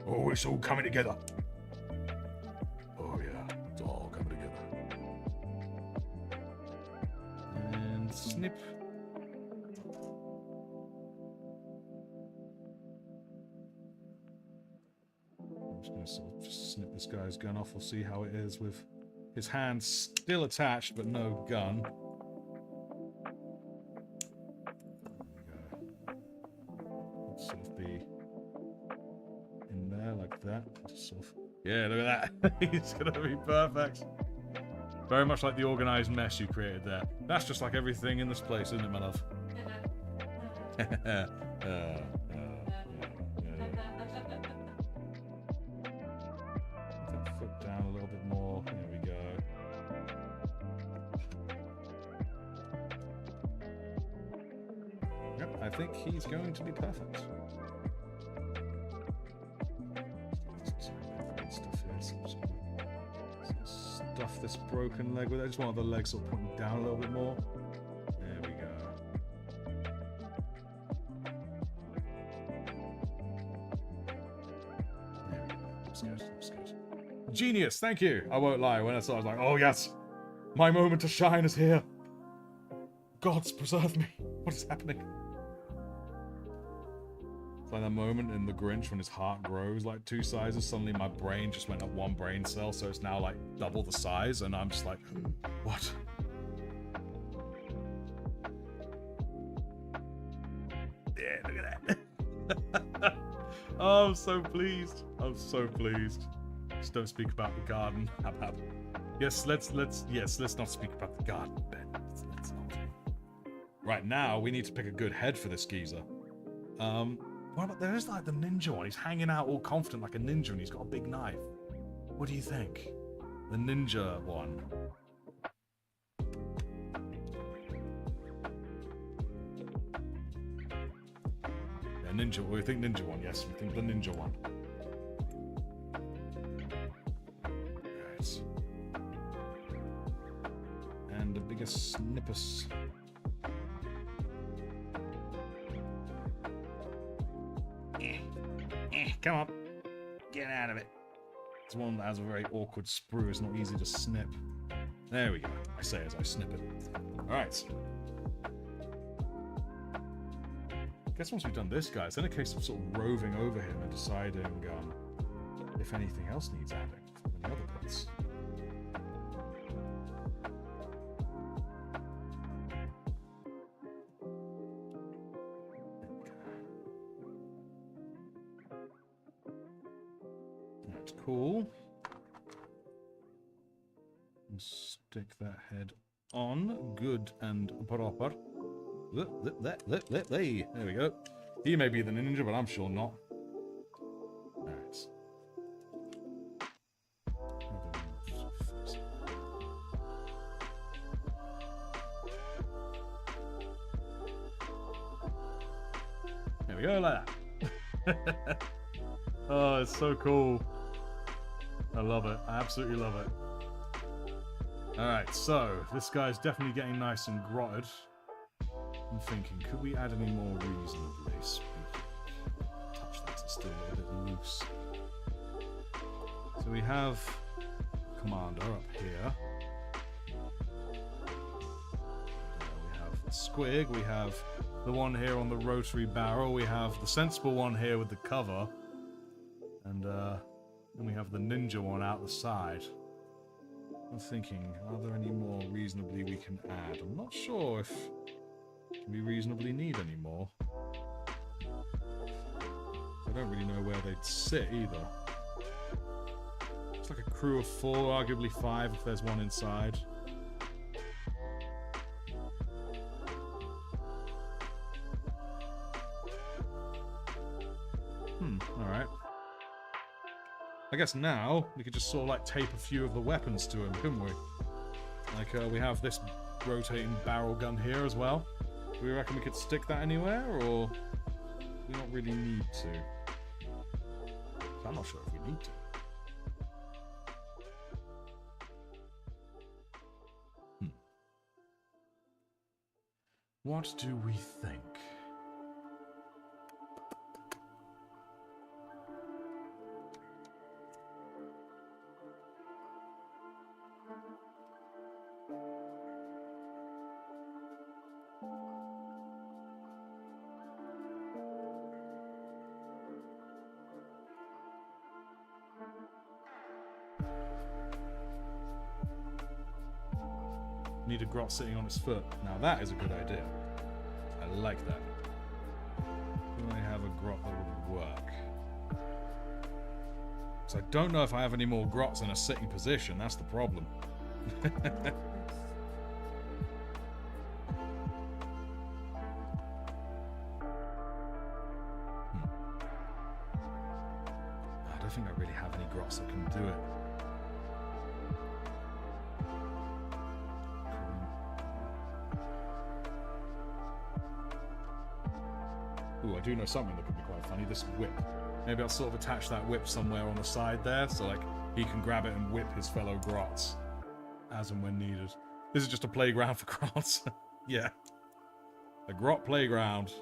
Oh, it's all coming together. Oh, yeah. It's all coming together. And snip. I'm just going to sort of just snip this guy's gun off. We'll see how it is with his hand still attached, but no gun. Sort of be in there like that. Just sort of, yeah, look at that. He's gonna be perfect. Very much like the organized mess you created there. That's just like everything in this place, isn't it, my love? Foot down a little bit more. There we go. Yep, I think he's going to be perfect. Stuff this broken leg with it. I just want the leg sort of pointing down a little bit more. There we go. There we go. That's good. That's good. Genius, thank you. I won't lie. When I saw it, I was like, oh yes, my moment to shine is here. gods preserve me. What is happening? It's like that moment in The Grinch when his heart grows like 2 sizes. Suddenly my brain just went up 1 brain cell, so it's now like double the size, and I'm just like, what? Yeah, look at that. Oh, I'm so pleased. I'm so pleased. Just don't speak about the garden. Yes, let's not speak about the garden, Ben. Let's not. Right now, we need to pick a good head for this geezer. What about, there is like the ninja one. He's hanging out all confident like a ninja, and he's got a big knife. What do you think? The ninja one. Yeah, ninja. We think ninja one. Yes, we think the ninja one. Right. And the biggest snippers. Come on. Get out of it. It's one that has a very awkward sprue. It's not easy to snip. There we go. I say as I snip it. Alright. Guess once we've done this, guys, then a case of sort of roving over him and deciding if anything else needs adding from the other bits. Cool. Stick that head on. Good and proper. There we go. He may be the ninja, but I'm sure not. Alright. There we go, like that. Oh, it's so cool. I love it. I absolutely love it. Alright, so this guy's definitely getting nice and grotted. I'm thinking, could we add any more reasonably speaking? Touch that, it's still a little bit loose. So we have Commander up here. We have the Squig, we have the one here on the rotary barrel, we have the sensible one here with the cover, and then we have the ninja one out the side. I'm thinking, are there any more reasonably we can add? I'm not sure if we reasonably need any more. I don't really know where they'd sit either. It's like a crew of 4, arguably 5 if there's one inside. Alright. I guess now we could just sort of like tape a few of the weapons to him, couldn't we? Like we have this rotating barrel gun here as well. Do we reckon we could stick that anywhere, or do we not really need to? I'm not sure if we need to. What do we think? Need a grot sitting on its foot. Now that is a good idea. I like that. Do I have a grot that would work? So I don't know if I have any more grots in a sitting position. That's the problem. I don't think I really have any grots that can do it. Ooh, I do know something that could be quite funny. This whip. Maybe I'll sort of attach that whip somewhere on the side there, so like he can grab it and whip his fellow grots as and when needed. This is just a playground for grots. Yeah. A grot playground.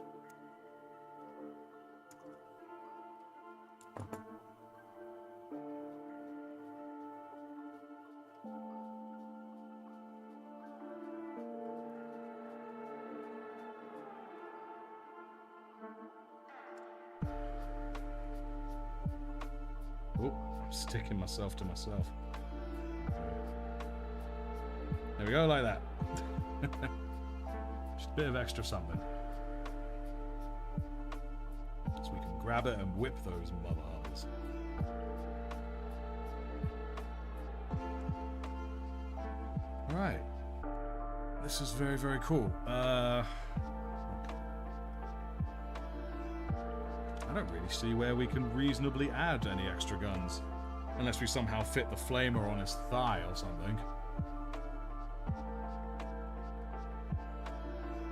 sticking myself to myself. There we go, like that. Just a bit of extra something. So we can grab it and whip those mother-hubbers. Alright. This is very, very cool. I don't really see where we can reasonably add any extra guns. Unless we somehow fit the flamer on his thigh or something.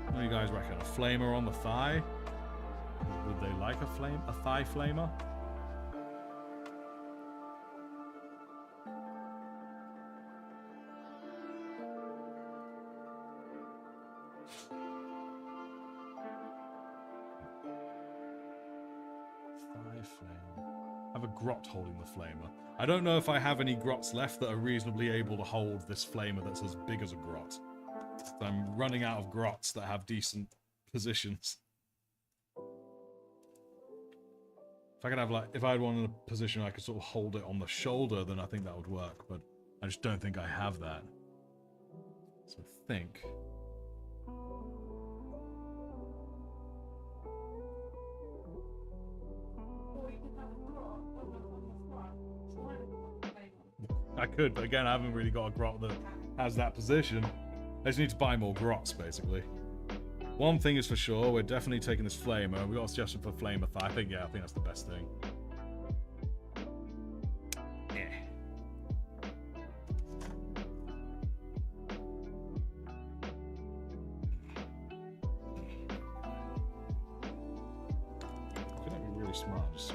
What do you guys reckon? A flamer on the thigh? Would they like a thigh flamer? Thigh flame. I have a grot holding the flamer. I don't know if I have any grots left that are reasonably able to hold this flamer that's as big as a grot. So I'm running out of grots that have decent positions. If I could have, like, if I had one in a position I could sort of hold it on the shoulder, then I think that would work, but I just don't think I have that. So I think... I could, but again, I haven't really got a grot that has that position. I just need to buy more grots, basically. One thing is for sure, we're definitely taking this flamer. We got a suggestion for flamer thigh. I think that's the best thing. Yeah. Could that be really smart? Just...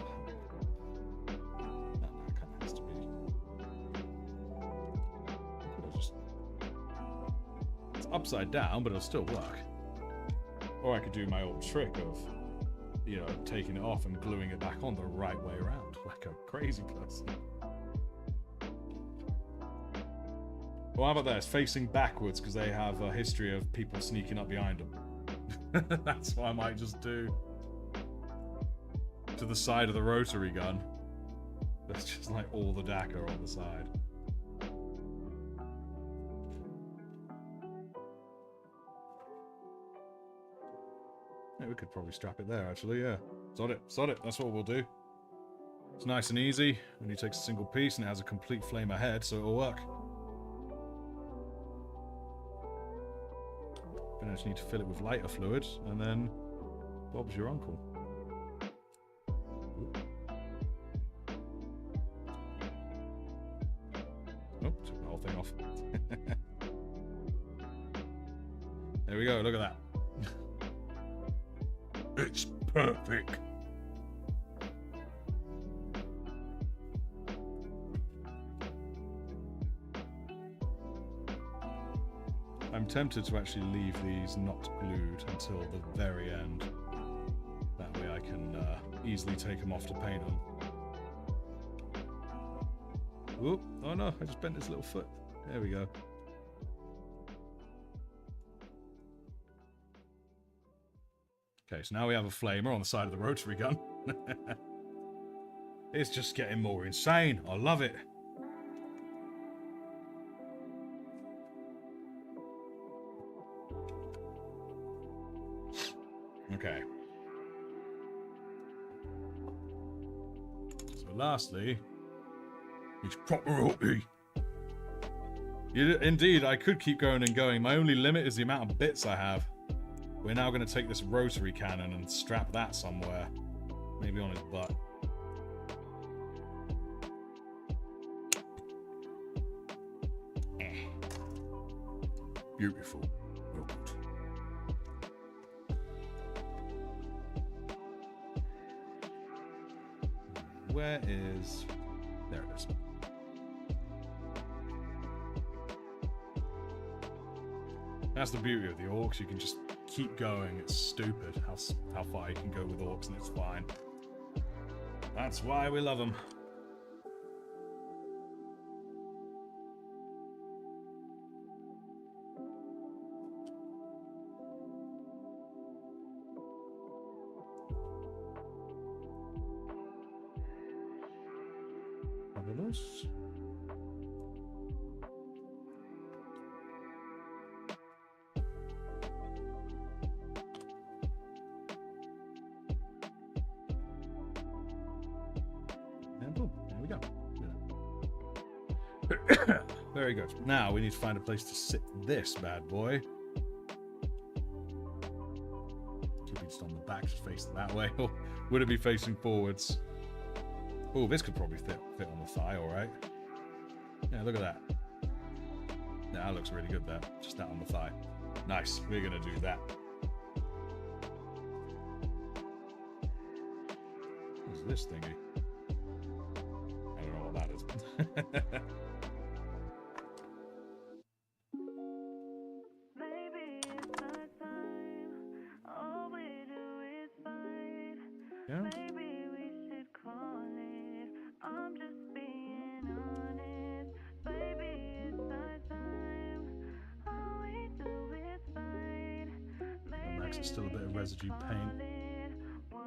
upside down, but it'll still work. Or I could do my old trick of, you know, taking it off and gluing it back on the right way around, like a crazy person. Well, how about that? It's facing backwards because they have a history of people sneaking up behind them. That's what I might just do. To the side of the rotary gun. That's just like all the DACA on the side. Yeah, we could probably strap it there, actually, yeah. Sod it, that's what we'll do. It's nice and easy, and he takes a single piece, and it has a complete flamer head, so it'll work. Then I just need to fill it with lighter fluid, and then Bob's your uncle. Oh, took the whole thing off. There we go, look at that. It's perfect. I'm tempted to actually leave these not glued until the very end. That way I can easily take them off to paint them. Whoop. Oh no, I just bent his little foot. There we go. Okay, so now we have a flamer on the side of the rotary gun. It's just getting more insane. I love it. Okay. So lastly, it's proper OP. Indeed, I could keep going and going. My only limit is the amount of bits I have. We're now going to take this rotary cannon and strap that somewhere. Maybe on his butt. Beautiful. Well good. Where is... There it is. That's the beauty of the orcs. You can just keep going. It's stupid how far you can go with orcs, and it's fine. That's why we love them. Fabulous. And boom, there we go. Very good. Now we need to find a place to sit this bad boy. Should be just on the back, just facing that way, or would it be facing forwards? Oh, this could probably fit on the thigh, all right. Yeah, look at that. Yeah, that looks really good there. Just that on the thigh. Nice. We're gonna do that. What's this thingy? I don't know what that is. Yeah. Max is still a bit of residue paint.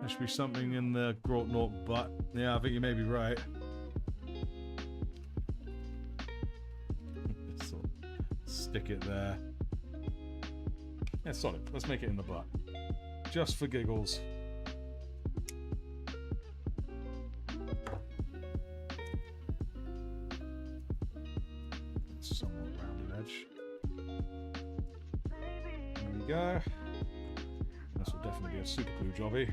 There should be something in the Grotnort butt. Yeah, I think you may be right. So, stick it there. Yeah, solid. Let's make it in the butt. Just for giggles. Somewhat rounded edge. There we go. This will definitely be a super glue jobby.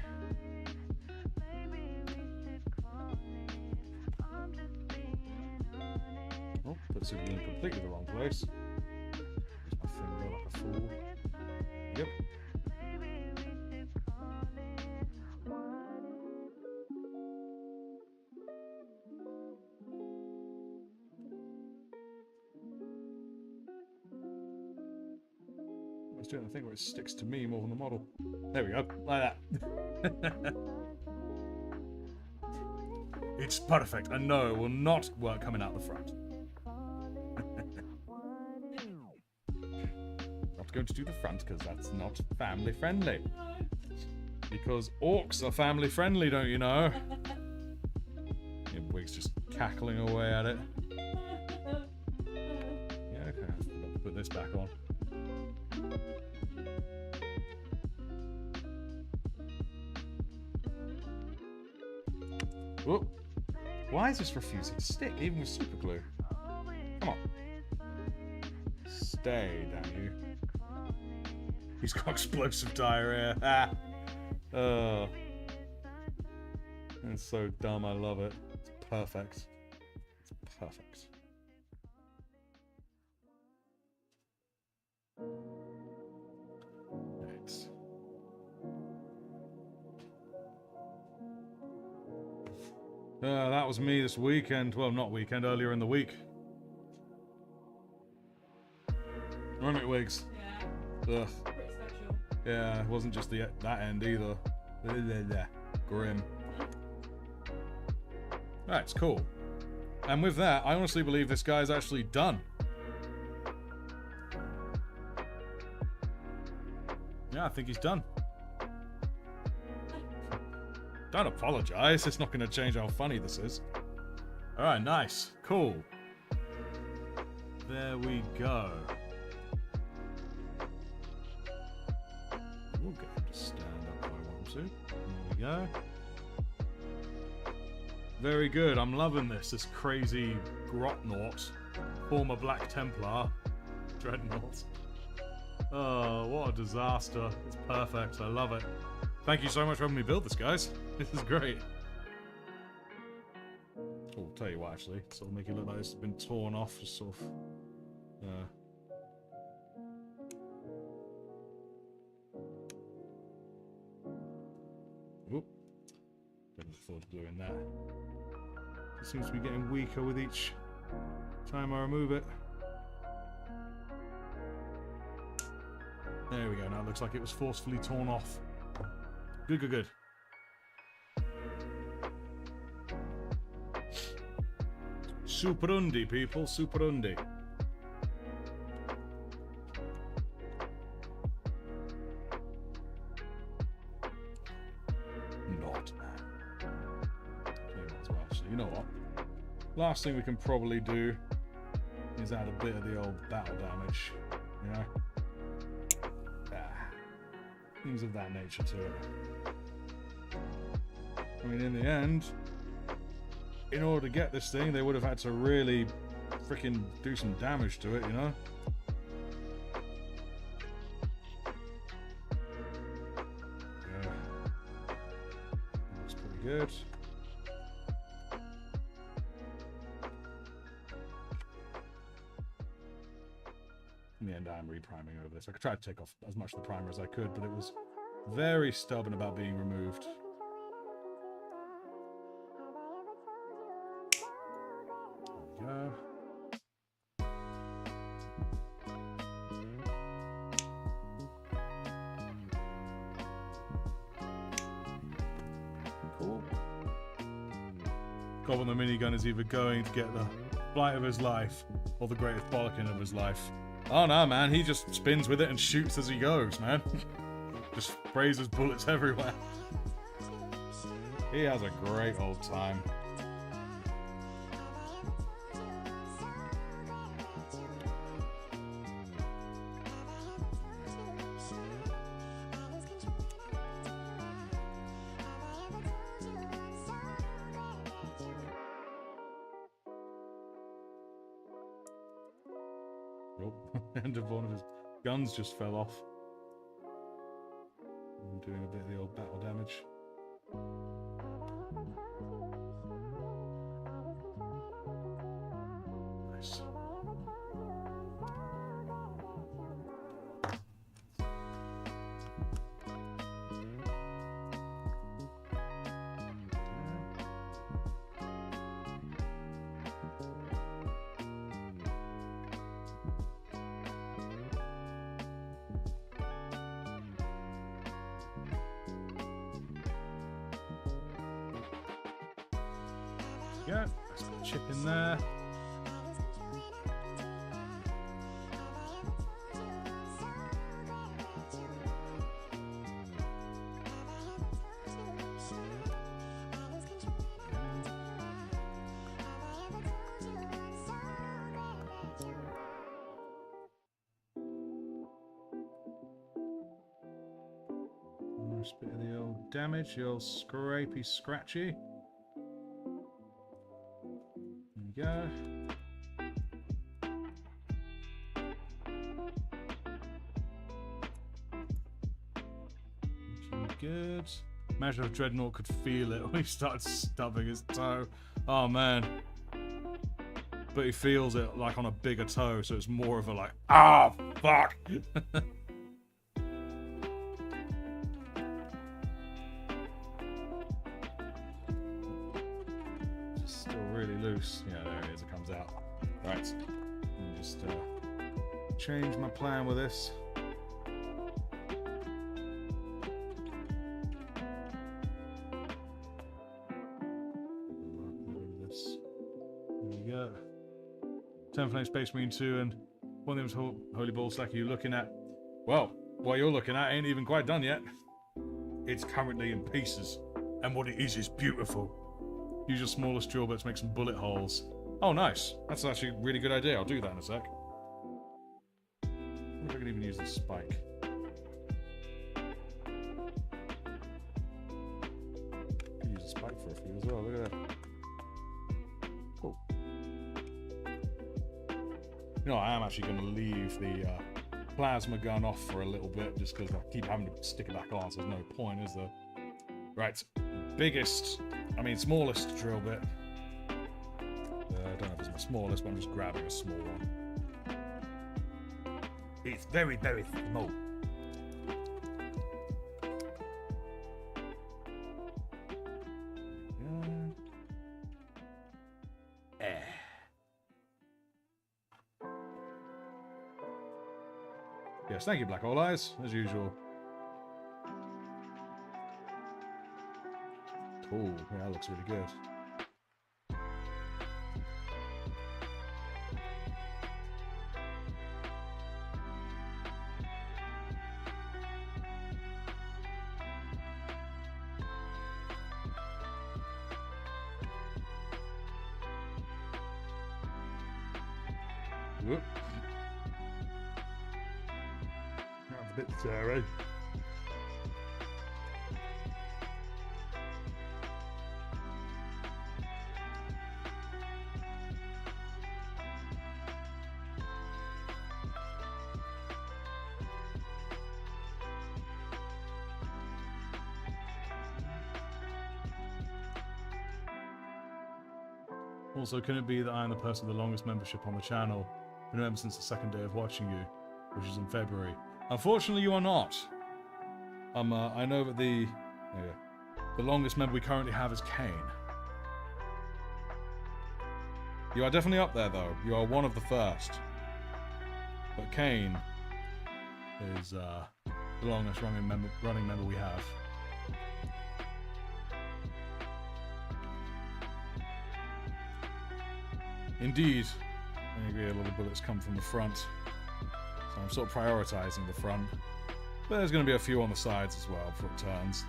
Oh, put super glue in completely the wrong place. Use my finger like a fool. Yep. I was doing the thing where it sticks to me more than the model. There we go, like that. It's perfect. I know it will not work coming out the front. Not going to do the front because that's not family friendly. Because orcs are family friendly, don't you know? Yeah, Wig's just cackling away at it. Yeah, okay, I forgot to put this back on. Whoop. Why is this refusing to stick, even with super glue? Come on. Stay, damn you. He's got explosive diarrhea. Ah. Oh. It's so dumb, I love it. It's perfect. It's perfect. Right. That was me this weekend. Well, not weekend, earlier in the week. Run it, Wigs. Yeah. Ugh. Pretty special. Yeah, it wasn't just that end either. Grim. That's cool. And with that, I honestly believe this guy's actually done. Yeah, I think he's done. Don't apologize, it's not going to change how funny this is. Alright, nice. Cool. There we go. We'll get him to stand up if I want to. There we go. Very good, I'm loving this. This crazy Grotnort, former Black Templar Dreadnought. Oh, what a disaster. It's perfect, I love it. Thank you so much for having me build this, guys. This is great. Oh, I'll tell you what, actually. Sort of make it look like it's been torn off, just sort of... Whoop. Don't look forward to doing that. It seems to be getting weaker with each time I remove it. There we go, now it looks like it was forcefully torn off. Good, good, good. Superundi, people, superundi. Not, man. You know what? Last thing we can probably do is add a bit of the old battle damage, you know? Things of that nature to it. I mean, in the end, in order to get this thing, they would have had to really freaking do some damage to it, you know? Yeah. Looks pretty good. In the end, I'm repriming over this. I tried to take off as much of the primer as I could, but it was very stubborn about being removed. There we go. Cool. Goblin the minigun is either going to get the flight of his life or the greatest bollocking of his life. Oh no, man, he just spins with it and shoots as he goes, man. Just sprays his bullets everywhere. He has a great old time. Nope. End of one of his guns just fell off. I'm doing a bit of the old battle damage. Nice. Yeah, let's put a chip in there. Nice bit of the old damage, the old scrapey scratchy. Go. Looking good. Imagine if Dreadnought could feel it when he started stubbing his toe. Oh man. But he feels it like on a bigger toe, so it's more of a like, ah, fuck. Really loose. Yeah, there it is. It comes out. Right. Let me just change my plan with this. This. There we go. 10 Flame Space Marine 2 and one of them's Holy Ball Stack are you looking at? Well, what you're looking at ain't even quite done yet. It's currently in pieces. And what it is beautiful. Use your smallest drill bit to make some bullet holes. Oh, nice. That's actually a really good idea. I'll do that in a sec. I wonder if I can even use the spike. Could use a spike for a few as well. Look at that. Cool. You know, I am actually going to leave the plasma gun off for a little bit just because I keep having to stick it back on, so there's no point, is there? Right. Smallest drill bit. I don't know if it's my smallest, but I'm just grabbing a small one. It's very, very small. Yes, thank you, Black Hole Eyes, as usual. Cool, yeah, that looks really good. Whoop. That's a bit scary. Also, can it be that I am the person with the longest membership on the channel? Been a member since the second day of watching you, which is in February. Unfortunately, you are not. I know that the longest member we currently have is Kane. You are definitely up there, though. You are one of the first. But Kane is the longest running member we have. Indeed, I agree, a lot of bullets come from the front, so I'm sort of prioritising the front. But there's going to be a few on the sides as well before it turns.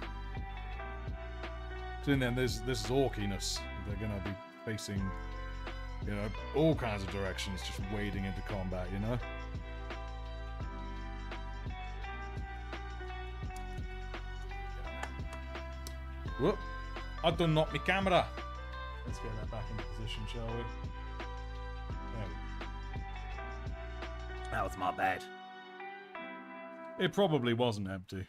So in the end, this is orkiness. They're going to be facing, you know, all kinds of directions, just wading into combat, you know? Whoop! I done knocked my camera! Let's get that back into position, shall we? That was my bad. It probably wasn't empty.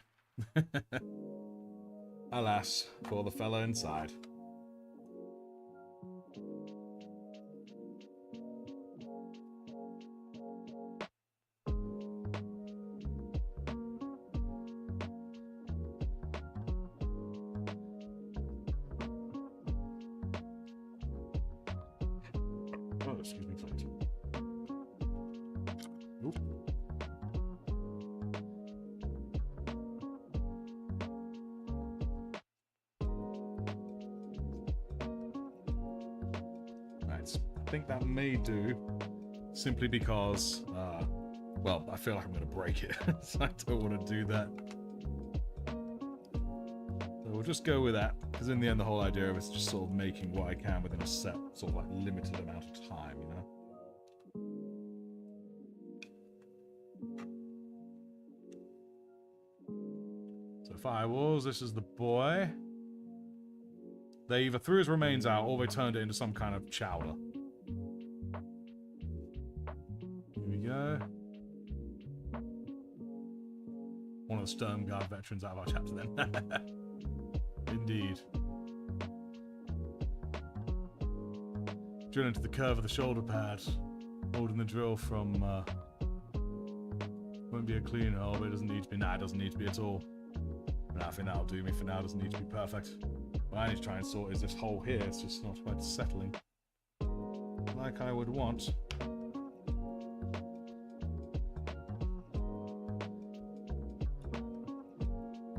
Alas, for the fella inside. Oh, excuse me, please. Nope. Right, I think that may do, simply because, well, I feel like I'm going to break it, so I don't want to do that. So we'll just go with that, because in the end the whole idea of it is just sort of making what I can within a set, sort of like limited amount of time, you know? Firewalls, this is the boy. They either threw his remains out or they turned it into some kind of chowder. Here we go. One of the Sturm Guard veterans out of our chapter then. Indeed. Drill into the curve of the shoulder pad. Holding the drill from, won't be a clean hole, but it doesn't need to be. Nah, it doesn't need to be at all. I think that'll do me for now. Doesn't need to be perfect. What I need to try and sort is this hole here. It's just not quite settling like I would want.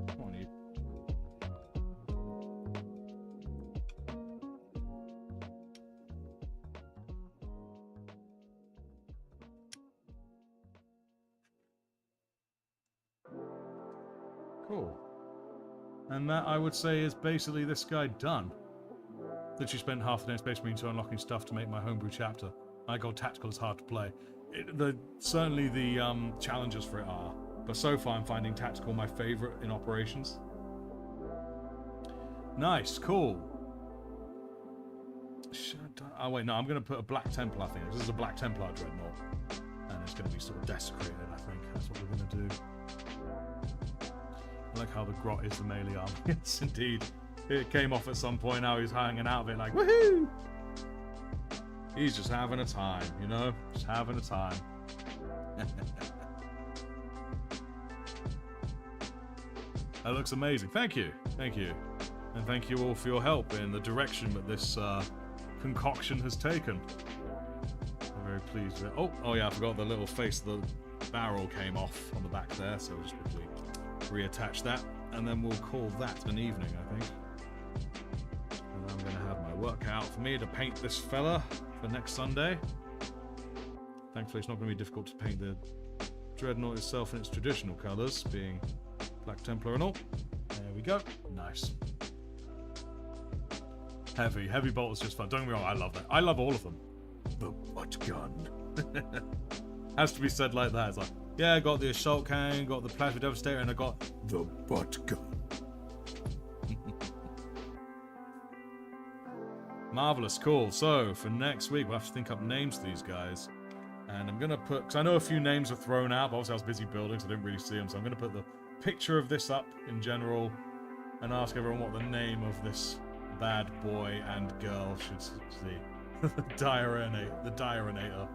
Come on, you. Cool. And that, I would say, is basically this guy done. Literally spent half the day in Space Marine 2 unlocking stuff to make my homebrew chapter. My god, tactical is hard to play. Certainly the challenges for it are. But so far I'm finding tactical my favourite in operations. Nice, cool. Oh wait, no, I'm going to put a Black Templar thing. This is a Black Templar Dreadnought. And it's going to be sort of desecrated, I think. That's what we're going to do. I like how the grot is the melee arm. Yes, indeed. It came off at some point, now he's hanging out of it like, woohoo! He's just having a time, you know? Just having a time. That looks amazing. Thank you. Thank you. And thank you all for your help in the direction that this concoction has taken. I'm very pleased with it. Oh yeah, I forgot the little face of the barrel came off on the back there, so we'll just quickly reattach that, and then we'll call that an evening, I think. And I'm going to have my work cut out for me to paint this fella for next Sunday. Thankfully, it's not going to be difficult to paint the Dreadnought itself in its traditional colours, being Black Templar and all. There we go. Nice. Heavy bolt is just fun. Don't get me wrong, I love that. I love all of them. The Butt Gun. Has to be said like that. It's like, yeah, I got the assault cannon, got the plasma devastator, and I got the butt gun. Marvelous, cool. So for next week, we'll have to think up names for these guys. And I'm going to put, because I know a few names were thrown out, but obviously I was busy building, so I didn't really see them. So I'm going to put the picture of this up in general and ask everyone what the name of this bad boy and girl should see. The Diarinator.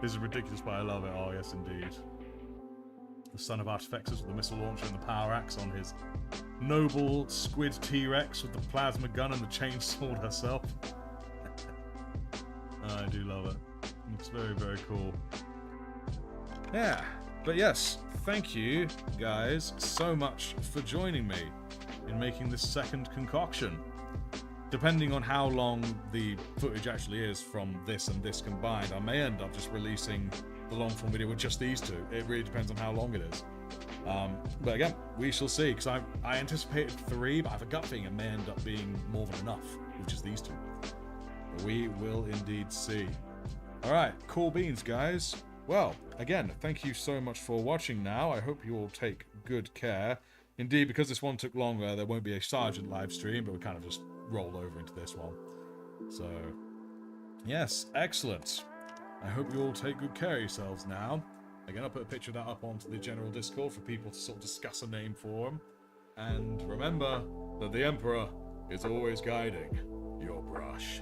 This is ridiculous, but I love it. Oh, yes, indeed. The son of Artifexus with the missile launcher and the power axe on his noble squid T-Rex with the plasma gun and the chainsaw herself. I do love it. It's very, very cool. Yeah, but yes, thank you guys so much for joining me in making this second concoction. Depending on how long the footage actually is from this and this combined, I may end up just releasing the long form video with just these two. It really depends on how long it is. But again, we shall see, because I anticipated 3, but I have a gut feeling it may end up being more than enough with just these two. But we will indeed see. Alright, cool beans, guys. Well, again, thank you so much for watching now. I hope you all take good care. Indeed, because this one took longer, there won't be a Sergeant live stream, but we kind of just rolled over into this one. So, yes, excellent. I hope you all take good care of yourselves now. Again, I'll put a picture of that up onto the general Discord for people to sort of discuss a name for them. And remember that the Emperor is always guiding your brush.